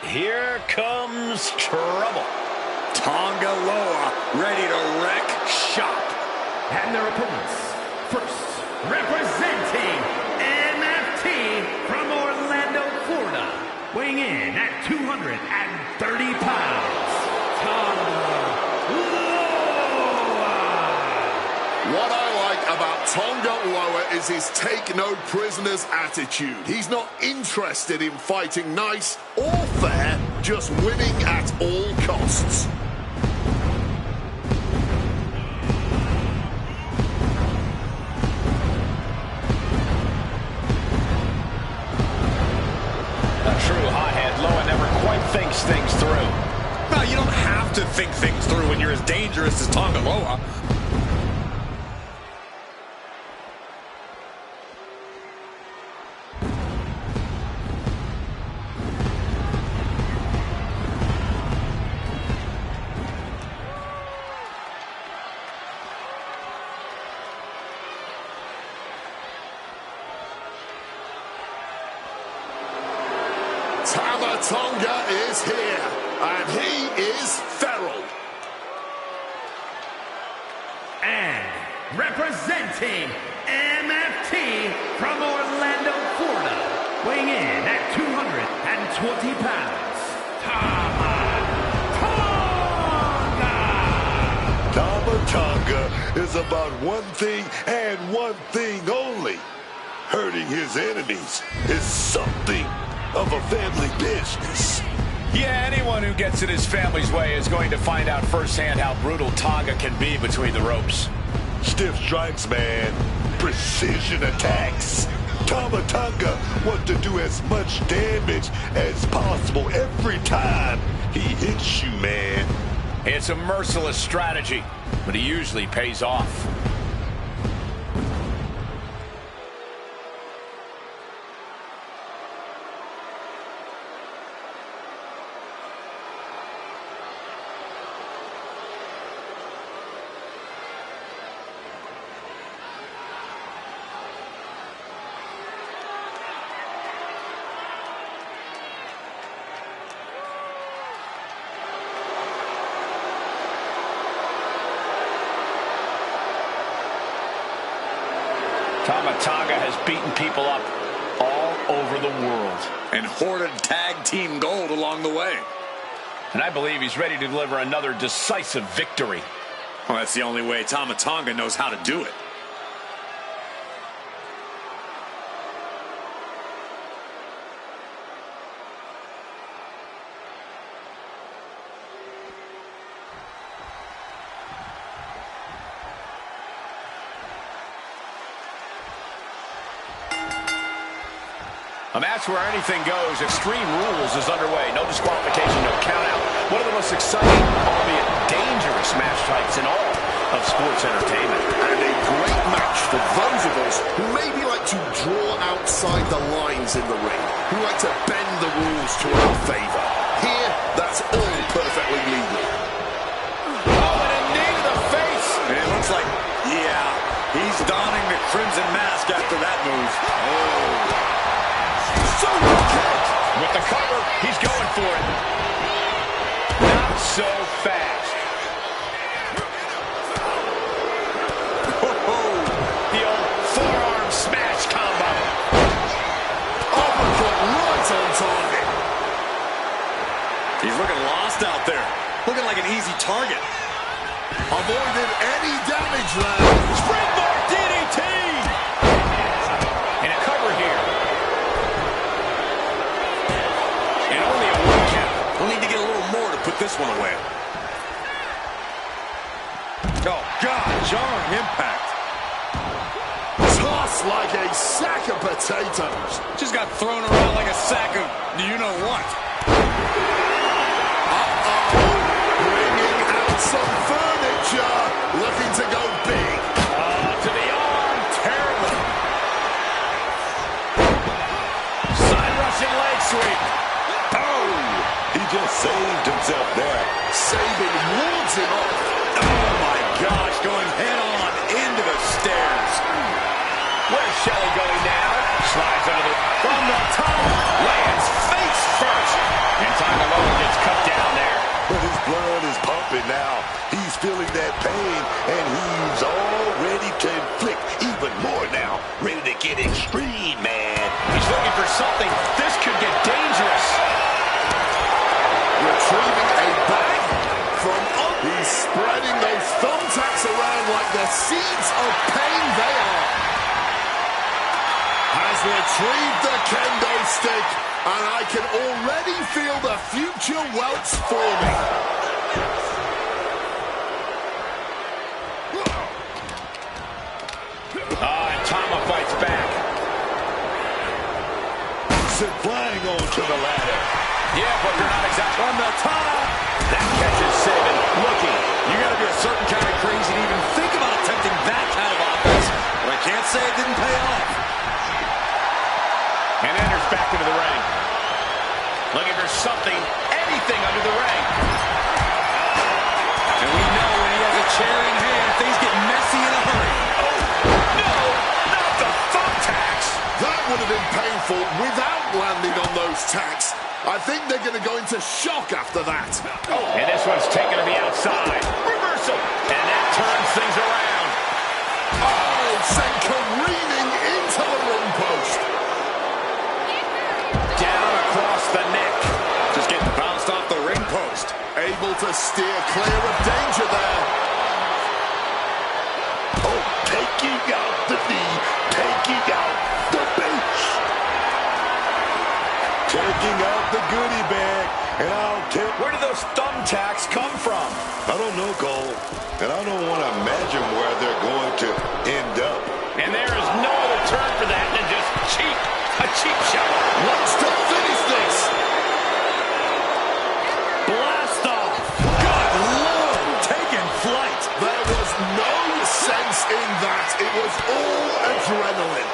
Here comes trouble. Tonga Loa ready to wreck shop. And their opponents, first, representing MFT from Orlando, Florida, weighing in at 230 pounds, Tonga Loa. What I like about Tonga Loa is his take-no-prisoners attitude. He's not interested in fighting nice or fair, just winning at all costs. A true hothead, Loa never quite thinks things through. Well, you don't have to think things through when you're as dangerous as Tonga Loa. Tonga is here, and he is feral. And representing MFT from Orlando, Florida, weighing in at 220 pounds, Tama Tonga is about one thing and one thing only. Hurting his enemies is something of a family business. Yeah, anyone who gets in his family's way is going to find out firsthand how brutal Tonga can be between the ropes. Stiff strikes, man. Precision attacks. Tama Tonga wants to do as much damage as possible every time he hits you, man. It's a merciless strategy, but he usually pays off. Tama Tonga has beaten people up all over the world. And hoarded tag team gold along the way. And I believe he's ready to deliver another decisive victory. Well, that's the only way Tama Tonga knows how to do it. A match where anything goes. Extreme Rules is underway. No disqualification, no count out. One of the most exciting, albeit dangerous match types in all of sports entertainment. And a great match for those of us who maybe like to draw outside the lines in the ring, who like to bend the rules to our favor. Here, that's all perfectly legal. Oh, and a knee to the face. And it looks like, yeah, he's donning the crimson mask after that move. Oh. With the cover, he's going for it. Not so fast. The old forearm smash combo. Uppercut right on target. He's looking lost out there. Looking like an easy target. Avoided any damage there. Springboard DDT. And a cover here. We'll need to get a little more to put this one away. Oh, God, jarring impact. Tossed like a sack of potatoes. Just got thrown around like a sack of you-know-what. Uh-oh. Bringing out some furniture. Looking to go big. To the arm. Terrible. Side rushing leg sweep. He just saved himself there. Sabin wards him off. Oh, my gosh, going head-on into the stairs. Where's Shelley going now? Slides under the... From the top. Lands face first. And Tonga Lowe gets cut down there. But his blood is pumping now. He's feeling that pain, and he's all ready to inflict even more now. Ready to get extreme, man. He's looking for something. This could get dangerous. Retrieving a bag from up. He's spreading those thumbtacks around like the seeds of pain they are. Has retrieved the kendo stick, and I can already feel the future welts forming. And Tama fights back. Sent flying onto the ladder. Yeah, but they're not exactly From the top. That catches Sabin looking. You got to be a certain kind of crazy to even think about attempting that kind of offense. But I can't say it didn't pay off. And enters back into the ring. Looking for something, anything under the ring. And we know when he has a chair in hand, things get messy in a hurry. Oh, no, not the thumbtacks. That would have been painful without landing on those tacks. I think they're going to go into shock after that. Oh, and this one's taken to the outside. Reversal. And that turns things around. Oh, sent careening into the ring post. Down across the neck. Just getting bounced off the ring post. Able to steer clear of danger there. Oh, taking out the knee, taking out the base. Taking out the goodie bag, and I'll tell... Where did those thumbtacks come from? I don't know, Cole, and I don't want to imagine where they're going to end up. And there is no other term for that than just cheap. A cheap shot. Wants to finish this. Blast off. Good Lord, taking flight. There was no sense in that. It was all adrenaline.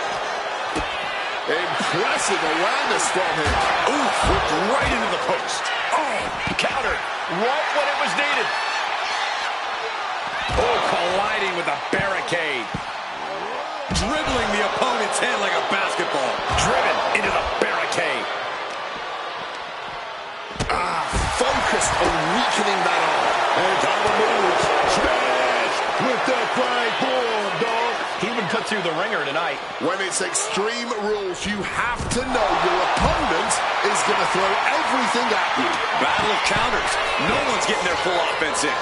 Impressive awareness from him. Oof, whipped right into the post. Oh, countered right when it was needed. Oh, colliding with a barricade. Dribbling the opponent's head like a basketball. Driven into the barricade. Focused on weakening that arm. And Tyler moves. Smash with that flying form, dog. He even cut through the ringer tonight. When it's Extreme Rules, you have to know your opponent is going to throw everything at you. Battle of counters. No one's getting their full offense in.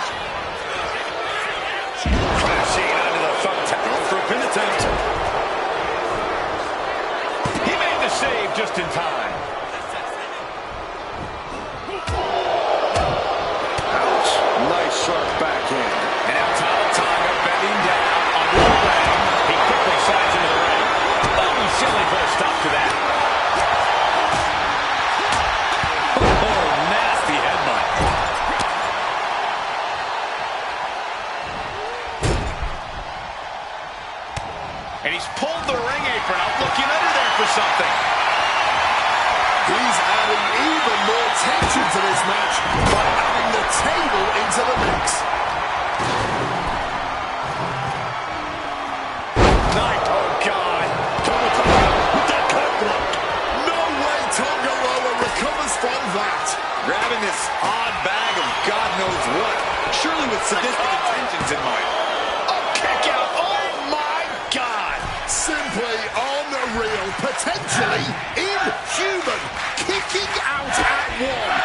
Crashing onto the thumbtack. Going for a pin attempt. He made the save just in time. Ouch. Nice sharp backhand. And now Tonga bending down under the ring. He quickly slides into the ring. Oh, he silly put a stop to that. Oh, nasty headbutt. And he's pulled the ring apron up, looking under there for something. He's adding even more tension to this match by adding the table into the mix. Night, oh God. Tonga with that cut block. No way Tonga Loa recovers from that. Grabbing this odd bag of God knows what. Surely with sadistic intentions in mind. A kick out. Oh my God. Simply unreal, potentially inhuman. Kicking out at one.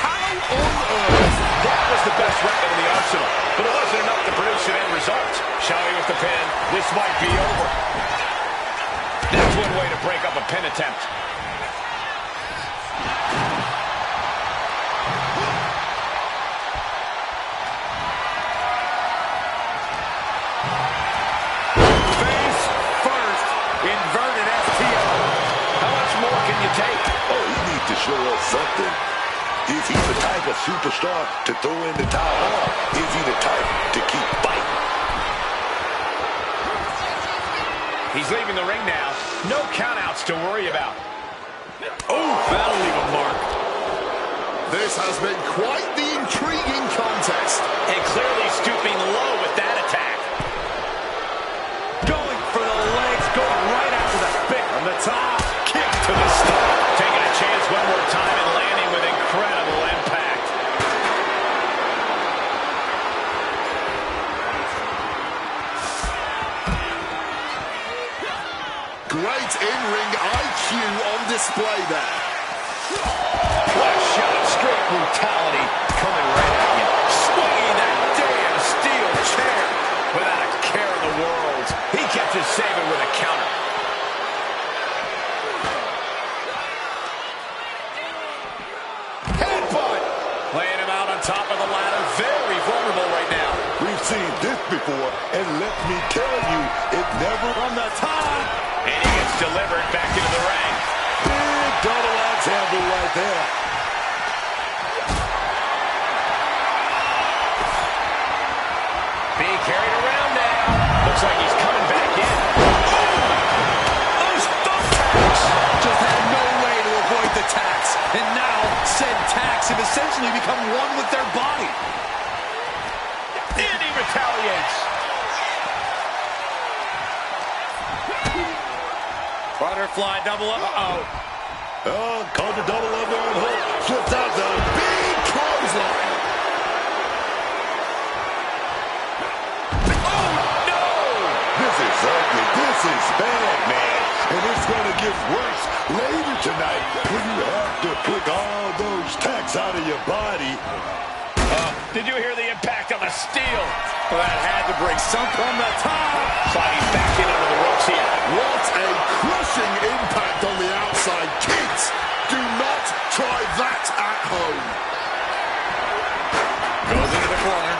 How on earth? That was the best weapon in the arsenal, but it wasn't enough to produce an end result. Showing with the pin. This might be over. That's one way to break up a pin attempt. Face first. Inverted STO. How much more can you take? Oh, he needs to show us something. Is he the type of superstar to throw in the towel, or is he the type to keep fighting? He's leaving the ring now. No countouts to worry about. Oh, that'll leave a mark. This has been quite the intriguing contest. And clearly stooping low with that attack. Going for the legs, going right after the spit from the top. Kick to the stomach. Taking a chance one more time and landing with incredible impact. Great in-ring IQ on display there. What a shot. Straight brutality coming right at you. Swinging that damn steel chair without a care in the world. He kept his saving with a counter. Headbutt. Laying him out on top of the ladder. Very vulnerable right now. We've seen this before, and let me tell you, it never... From the top. And he gets delivered back into the ring. Big double axe handle right there. Being carried around now. Looks like he's coming back in. Those thumbtacks just had no way to avoid the tacks. And now said tacks have essentially become one with their body. And he retaliates. Butterfly double up. Uh-oh. Oh, caught the double overhand hook. Flips out the big clothesline. Oh, no! This is ugly. This is bad, man. And it's going to get worse later tonight when you have to pick all those tacks out of your body. Did you hear the impact on the steel? Well, that had to break. Sunk on the top. Sliding back in under the ropes here. What a crushing impact on the outside. Kids, do not try that at home. Goes into the corner.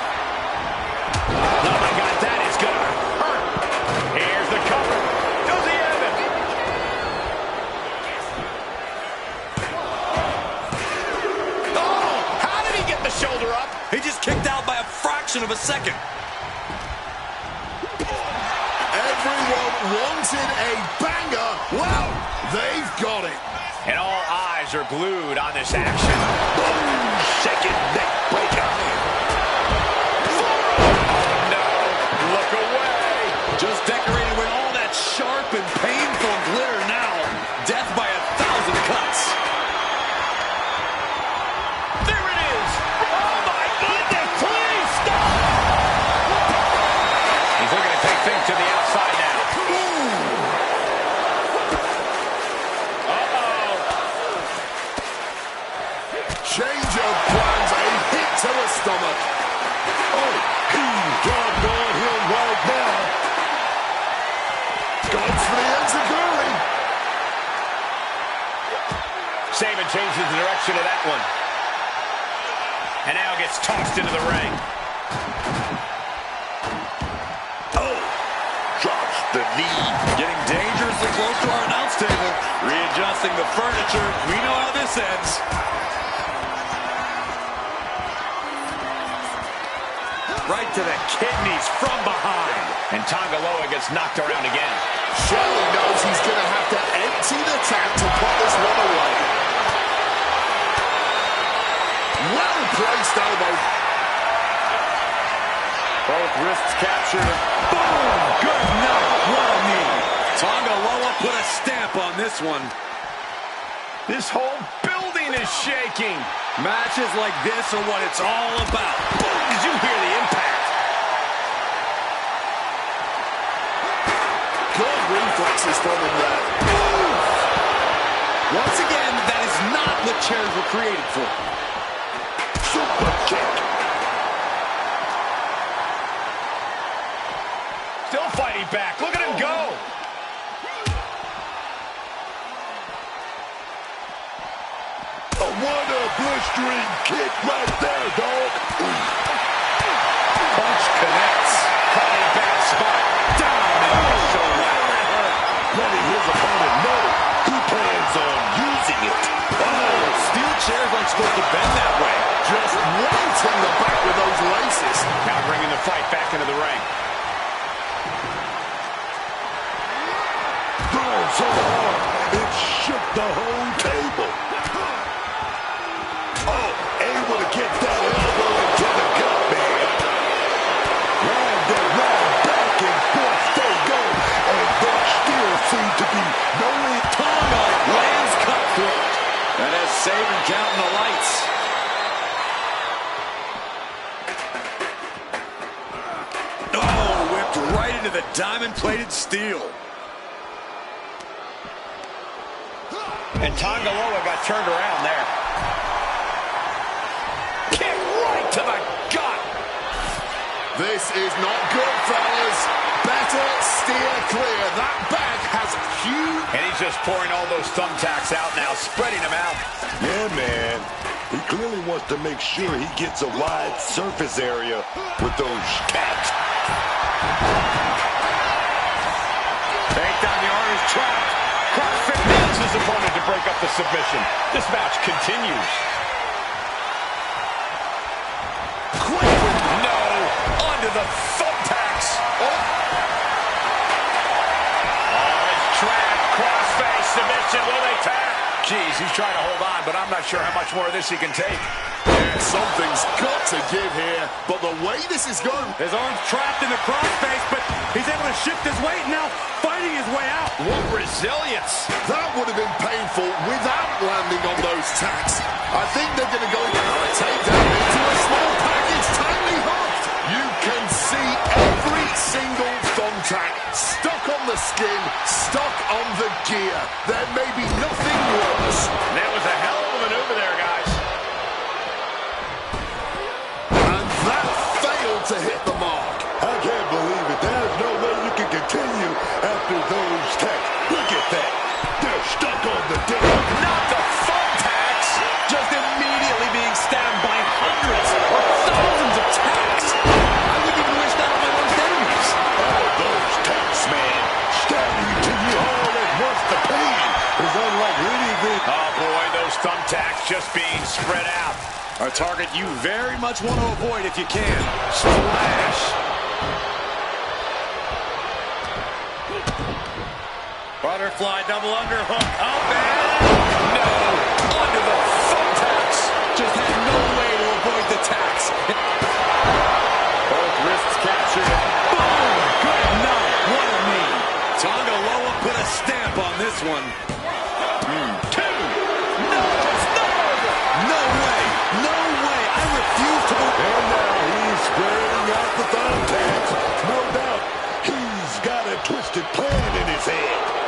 Oh, my God, that is going to hurt. Here's the cover. Does he have it? Oh, how did he get the shoulder up? He just kicked out by a fraction of a second. Everyone wanted a banger. Well, they've got it. And all eyes are glued on this action. Boom! Second neck breaker. Oh, no. Look away. Just decorated with all that sharp and painful glitter now. Death by 1,000 cuts. There it is. Oh, my goodness. Please stop. He's looking to take things to the outside now. Uh-oh. Change of plans, a hit to the stomach. Oh, he's dropped on him right now. Goes for the enziguri. Saban changes the direction of that one. And now gets tossed into the ring. Oh, drops the knee. Getting dangerously close to our announce table. Readjusting the furniture. We know how this ends. Right to the kidneys from behind. And Tonga Loa gets knocked around again. Shelley knows he's going to have to empty the tank to put this one away. Well-placed elbow. Both wrists captured. Boom! Good night. What a knee. Tonga Loa put a stamp on this one. This whole building is shaking. Matches like this are what it's all about. Boom! Did you hear the impact? Good reflexes from him there. Once again, that is not what chairs were created for. Super kick. Still fighting back. Look at him go. What a blistering kick right there, dog. Punch connects. Caught in a bad spot. Down in the shoulder. Letting his opponent know he plans on using it. Oh, steel chairs aren't supposed to bend that way. Just wanting the back with those laces. Now bringing the fight back into the ring. Thrown so hard, it shook the whole table. Oh, able to get that elbow into the gut, man. Round and round, back and forth they go. And there still seems to be no Tonga lands cutthroat. And as Saban counting the lights. Oh, whipped right into the diamond-plated steel. And Tonga Loa got turned around there. Kick right to the gut. This is not good, fellas. Better steer clear. That bag has huge... And he's just pouring all those thumbtacks out now, spreading them out. Yeah, man. He clearly wants to make sure he gets a wide surface area with those taps. Take down the arm is trapped. CrossFit nails his opponent to break up the submission. This match continues. Quick. No, onto the thumbtacks. Oh, it's trapped. Crossface submission. Will they tap? Geez, he's trying to hold on, but I'm not sure how much more of this he can take. Yeah, something's got to give here, but the way this is going... His arm's trapped in the crossface, but he's able to shift his weight now, fighting his way out. What resilience. That would have been painful without landing on those tacks. I think they're going to go takedown into a small package, tightly hooked. You can see every single thumbtack stuck on the skin, stuck on the gear. There may be nothing worse. That was a hell of a maneuver there, guys. And that failed to hit the mark. I can't believe it. There's no way you can continue after those tacks. Look at that. They're stuck on the deck. Not the thumbtacks. Just immediately being stabbed by hundreds or thousands of tacks. I wouldn't even wish that on my worst enemies. Oh, those tacks, man. Stabbing to you all at once. The pain is unlike anything. Oh, boy, those thumbtacks just being spread out. A target you very much want to avoid if you can. Splash. Butterfly double underhook. Up and no. Onto the thumbtacks. Just had no way to avoid the tacks. Both wrists captured. Boom. Good night. What a knee. Tonga Loa put a stamp on this one. Two. No. No way. No way. I refuse to believe. And now he's spreading out the thumbtacks. No doubt he's got a twisted plan in his head.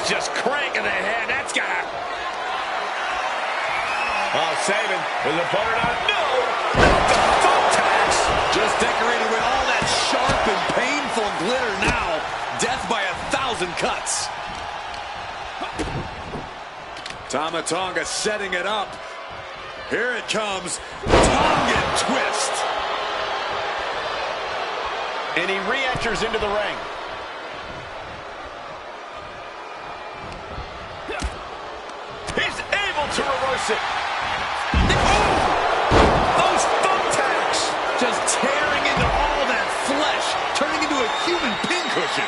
Just cranking the head. That's got to... Oh, saving. His opponent on... No! Not the thumbtacks! Just decorated with all that sharp and painful glitter now. Death by 1,000 cuts. Tama Tonga setting it up. Here it comes. Tongan twist. And he re-enters into the ring. To reverse it. Those thumbtacks just tearing into all that flesh, turning into a human pincushion.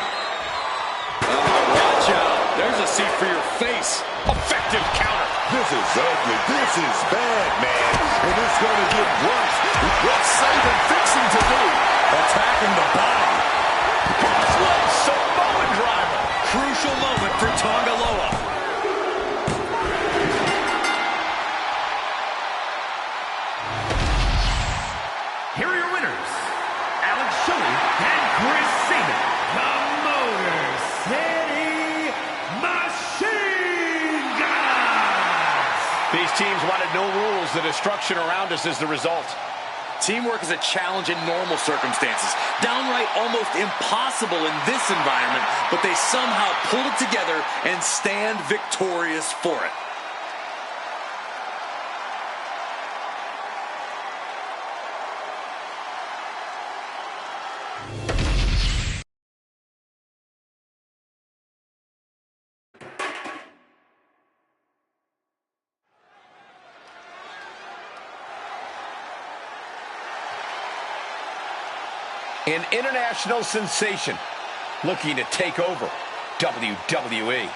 Watch out. There's a seat for your face. Effective counter. This is ugly. This is bad, man. And it's going to get worse. What's Saban fixing to do? Attacking the body. Crossleg Samoan driver. Crucial moment for Tonga Loa. Here are your winners, Alex Shelley and Chris Sabin, the Motor City Machine Guns. These teams wanted no rules. The destruction around us is the result. Teamwork is a challenge in normal circumstances. Downright almost impossible in this environment, but they somehow pulled it together and stand victorious for it. An international sensation looking to take over WWE.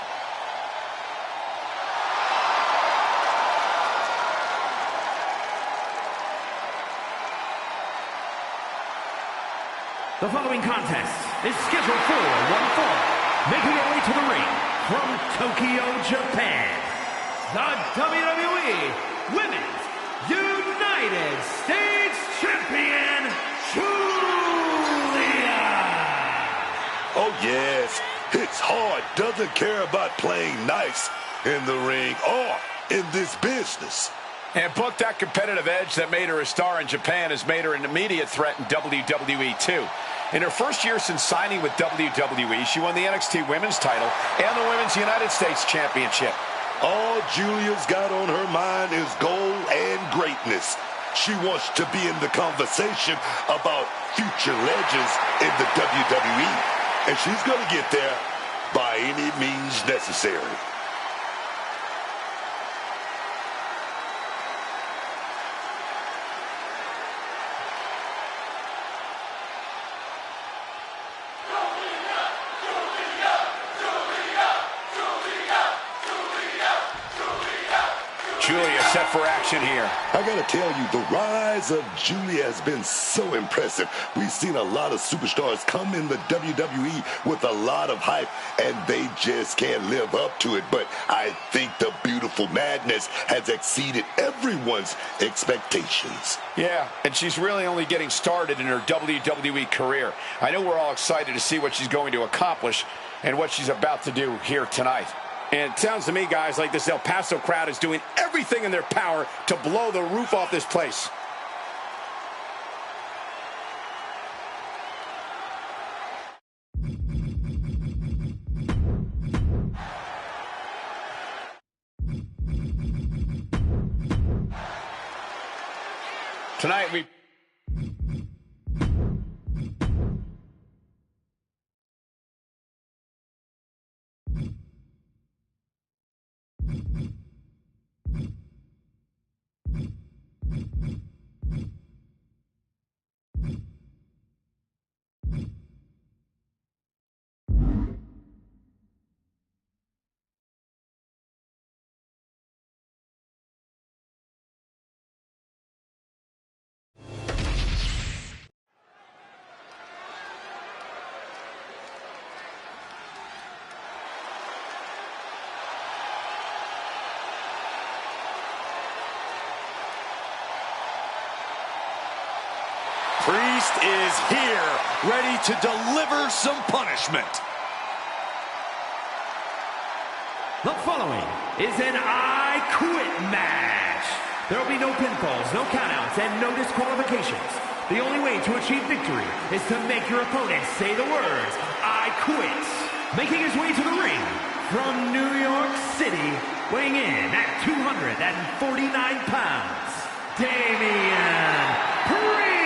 The following contest is scheduled for one fall, making her way to the ring from Tokyo, Japan, the WWE Women's United States Champion, Oh, yes. It's hard. Doesn't care about playing nice in the ring or in this business. And both that competitive edge that made her a star in Japan has made her an immediate threat in WWE, too. In her first year since signing with WWE, she won the NXT Women's title and the Women's United States Championship. All Julia's got on her mind is gold and greatness. She wants to be in the conversation about future legends in the WWE. And she's going to get there by any means necessary. set for action here. I gotta tell you, the rise of Julia has been so impressive. We've seen a lot of superstars come in the WWE with a lot of hype, and they just can't live up to it. But I think the beautiful madness has exceeded everyone's expectations. Yeah, and she's really only getting started in her WWE career. I know we're all excited to see what she's going to accomplish and what she's about to do here tonight. And it sounds to me, guys, like this El Paso crowd is doing everything in their power to blow the roof off this place. Tonight we... Priest is here, ready to deliver some punishment. The following is an I Quit match. There will be no pinfalls, no countouts, and no disqualifications. The only way to achieve victory is to make your opponent say the words, I quit. Making his way to the ring from New York City, weighing in at 249 pounds, Damian Priest.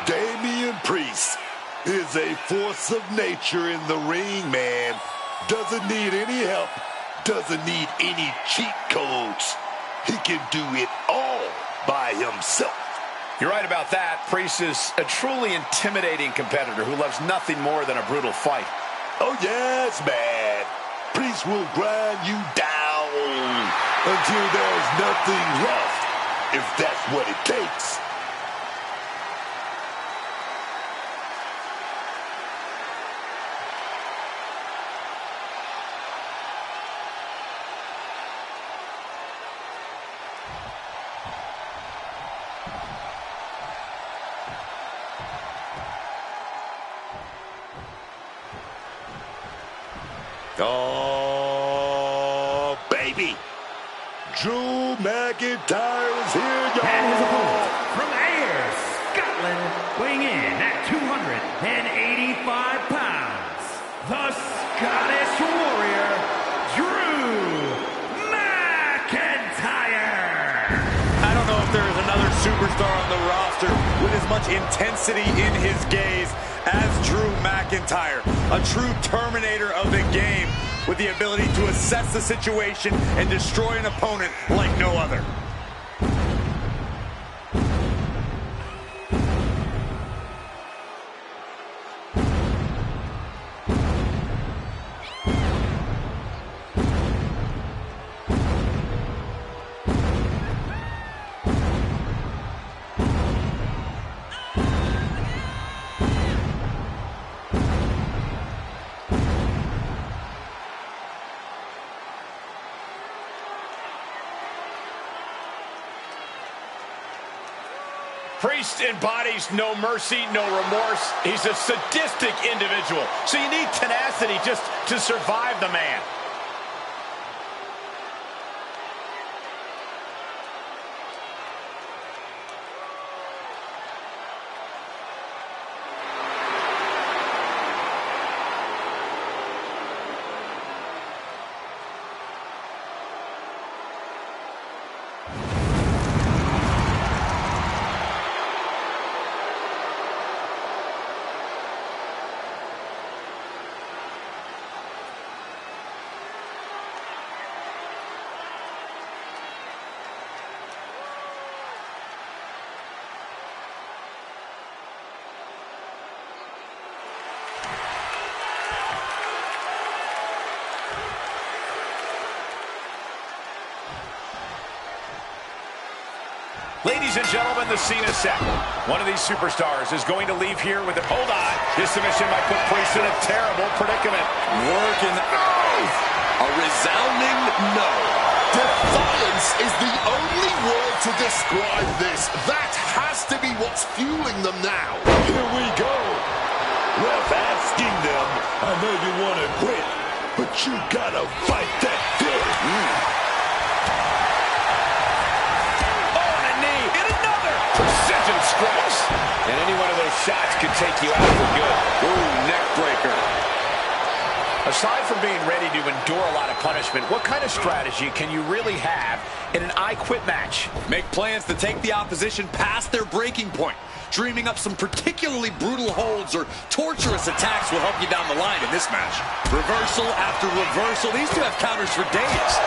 Damian Priest is a force of nature in the ring, man. Doesn't need any help, doesn't need any cheat codes. He can do it all by himself. You're right about that. Priest is a truly intimidating competitor who loves nothing more than a brutal fight. Oh, yes, man. Priest will grind you down until there's nothing left, if that's what it takes. Oh, baby. Drew McIntyre is here, y'all. And his opponent from Ayr, Scotland, weighing in at 285 pounds, the Scottish Warrior, Drew McIntyre. I don't know if there is another superstar on the roster with as much intensity in his gaze as Drew McIntyre. A true terminator of the game with the ability to assess the situation and destroy an opponent like no other. Priest embodies no mercy, no remorse. He's a sadistic individual. So you need tenacity just to survive the man. Ladies and gentlemen, the scene is set. One of these superstars is going to leave here with a... Hold on. This submission might put Priest in a terrible predicament. Working. A resounding no. Defiance is the only word to describe this. That has to be what's fueling them now. Here we go. Ref asking them, I know you want to quit, but you gotta fight that good. Precision strikes. And any one of those shots could take you out for good. Ooh, neck breaker. Aside from being ready to endure a lot of punishment, what kind of strategy can you really have in an I Quit match? Make plans to take the opposition past their breaking point. Dreaming up some particularly brutal holds or torturous attacks will help you down the line in this match. Reversal after reversal. These two have counters for days.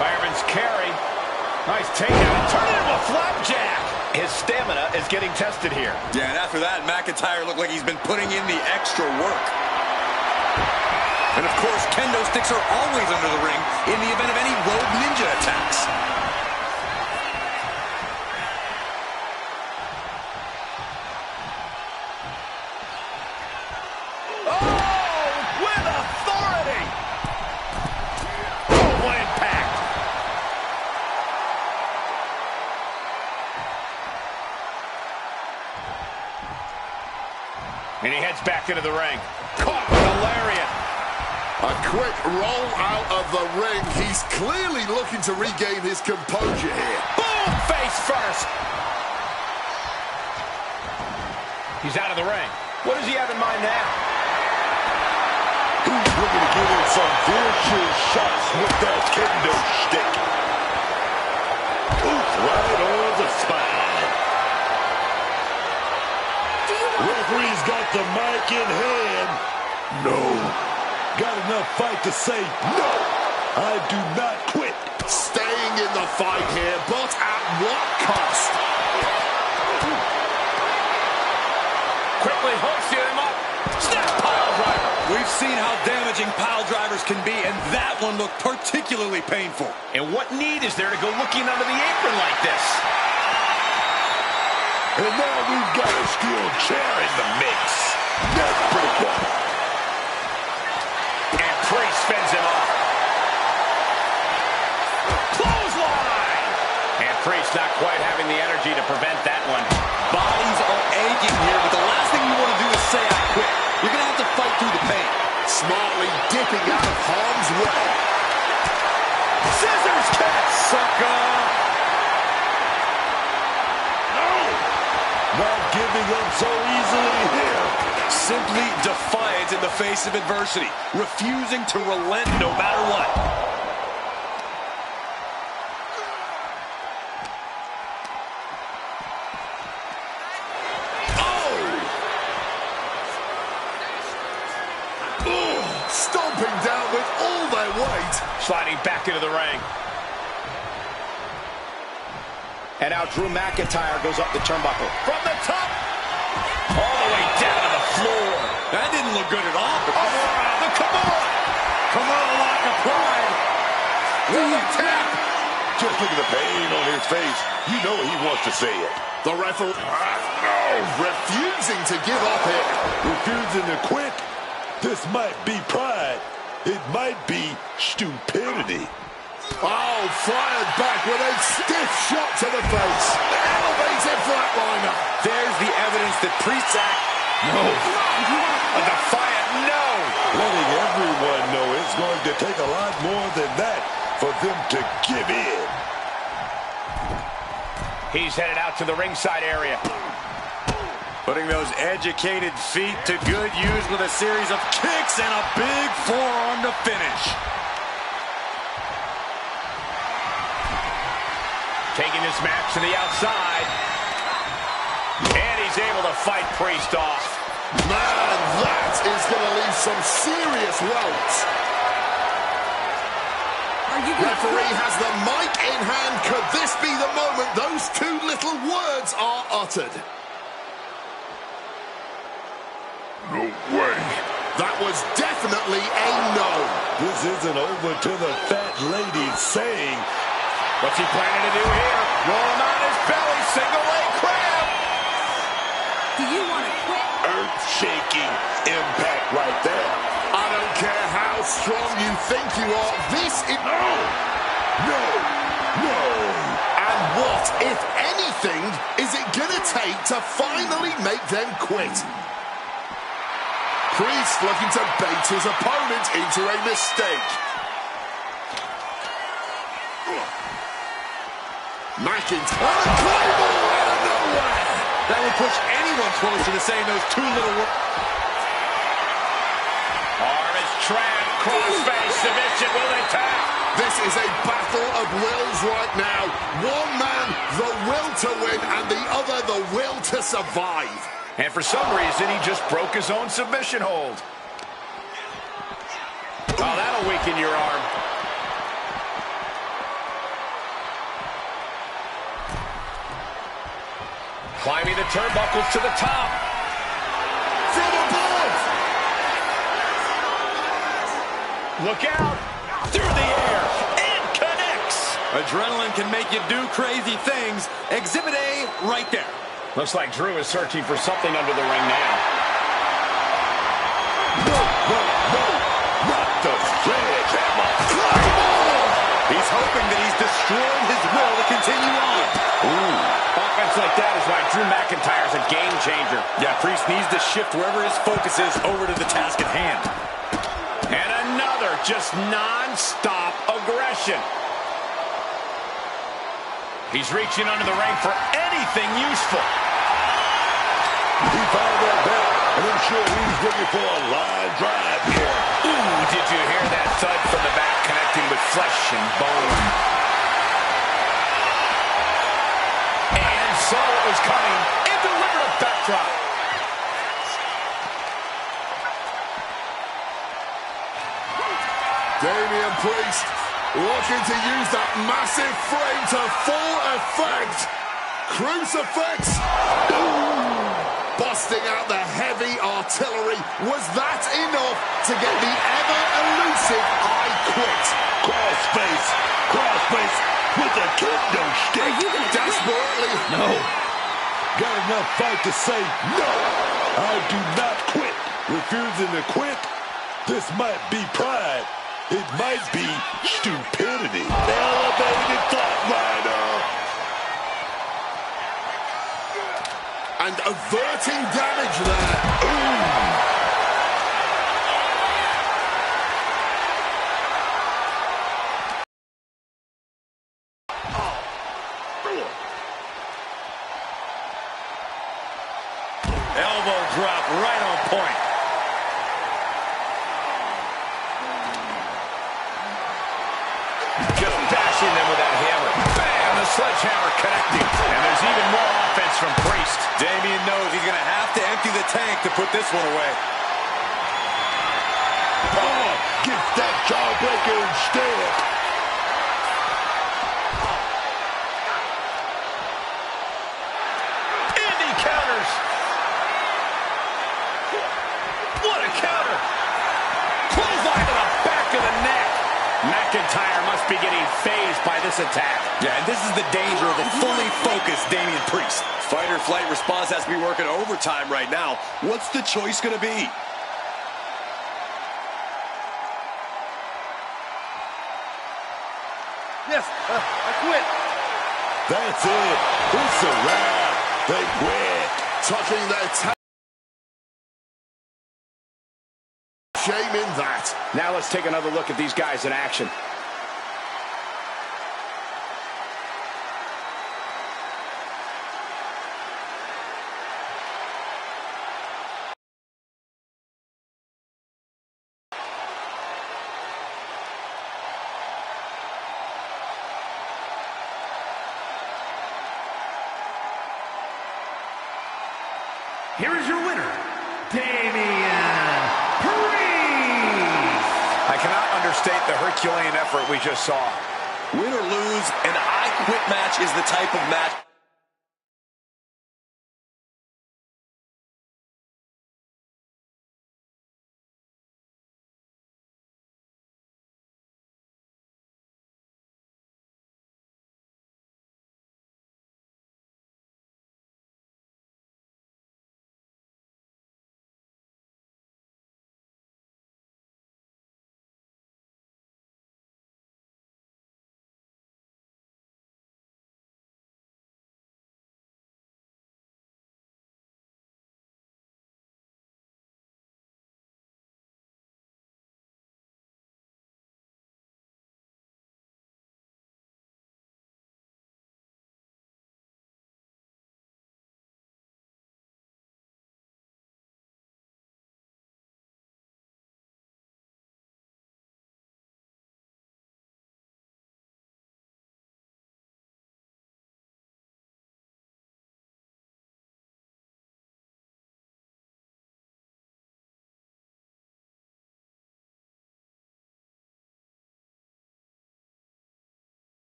Fireman's carry. Nice takedown. Turn it into a flapjack. His stamina is getting tested here. Yeah, and after that, McIntyre looked like he's been putting in the extra work. And of course, kendo sticks are always under the ring in the event of any road ninja attacks. Oh, with authority. Oh, what impact. And he heads back into the ring. Caught with a lariat. A quick roll out of the ring. He's clearly looking to regain his composure here. Boom! Face first. He's out of the ring. What does he have in mind now? He's looking to get in some vicious shots with that kendo stick. Oof, right on the spine. Referee's got the mic in hand. No. Got enough fight to say, no, I do not quit. Staying in the fight here, but at what cost? Quickly hoisting him up. Snap pile driver. We've seen how damaging pile drivers can be, and that one looked particularly painful. And what need is there to go looking under the apron like this? And now we've got a steel chair in the mix. Neck breaker. And Priest fends him off. Clothesline! And Priest not quite having the energy to prevent that one. Bodies are aching here, but the last thing you want to do is say, I quit. You're going to have to fight through the pain. Smartly dipping out of harm's way. Scissors catch, sucker! Not giving up so easily here. Simply defiance in the face of adversity. Refusing to relent no matter what. Oh! Stomping down with all their weight. Sliding back into the ring. And now Drew McIntyre goes up the turnbuckle. From the top. All the way down to the floor. That didn't look good at all. The Kimura. Kimura lock applied. Really tap. Just look at the pain on his face. You know he wants to say it. The referee refusing to give up here. Refusing to quit. This might be pride. It might be stupidity. Oh, fired back with a stiff shot to the face. Elevated flatliner. There's the evidence that Priest's act. No. A defiant no. Letting everyone know it's going to take a lot more than that for them to give in. He's headed out to the ringside area. Putting those educated feet to good use with a series of kicks and a big forearm to finish. Taking this match to the outside. And he's able to fight Priest off. Man, that is going to leave some serious welts. Referee has the mic in hand. Could this be the moment those two little words are uttered? No way. That was definitely a no. This isn't over till the fat lady saying, What's he planning to do here? Roll him on his belly, single leg crab. Do you want to quit? Earth-shaking impact right there. I don't care how strong you think you are. This is... No! And what, if anything, is it going to take to finally make them quit? Priest looking to bait his opponent into a mistake. McIntyre, and a claymore out of nowhere! That would push anyone closer to saying those two little words. Arm is trapped, crossface, submission, will they tap? This is a battle of wills right now. One man, the will to win, and the other, the will to survive. And for some reason, he just broke his own submission hold. Oh, that'll weaken your arm. Climbing the turnbuckles to the top. From above! Look out! Through the air, and connects! Adrenaline can make you do crazy things. Exhibit A right there. Looks like Drew is searching for something under the ring now. No, not the sledgehammer. He's hoping that he's destroying his will to continue on. Offense like that is why Drew McIntyre's a game changer. Yeah, Priest needs to shift wherever his focus is over to the task at hand. And another just non-stop aggression. He's reaching under the ring for anything useful. He found that belt, and I'm sure he's looking for a line drive here. Ooh, did you hear that thud from the back connecting with flesh and bone? And saw what was coming and delivered a backdrop. Damian Priest looking to use that massive frame to full effect. Crucifix. Busting out the heavy artillery. Was that enough to get the ever-elusive I Quit? Crossface with a kendo stick. Desperately. No. Got enough fight to say no. I do not quit. Refusing to quit. This might be pride. It might be stupidity. Elevated flatliner. And averting damage there. Ooh. Elbow drop right on point. Just dashing them with that hammer. Bam! The sledgehammer connecting. And there's even more offense from Priest. Damian knows he's going to have to empty the tank to put this one away. Oh, get that jawbreaker instead. And he counters. What a counter. Clothesline to the back of the neck. McIntyre must be getting phased by this attack. Yeah, and this is the danger of a fully focused Damian Priest. Fight or flight response has to be working overtime right now. What's the choice going to be? Yes, I quit. That's it. It's a wrap. They quit. Tucking their tail. Shame in that. Now let's take another look at these guys in action. Here is your winner, Damian Priest. I cannot understate the Herculean effort we just saw. Win or lose, an I Quit match is the type of match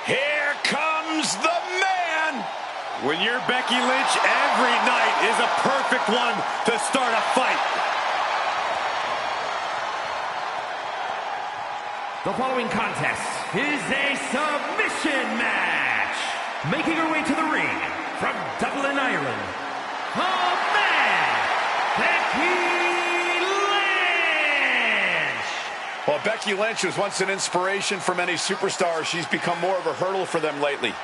Here comes the man! When you're Becky Lynch, every night is a perfect one to start a fight. The following contest is a submission match. Making her way to the ring from Dublin, Ireland, the man, Becky Lynch. Well, Becky Lynch was once an inspiration for many superstars. She's become more of a hurdle for them lately.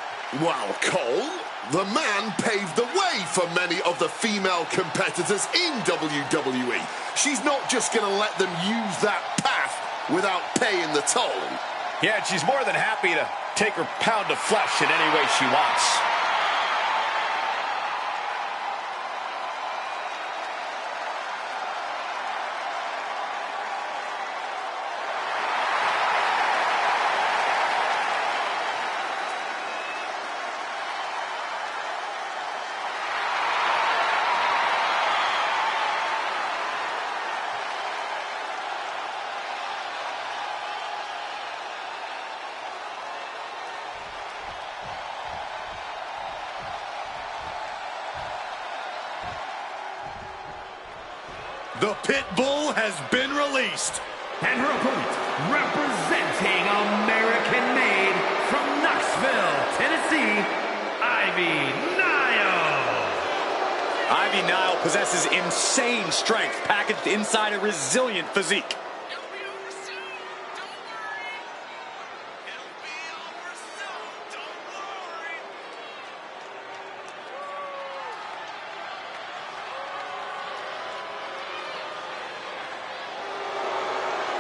Wow, Cole, the man paved the way for many of the female competitors in WWE. She's not just going to let them use that path without paying the toll. Yeah, and she's more than happy to take her pound of flesh in any way she wants. The pit bull has been released. And her opponent, representing American-made from Knoxville, Tennessee, Ivy Nile. Ivy Nile possesses insane strength packaged inside a resilient physique.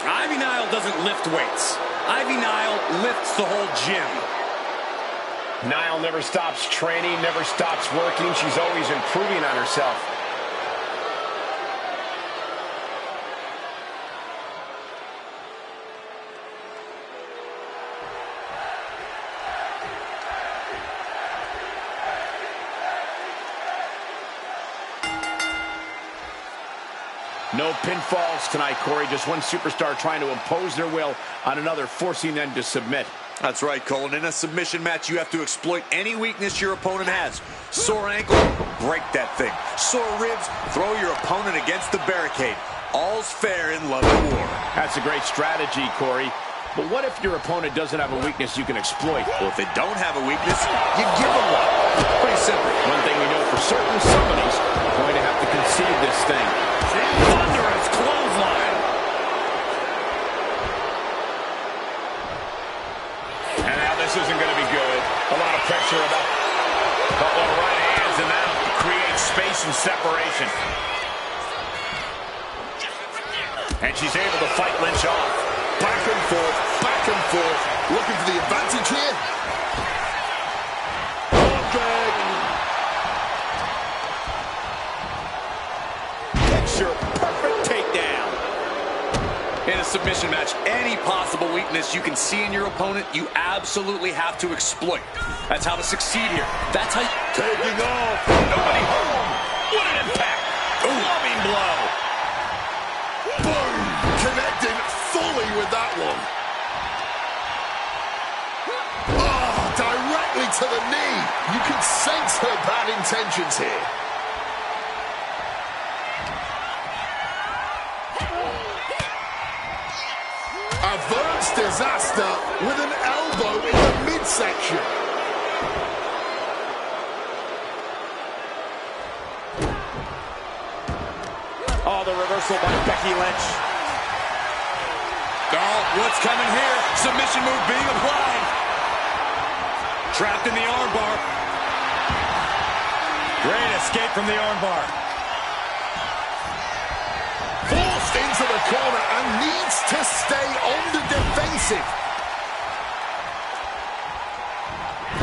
Ivy Nile doesn't lift weights. Ivy Nile lifts the whole gym. Nile never stops training, never stops working. She's always improving on herself. No pinfalls tonight, Corey. Just one superstar trying to impose their will on another, forcing them to submit. That's right, Colin. In a submission match, you have to exploit any weakness your opponent has. Sore ankle, break that thing. Sore ribs, throw your opponent against the barricade. All's fair in love and war. That's a great strategy, Corey. But what if your opponent doesn't have a weakness you can exploit? Well, if they don't have a weakness, you give them one. Pretty simple. One thing we know for certain, somebody's going to have to concede this thing. Thunderous clothesline. And now this isn't going to be good. A lot of pressure about a couple of right hands, and that'll create space and separation. And she's able to fight Lynch off. Back and forth, back and forth. Looking for the advantage here. submission match, any possible weakness you can see in your opponent, you absolutely have to exploit. That's how to succeed here. That's how you... Taking off. Nobody home. What an impact. Loving blow. Boom. Connecting fully with that one. Oh, directly to the knee. You can sense her bad intentions here. Averts disaster with an elbow in the midsection. Oh, the reversal by Becky Lynch. Oh, what's coming here? Submission move being applied. Trapped in the armbar. Great escape from the armbar. Forced into the corner and needs to stay on the defensive.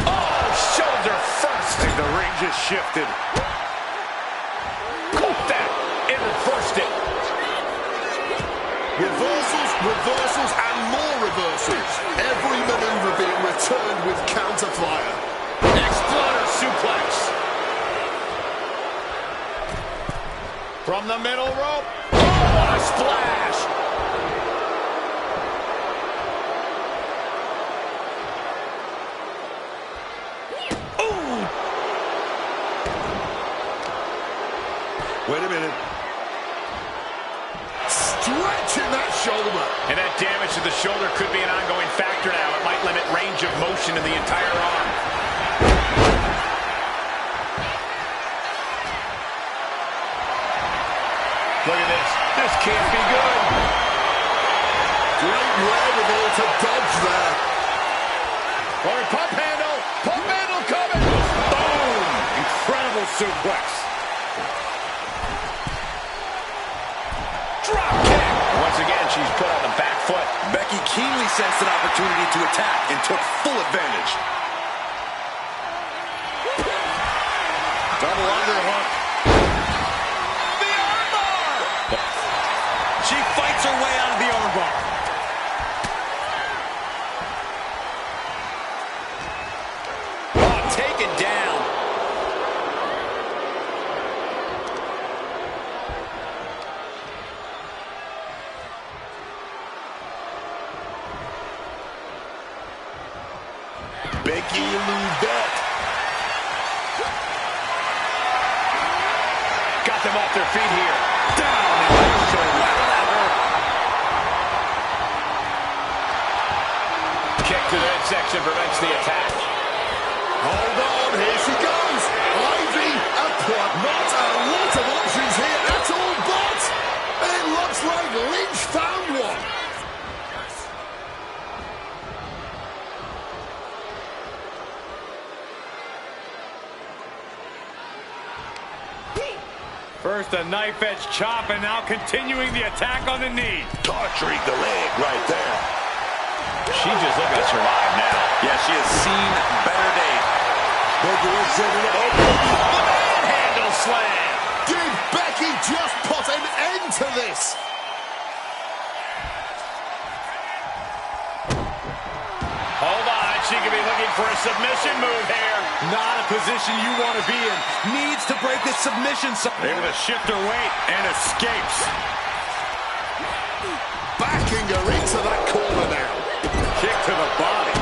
Oh, shoulder first. The ring just shifted. Caught that and reversed it. Reversals, reversals, and more reversals. Every maneuver being returned with counterfire. Exploder suplex. From the middle rope. Oh, what a splash. Ooh. Wait a minute. Stretching that shoulder. And that damage to the shoulder could be an ongoing factor now. It might limit range of motion in the entire arm. Look at this. This can't be good. Great wherewithal to dodge there. Or pump handle. Pump handle coming. Boom. Incredible suplex. Drop kick. Once again, she's put on the back foot. Becky keenly sensed an opportunity to attack and took full advantage. Double underhook. The armbar! She fights her way out of the armbar. Oh, taken down. Becky Lou-Beth. Got them off their feet here. Down and shoulder. Kick to the midsection prevents the attack. Hold on, here she goes. Ivy, not a lot of options here at all, but it looks like Lynch found one. First a knife-edge chop, and now continuing the attack on the knee. Torturing the leg right there. She just looking to survive now. Yeah, she has seen better days. Becky Lynch setting it up. The manhandle slam. Did Becky just put an end to this? Hold on, she could be looking for a submission move here. Not a position you want to be in. Needs to break this submission. Able to shift her weight and escapes. Backing her into that corner now. Kick to the body.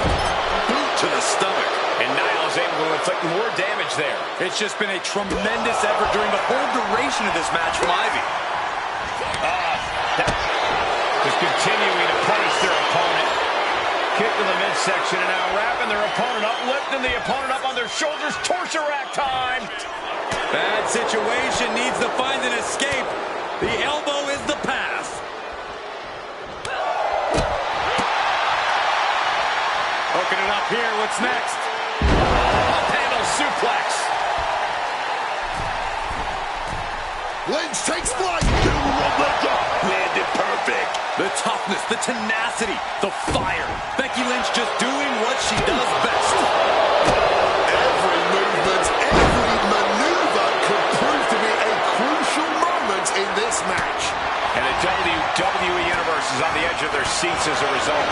Boot to the stomach. And Niall is able to inflict more damage there. It's just been a tremendous effort during the whole duration of this match from Ivy. Just continuing to punish their opponent. Kick to the midsection, and now wrapping their opponent up, lifting the opponent up on their shoulders. Torture rack time. Bad situation, needs to find an escape. The elbow is the pass. Hooking it up here, what's next? Handle suplex. Lynch takes flight. Landed perfect. The toughness, the tenacity, the fire. Becky Lynch just doing what she does best. Every movement, every maneuver could prove to be a crucial moment in this match. And the WWE Universe is on the edge of their seats as a result.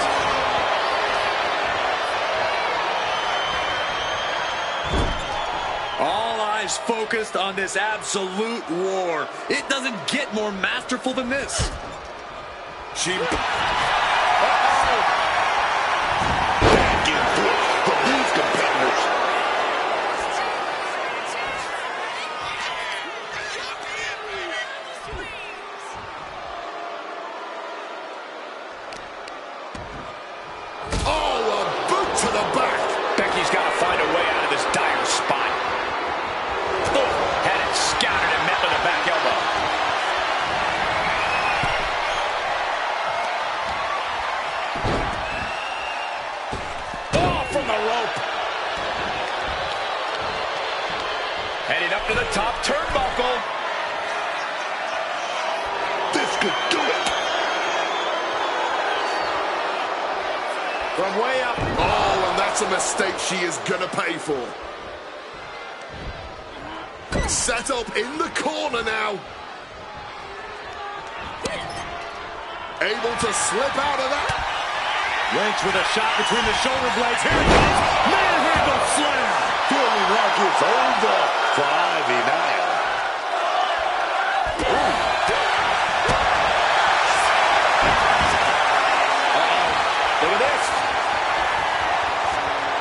All eyes focused on this absolute war. It doesn't get more masterful than this. Back and forth from these competitors. Oh, a boot to the back. Becky's got to find a way out of this dire spot. Oh, had it scouted and met with a back elbow. Oh, from the rope. Heading up to the top turnbuckle. This could do it. From way up. Oh, and that's a mistake she is gonna pay for. Set up in the corner now. Able to slip out of that. Lynch with a shot between the shoulder blades. Here it comes. Manhandle slam. Feeling like it's over for Ivy Nile. Look at this.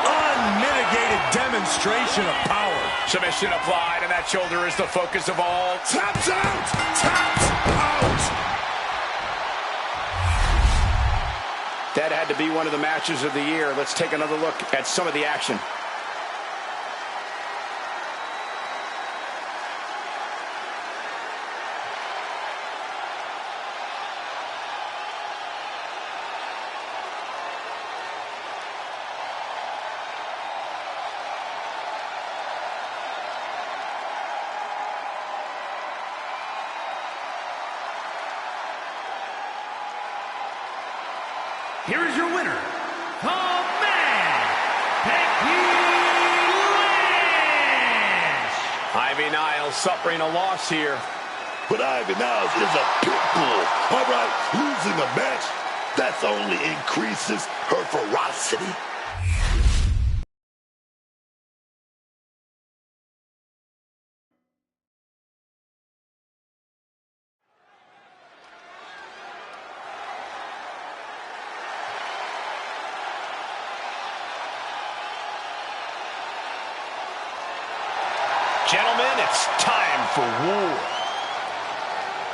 Unmitigated demonstration of power. Submission applied, and that shoulder is the focus of all. Taps out. Taps out. That had to be one of the matches of the year. Let's take another look at some of the action. Here is your winner, the man, Becky Lynch. Ivy Niles suffering a loss here. But Ivy Niles is a pit bull. All right, losing a match, that's only increases her ferocity. Gentlemen, it's time for war.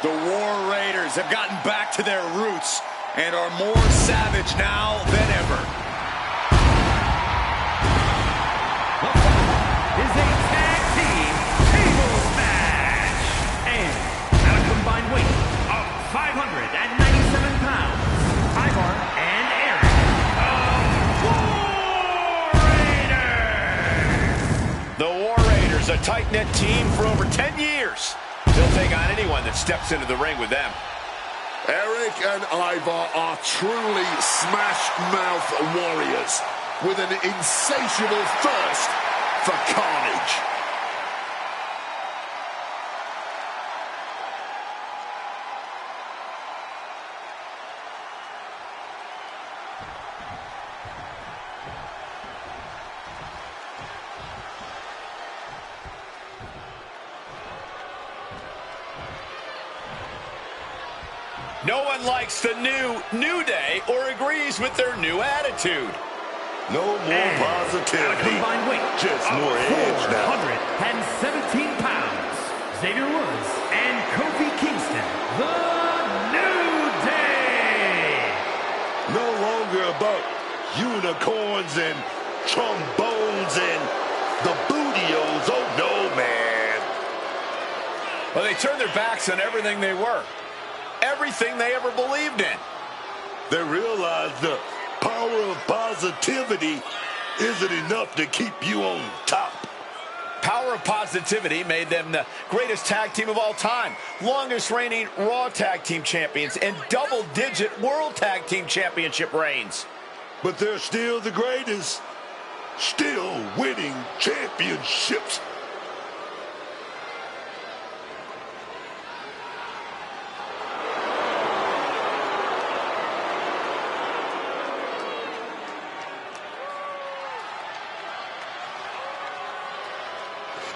The War Raiders have gotten back to their roots and are more savage now than ever. The following is a tag team tables match. And at a combined weight of 597 pounds, Ivar and Eric, the War Raiders. The War Raiders, a tight-knit team for over 10 years. They'll take on anyone that steps into the ring with them. Eric and Ivar are truly smash-mouth warriors with an insatiable thirst for carnage. No one likes the New Day or agrees with their new attitude. No more At a positivity, combined weight just of more edge now. 417 pounds, Xavier Woods and Kofi Kingston, the New Day. No longer about unicorns and trombones and the bootios. Oh no, man. Well, they turned their backs on everything they were. Everything they ever believed in. They realize the power of positivity isn't enough to keep you on top. Power of positivity made them the greatest tag team of all time, longest reigning Raw Tag Team Champions, and double-digit World Tag Team Championship reigns. But they're still the greatest, still winning championships.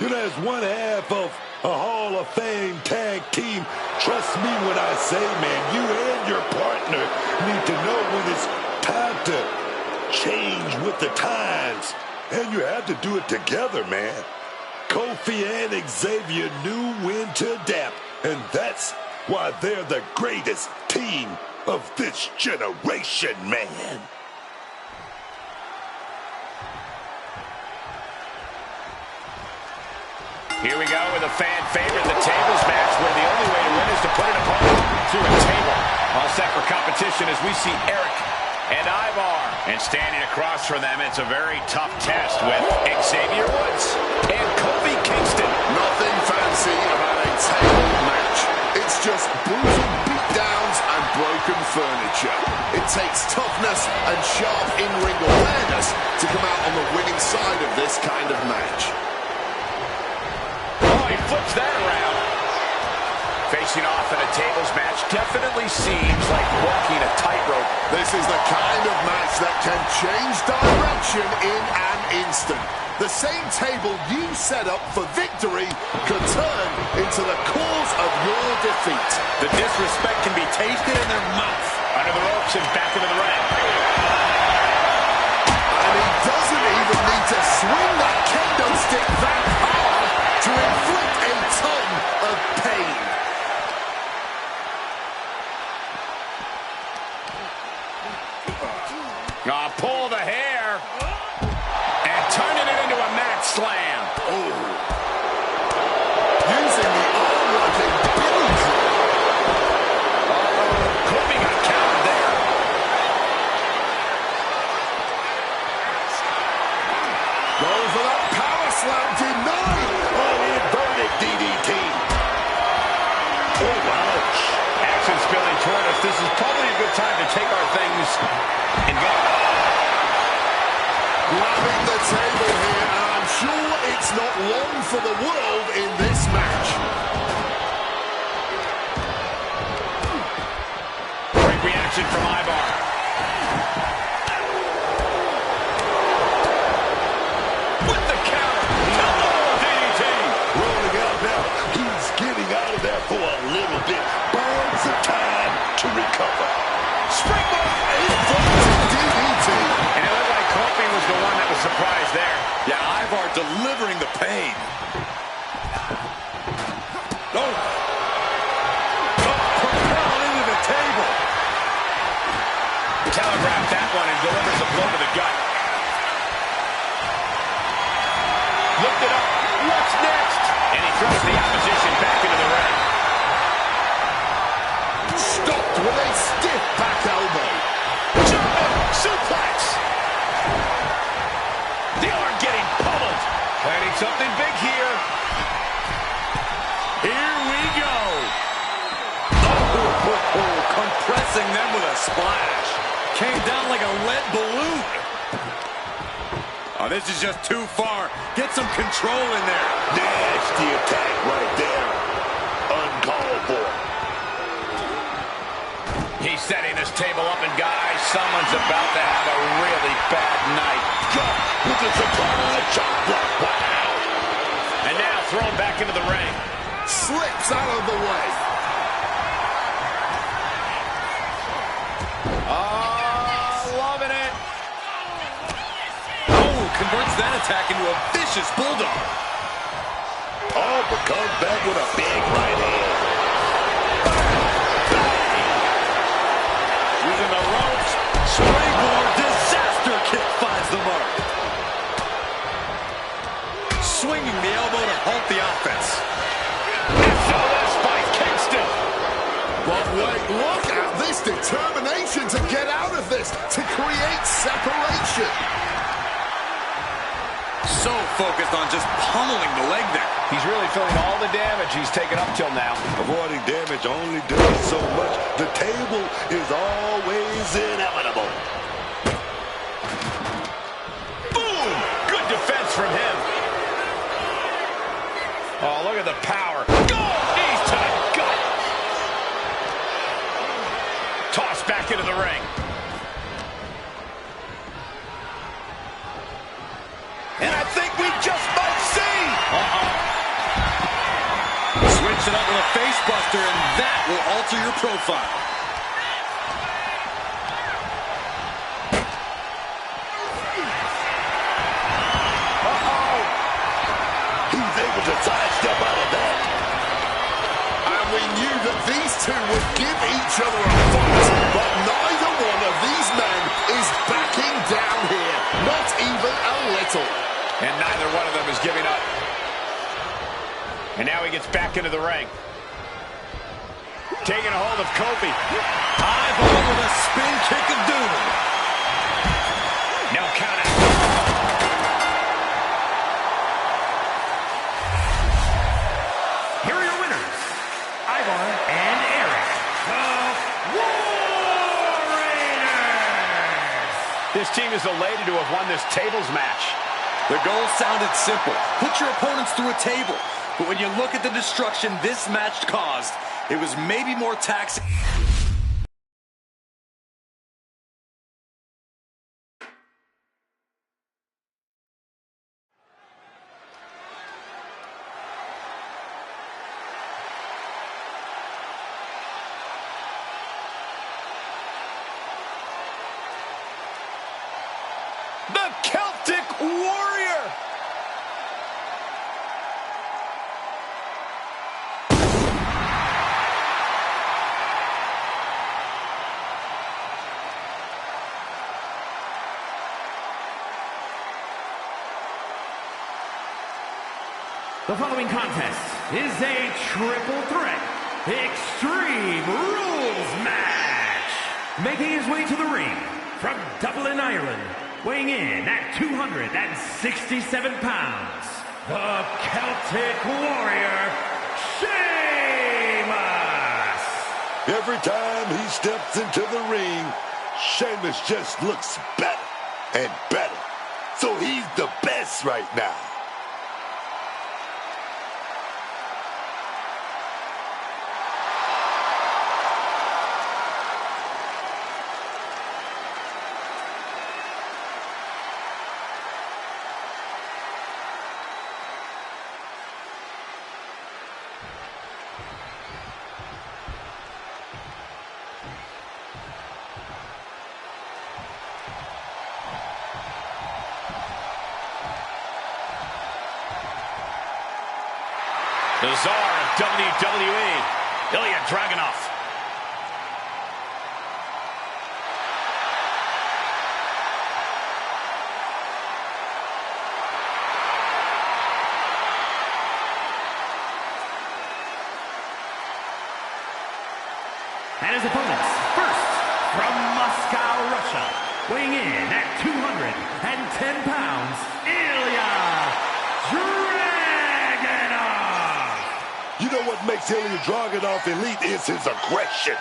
You know, as one half of a Hall of Fame tag team, trust me when I say, man, you and your partner need to know when it's time to change with the times. And you have to do it together, man. Kofi and Xavier knew when to adapt, and that's why they're the greatest team of this generation, man. Here we go with a fan favorite, the tables match, where the only way to win is to put an opponent through a table. All set for competition as we see Eric and Ivar. And standing across from them, it's a very tough test with Xavier Woods and Kofi Kingston. Nothing fancy about a table match. It's just brutal beatdowns and broken furniture. It takes toughness and sharp in-ring awareness to come out on the winning side of this kind of match. Oh, he flips that around. Facing off in a tables match definitely seems like walking a tightrope. This is the kind of match that can change direction in an instant. The same table you set up for victory could turn into the cause of your defeat. The disrespect can be tasted in their mouth. Under the ropes and back into the ring. And he doesn't even need to swing that kendo stick that hard to inflict a ton of pain. Pull the hair. And turning it into a mat slam. Oh. Using the arm like a billy club. Kofi got countered there. Goes for that power slam, denied. Oh, inverted DDT. Oh, ouch. Action spilling toward us. This is probably a good time to take our things and go. Grabbing the table here, and I'm sure it's not long for the world in this match. Great reaction from Ivar. With the counter. DDT. Rolling out now. He's getting out of there for a little bit. Buying some time to recover. Springboard. Inverted DDT. And it looked like Kofi was the one that was surprised there. Yeah, Ivar delivering the pain. Oh. Propelled into the table. Telegraphed that one and delivers a blow to the gut. Looked it up. What's next? And he throws the opposition back into the ring. Stopped with a stiff back elbow. German suplex. The arm getting pummeled. Planning something big here. Here we go. Oh, compressing them with a splash. Came down like a lead balloon. Oh, this is just too far. Get some control in there. Nasty attack right there. Uncalled for. He's setting this table up, and guys, someone's about to have a really bad night. Drop with a surprise chop block. Wow. And now thrown back into the ring. Slips out of the way. Loving it. Oh, converts that attack into a vicious bulldog. Oh, but comes back with a big right hand. Using the ropes. Springboard disaster kick finds the mark. Swinging the elbow to halt the offense. SOS by Kingston. But wait, look at this determination to get out of this, to create separation. So focused on just pummeling the leg there. He's really feeling all the damage he's taken up till now. Avoiding damage only does so much. The table is always inevitable. Boom! Good defense from him. Oh, look at the power. Go! Knees to the gut. Tossed back into the ring. And I think we just might see. Follows it up with a face buster, and that will alter your profile. He's able to sidestep out of that. And we knew that these two would give each other a fight, but neither one of these men is backing down here. Not even a little. And neither one of them is giving up. And now he gets back into the ring. Taking a hold of Kofi. Eyeball with a spin kick of doom. No count out. Here are your winners, Ivar and Eric, the War Raiders. This team is elated to have won this tables match. The goal sounded simple. Put your opponents through a table. But when you look at the destruction this match caused, it was maybe more taxing. The Celtic Warrior. The following contest is a triple threat Extreme Rules match. Making his way to the ring from Dublin, Ireland, weighing in at 267 pounds, the Celtic Warrior, Sheamus. Every time he steps into the ring, Sheamus just looks better and better. So he's the best right now. The czar of WWE, Ilya Dragunov. And his opponents, first, from Moscow, Russia, weighing in at 210 pounds, Ilya Dragunov. You know what makes Ilya Dragunov elite is his aggression.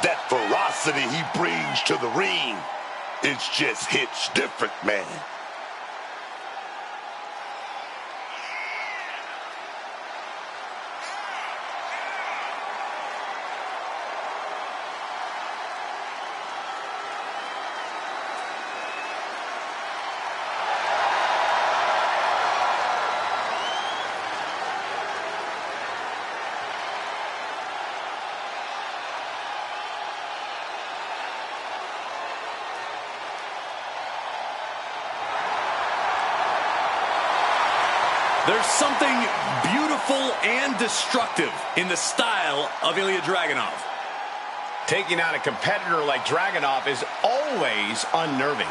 That ferocity he brings to the ring. It's just hits different, man. There's something beautiful and destructive in the style of Ilya Dragunov. Taking out a competitor like Dragunov is always unnerving.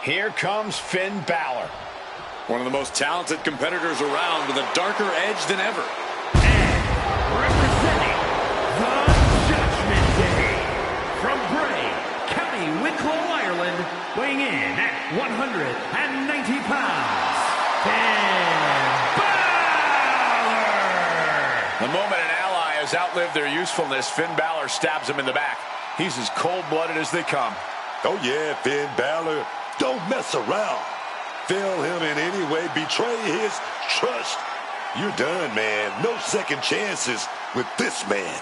Here comes Finn Balor. One of the most talented competitors around with a darker edge than ever. And representing the Judgment Day, from Bray, County Wicklow, Ireland, weighing in at 190 pounds, Finn Balor. The moment an ally has has outlived their usefulness. Finn Balor stabs him in the back. He's as cold-blooded as they come. Oh, yeah, Finn Balor. Don't mess around. Fail him in any way. Betray his trust. You're done, man. No second chances with this man.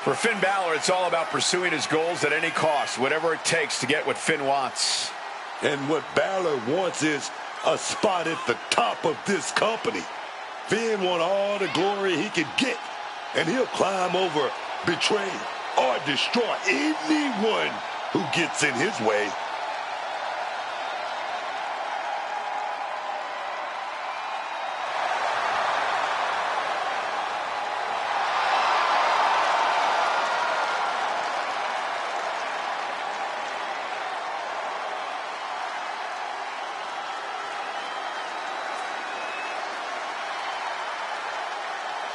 For Finn Balor, it's all about pursuing his goals at any cost, whatever it takes to get what Finn wants. And what Balor wants is a spot at the top of this company. Finn wants all the glory he can get, and he'll climb over, betray, or destroy anyone who gets in his way.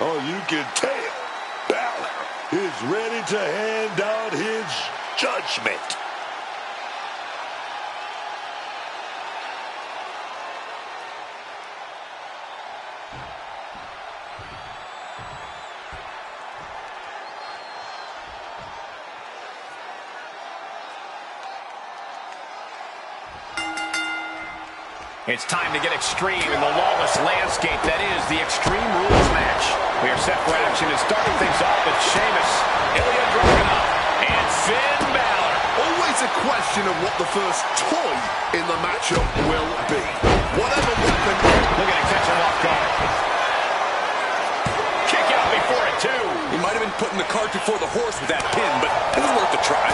Oh, you can tell Balor is ready to hand out his judgment. It's time to get extreme in the lawless landscape that is the Extreme Rules match. We are set for action and starting things off with Sheamus, Ilya Dragunov, and Finn Balor. Always a question of what the first toy in the matchup will be. Whatever weapon. Look at it, catch him off guard. Kick out before it, too. He might have been putting the cart before the horse with that pin, but it was worth a try.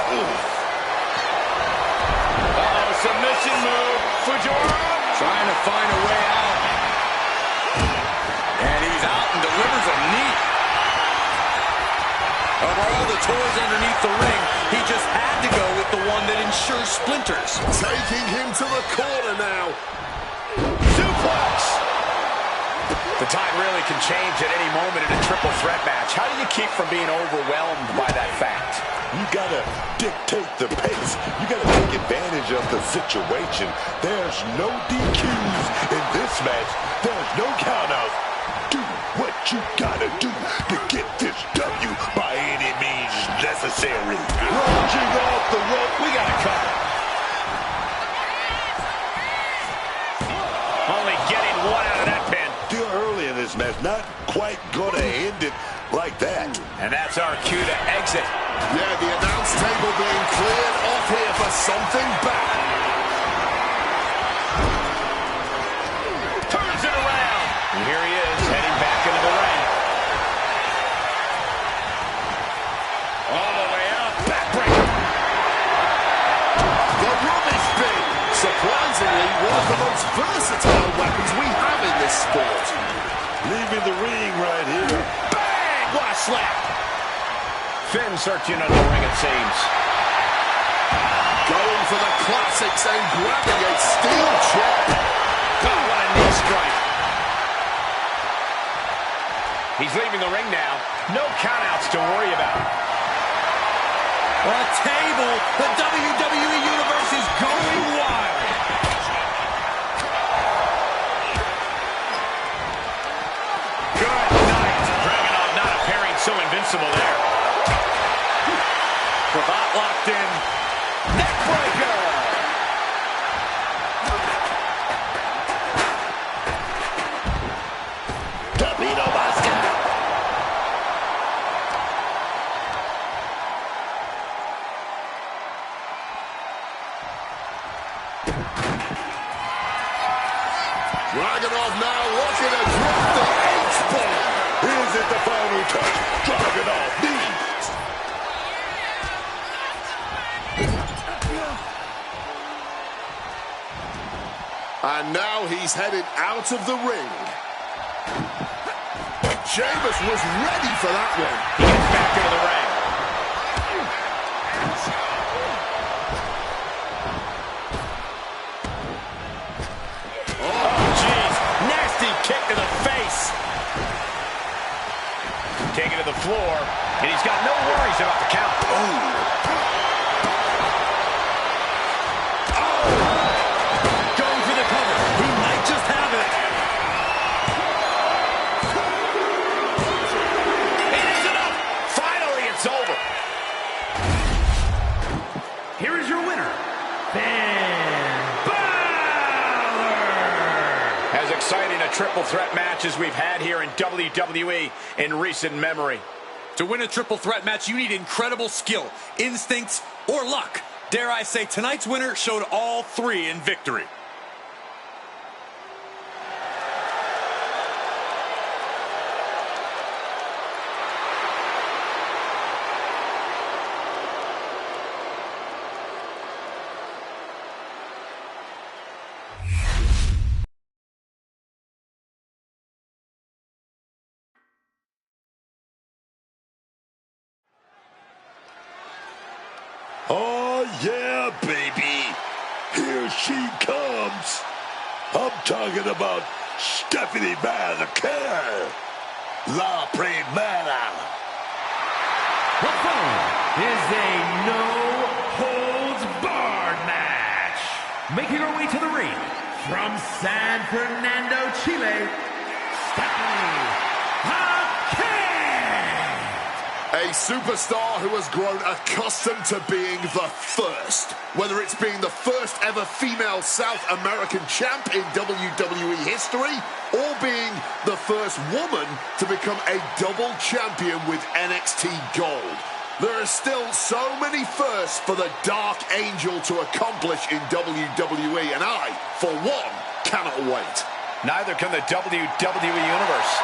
Uh-oh, submission move. Fujora. Trying to find a way out. And he's out and delivers a knee. Of all the toys underneath the ring, he just had to go with the one that ensures splinters. Taking him to the corner now. Suplex. The tide really can change at any moment in a triple threat match. How do you keep from being overwhelmed by that fact? You gotta dictate the pace. You gotta take advantage of the situation. There's no DQs in this match. There's no countouts. Do what you gotta do to get this W by any means necessary. Launching off the rope. We got a cover. Only getting one out of that pin. Still early in this match. Not quite gonna end it like that. And that's our cue to exit. Yeah, the announce table being cleared off here for something bad. Turns it around. And here he is, heading back into the ring. All the way up. Backbreaker. The room is big. Surprisingly, one of the most versatile weapons we have in this sport. Leaving the ring right here. Bang! What a slap. Finn searching under the ring, it seems. Going for the classics and grabbing a steel chair. Oh, what a knee strike. He's leaving the ring now. No countouts to worry about. A table. The WWE Universe is going wild. Good night. Dragunov not appearing so invincible there. Cravat locked in. Neckbreaker. Torpedo Buster. Dragunov now looking to drop the H-bomb. Is it the final touch? Dragunov needs. And now he's headed out of the ring. Sheamus was ready for that one. He gets back into the ring. Oh, jeez. Nasty kick to the face. Taken to the floor, and he's got no worries about the count. Going for the cover. He might just have it. It is enough. exciting a triple threat match as we've had here in WWE in recent memory. To win a triple threat match, you need incredible skill, instincts, or luck. Dare I say, tonight's winner showed all three in victory. Oh, yeah, baby. Here she comes. I'm talking about Stephanie McMahon, La Primera. The following is a no-holds-barred match. Making her way to the ring from San Fernando, Chile, Stephanie A superstar who has grown accustomed to being the first. Whether it's being the first ever female South American champ in WWE history, or being the first woman to become a double champion with NXT Gold. There are still so many firsts for the Dark Angel to accomplish in WWE, and I, for one, cannot wait. Neither can the WWE Universe.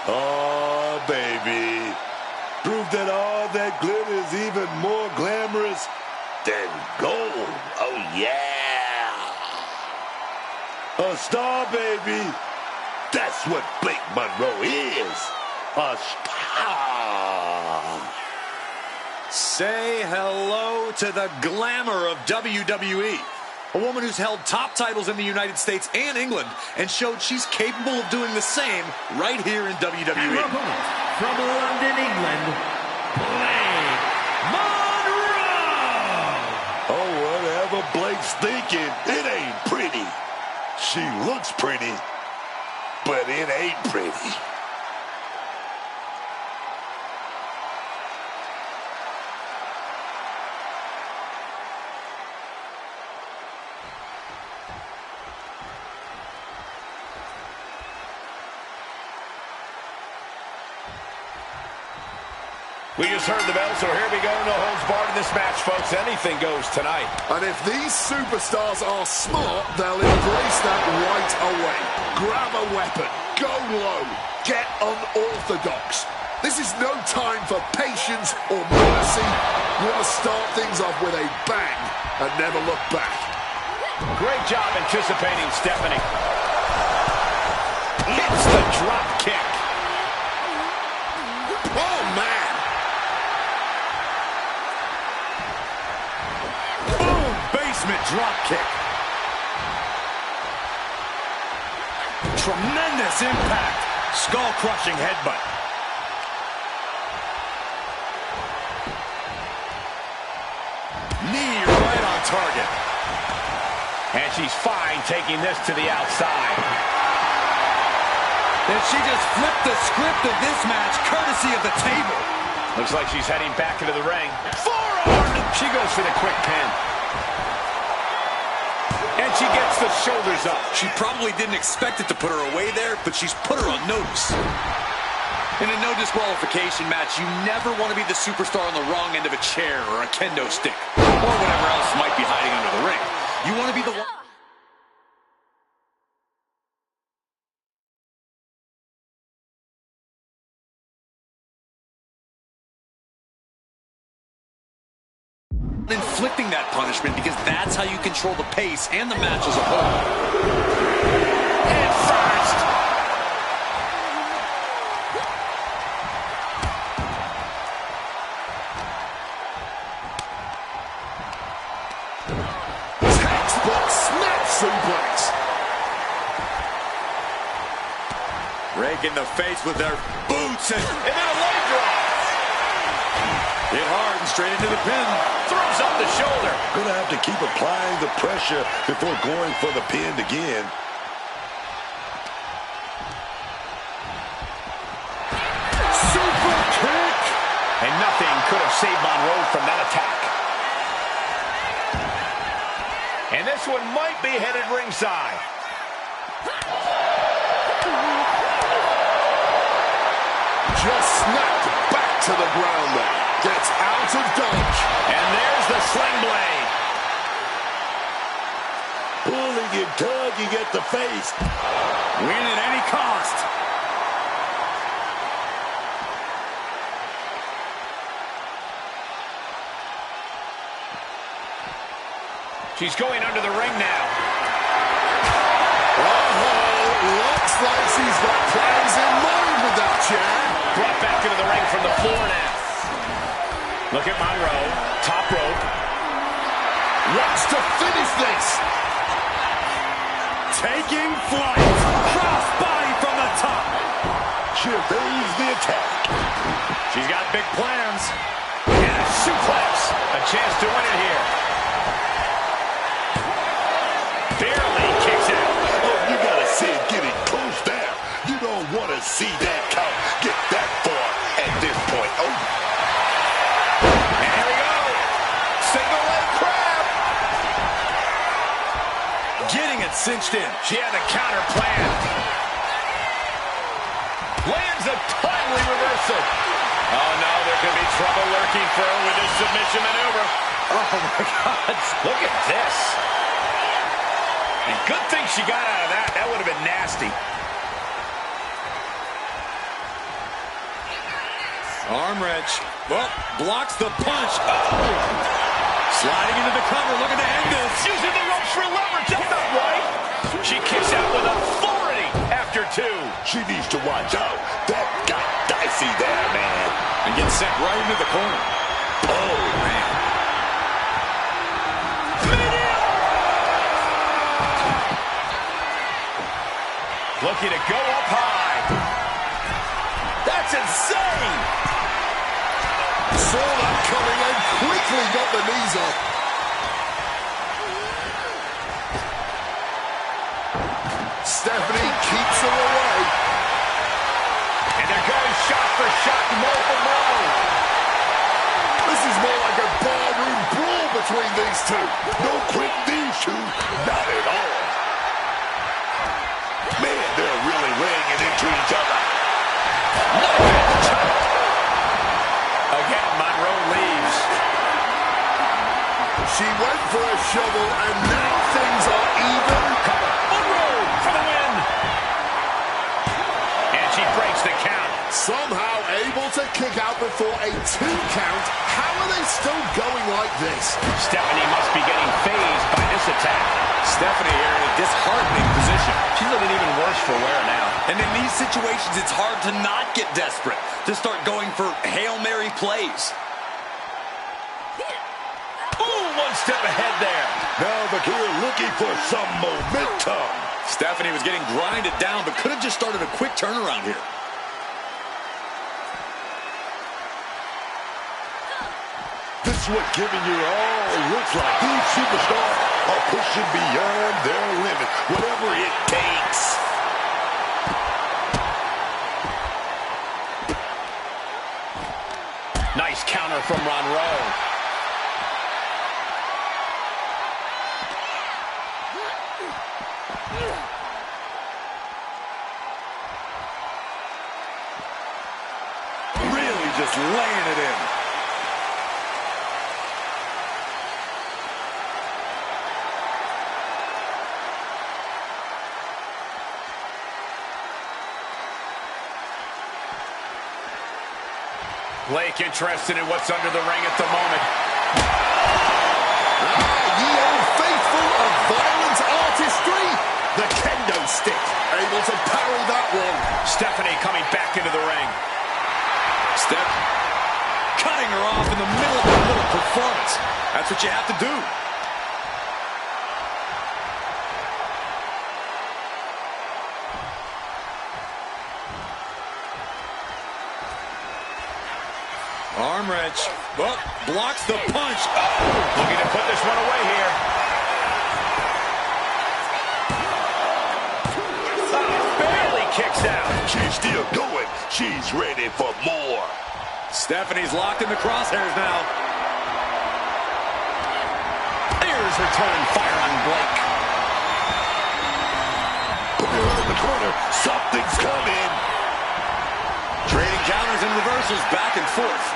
Oh, baby. Prove that all that glitter is even more glamorous than gold. Oh, yeah. A star, baby. That's what Blake Monroe is. A star. Say hello to the glamour of WWE. A woman who's held top titles in the United States and England and showed she's capable of doing the same right here in WWE. And her opponent from London, England, Blake Monroe. Oh, whatever Blake's thinking, it ain't pretty. She looks pretty, but it ain't pretty. We just heard the bell, so here we go. No holds barred in this match, folks. Anything goes tonight. And if these superstars are smart, they'll embrace that right away. Grab a weapon, go low, get unorthodox. This is no time for patience or mercy. You want to start things off with a bang and never look back. Great job anticipating Stephanie. Hits the drop kick. Oh, man. Drop kick. Tremendous impact. Skull-crushing headbutt. Knee right on target. And she's fine taking this to the outside. And she just flipped the script of this match, courtesy of the table. Looks like she's heading back into the ring. Forearm! She goes for the quick pin. And she gets the shoulders up. She probably didn't expect it to put her away there, but she's put her on notice. In a no disqualification match, you never want to be the superstar on the wrong end of a chair or a kendo stick, or whatever else might be hiding under the ring. You want to be the one. Inflicting that punishment, because that's how you control the pace and the match as a whole. And first. Textbook snap suplex. in the face with their boots and then a leg drop. hit hard and straight into the pin. Throws up the shoulder. Gonna have to keep applying the pressure before going for the pin again. Super kick. And nothing could have saved Monroe from that attack. And this one might be headed ringside. Just snapped back to the ground there. Gets out of dodge. And there's the sling blade. Pulling and tugging at the face. Win at any cost. She's going under the ring now. Looks like she's got plans in mind with that chair. Brought back into the ring from the floor now. Look at Monroe. Top rope. Wants to finish this. Taking flight. Cross body from the top. She evades the attack. She's got big plans. And a suplex. A chance to win it here. Barely kicks out. Oh, you gotta see it getting close there. You don't want to see that count get that far at this point. Oh. And here we go. Single leg crab. Getting it cinched in. She had the counter plan. Lands a timely reversal. Oh, no, there could be trouble lurking for her with this submission maneuver. Oh, my God. Look at this. And good thing she got out of that. That would have been nasty. Arm wrench. Well, blocks the punch. Oh! Sliding into the cover, looking to end this. Using the ropes for leverage. That's not right. She kicks out with authority after two. She needs to watch out. That got dicey there, man. And gets sent right into the corner. Oh, man. Looking to go up high. That's insane. Saw that coming and quickly got the knees up. Stephanie keeps her away. And they're going shot for shot, blow for blow. This is more like a barroom brawl between these two. No quick these two. Not at all. Man, they're really laying it into each other. Again, Monroe leaves. She went for a shovel, and now things are even. Monroe for the win. And she breaks the count. Somehow able to kick out before a 2 count. How are they still going like this? Stephanie must be getting phased by this attack. Stephanie here in a disheartening position. She's looking even worse for wear now. And in these situations, it's hard to not get desperate, to start going for Hail Mary plays. Ooh, one step ahead there. Now Bakir looking for some momentum. Stephanie was getting grinded down, but could have just started a quick turnaround here. This is what giving your all looks like. These superstars are pushing beyond their limit, whatever it takes. Nice counter from Monroe. Really just laying it in. Blake interested in what's under the ring at the moment. Ye old faithful of violent artistry. The kendo stick. Able to parry that one. Stephanie coming back into the ring. Steph cutting her off in the middle of a little performance. That's what you have to do. Arm wrench. Oh, blocks the punch. Oh! Looking to put this one away here. Barely kicks out. She's still going. She's ready for more. Stephanie's locked in the crosshairs now. There's return fire on Blake. Put her in the corner. Something's coming. Trading counters and reversals back and forth.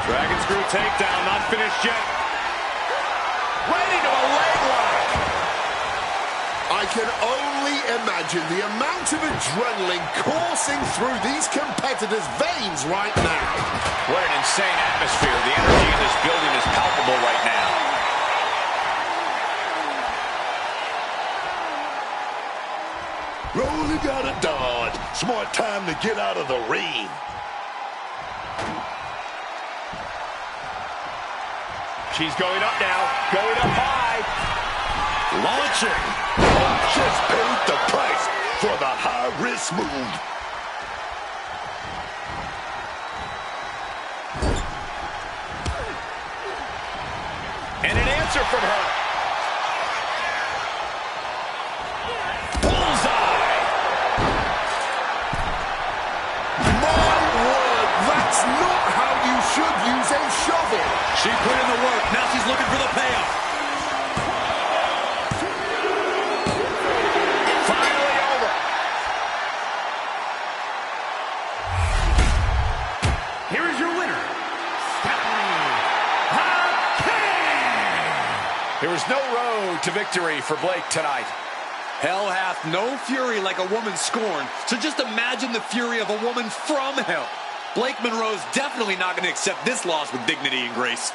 Dragon screw takedown, not finished yet. Right into a leg lock. I can only imagine the amount of adrenaline coursing through these competitors' veins right now. What an insane atmosphere. The energy in this building is palpable right now. Rolling out of Dodge. Smart time to get out of the ring. She's going up now. Going up high. Launching. Just paid the price for the high-risk move. And an answer from her. Bullseye. My word, that's not how you should use a shovel. She put in the work. Now she's looking for the payoff. Finally over. Here is your winner, Stephanie Hawkins. There was no road to victory for Blake tonight. Hell hath no fury like a woman scorned. So just imagine the fury of a woman from hell. Blake Monroe's definitely not going to accept this loss with dignity and grace.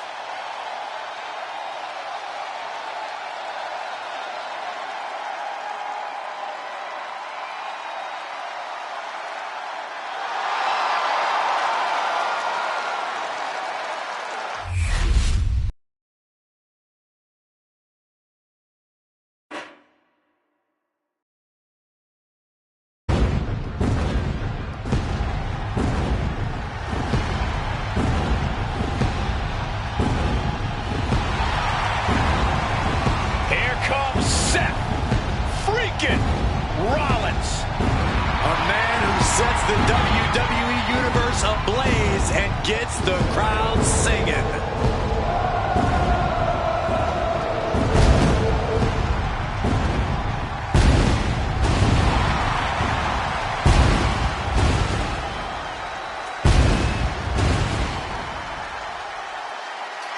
Rollins. A man who sets the WWE Universe ablaze and gets the crowd singing.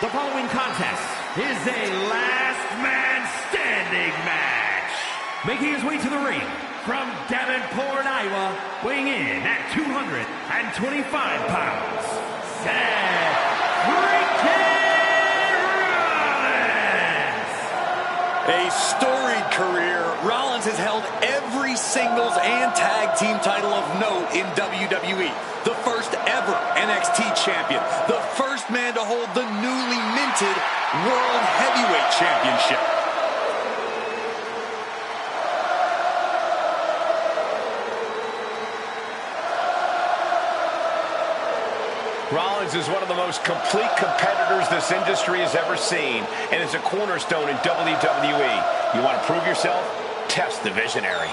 The following contest is a last man standing match. Making his way to the ring from Davenport, Iowa, weighing in at 225 pounds, Seth freaking Rollins. A storied career, Rollins has held every singles and tag team title of note in WWE. The first ever NXT champion. The first man to hold the newly minted World Heavyweight Championship. Rollins is one of the most complete competitors this industry has ever seen, and is a cornerstone in WWE. You want to prove yourself? Test the visionary.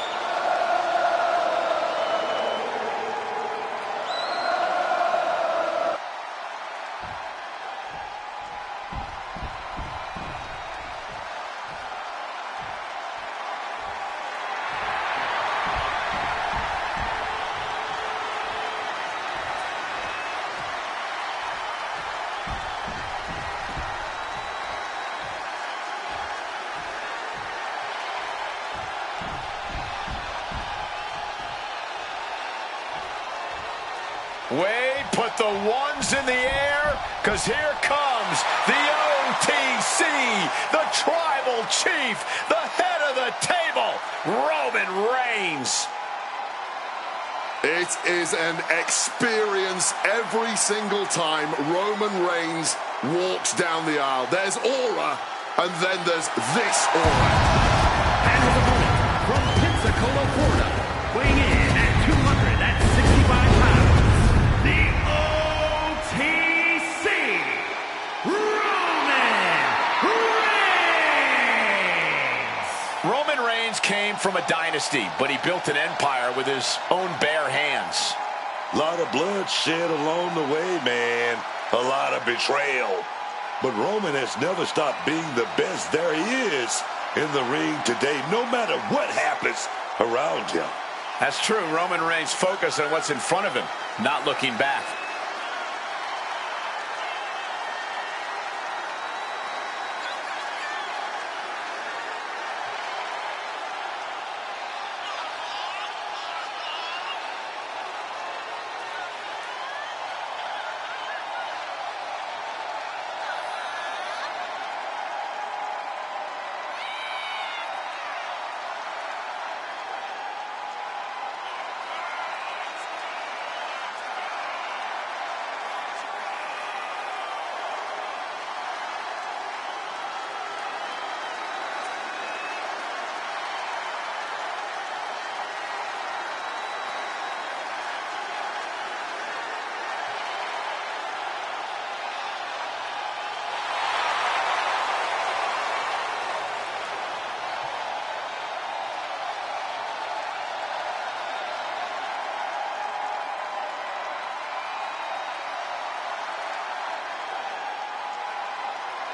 Wade, put the ones in the air, because here comes the OTC, the Tribal Chief, the head of the table, Roman Reigns. It is an experience every single time Roman Reigns walks down the aisle. There's aura, and then there's this aura. And his opponent from Pensacola, Florida, weighing in at Reigns came from a dynasty, but he built an empire with his own bare hands. A lot of blood shed along the way, man. A lot of betrayal. But Roman has never stopped being the best there is in the ring today, no matter what happens around him. That's true. Roman Reigns focused on what's in front of him, not looking back.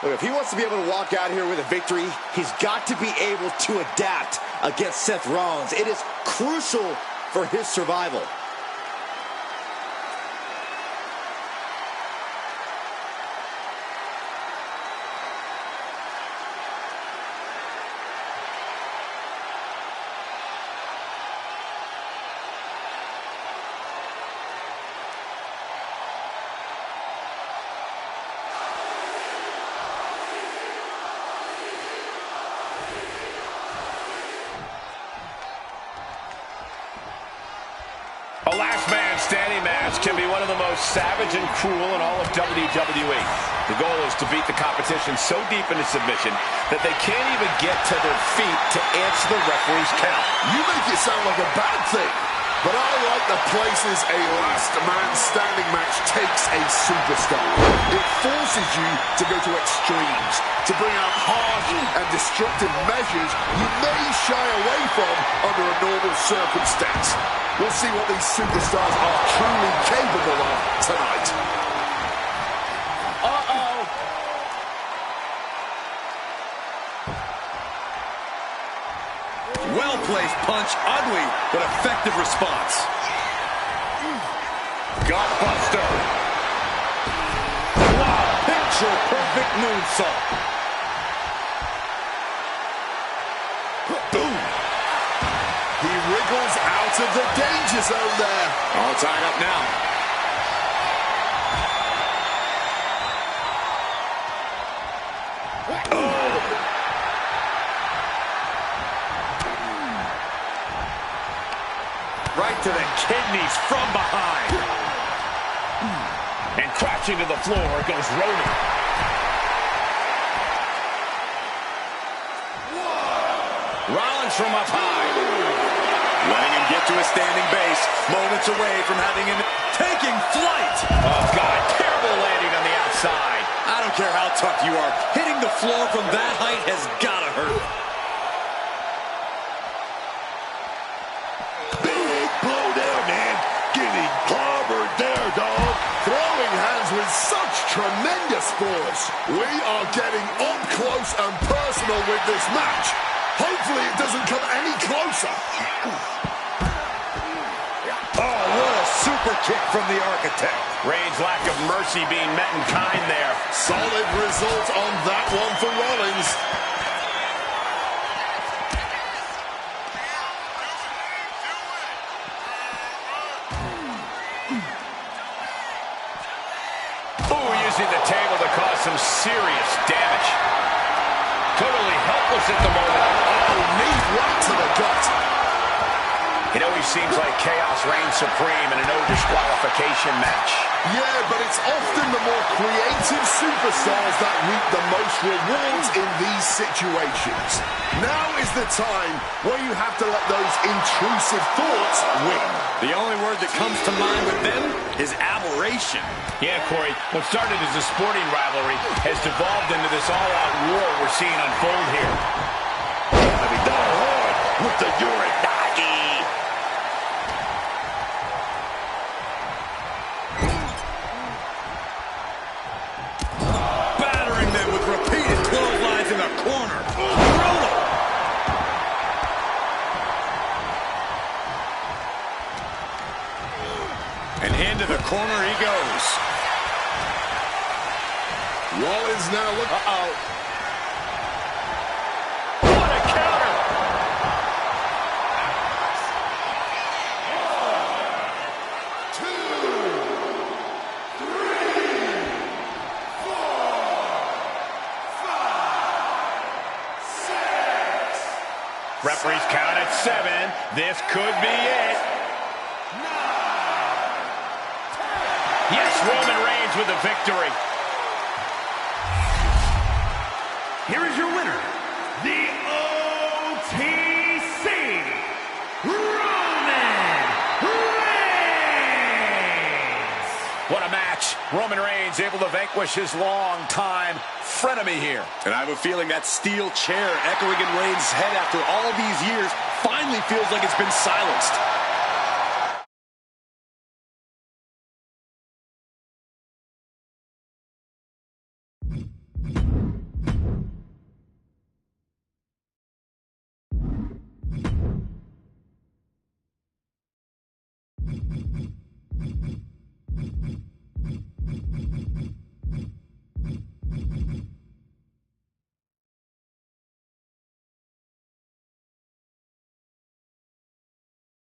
Look, if he wants to be able to walk out here with a victory, he's got to be able to adapt against Seth Rollins. It is crucial for his survival. A last man standing match can be one of the most savage and cruel in all of WWE. The goal is to beat the competition so deep into submission that they can't even get to their feet to answer the referee's count. You make it sound like a bad thing, but I like the places a last man standing match takes a superstar. It forces you to go to extremes, to bring out harsh and destructive measures you may shy away from under a normal circumstance. We'll see what these superstars are truly capable of tonight. Uh-oh. Well-placed punch, ugly, but effective response. Gutbuster. Wow, picture-perfect moonsault. Boom. He wriggles out of the danger zone there. All tied up now. Right to the kidneys from behind. And crashing to the floor goes Roman. Rollins from up high. Letting him get to a standing base. Moments away from having him taking flight. Oh, God. Terrible landing on the outside. I don't care how tough you are. Hitting the floor from that height has got to hurt. Big blow there, man. Getting clobbered there, dog. Throwing hands with such tremendous force. We are getting up close and personal with this match. Hopefully it doesn't come any closer. Oh, what a super kick from the architect. Reigns' lack of mercy being met in kind there. Solid result on that one for Rollins. Ooh, using the table to cause some serious damage. Totally helpless at the moment. Oh, knee right to the gut. It always seems like chaos reigns supreme in a no disqualification match. Yeah, but it's often the more creative superstars that reap the most rewards in these situations. Now is the time where you have to let those intrusive thoughts win. The only word that comes to mind with them is aberration. Yeah, Corey, what started as a sporting rivalry has devolved into this all-out war we're seeing unfold here. Gotta be down hard. with the Uranagi. Battering them with repeated clotheslines in the corner. Brutal. And into the corner he goes. Rollins now look. What a counter! Referees count at 7. This could be it. 9, 10. Yes, Roman Reigns with the victory. Here is your winner, the OTC, Roman Reigns. What a match. Roman Reigns able to vanquish his longtime frenemy here. And I have a feeling that steel chair echoing in Reigns' head after all these years finally feels like it's been silenced.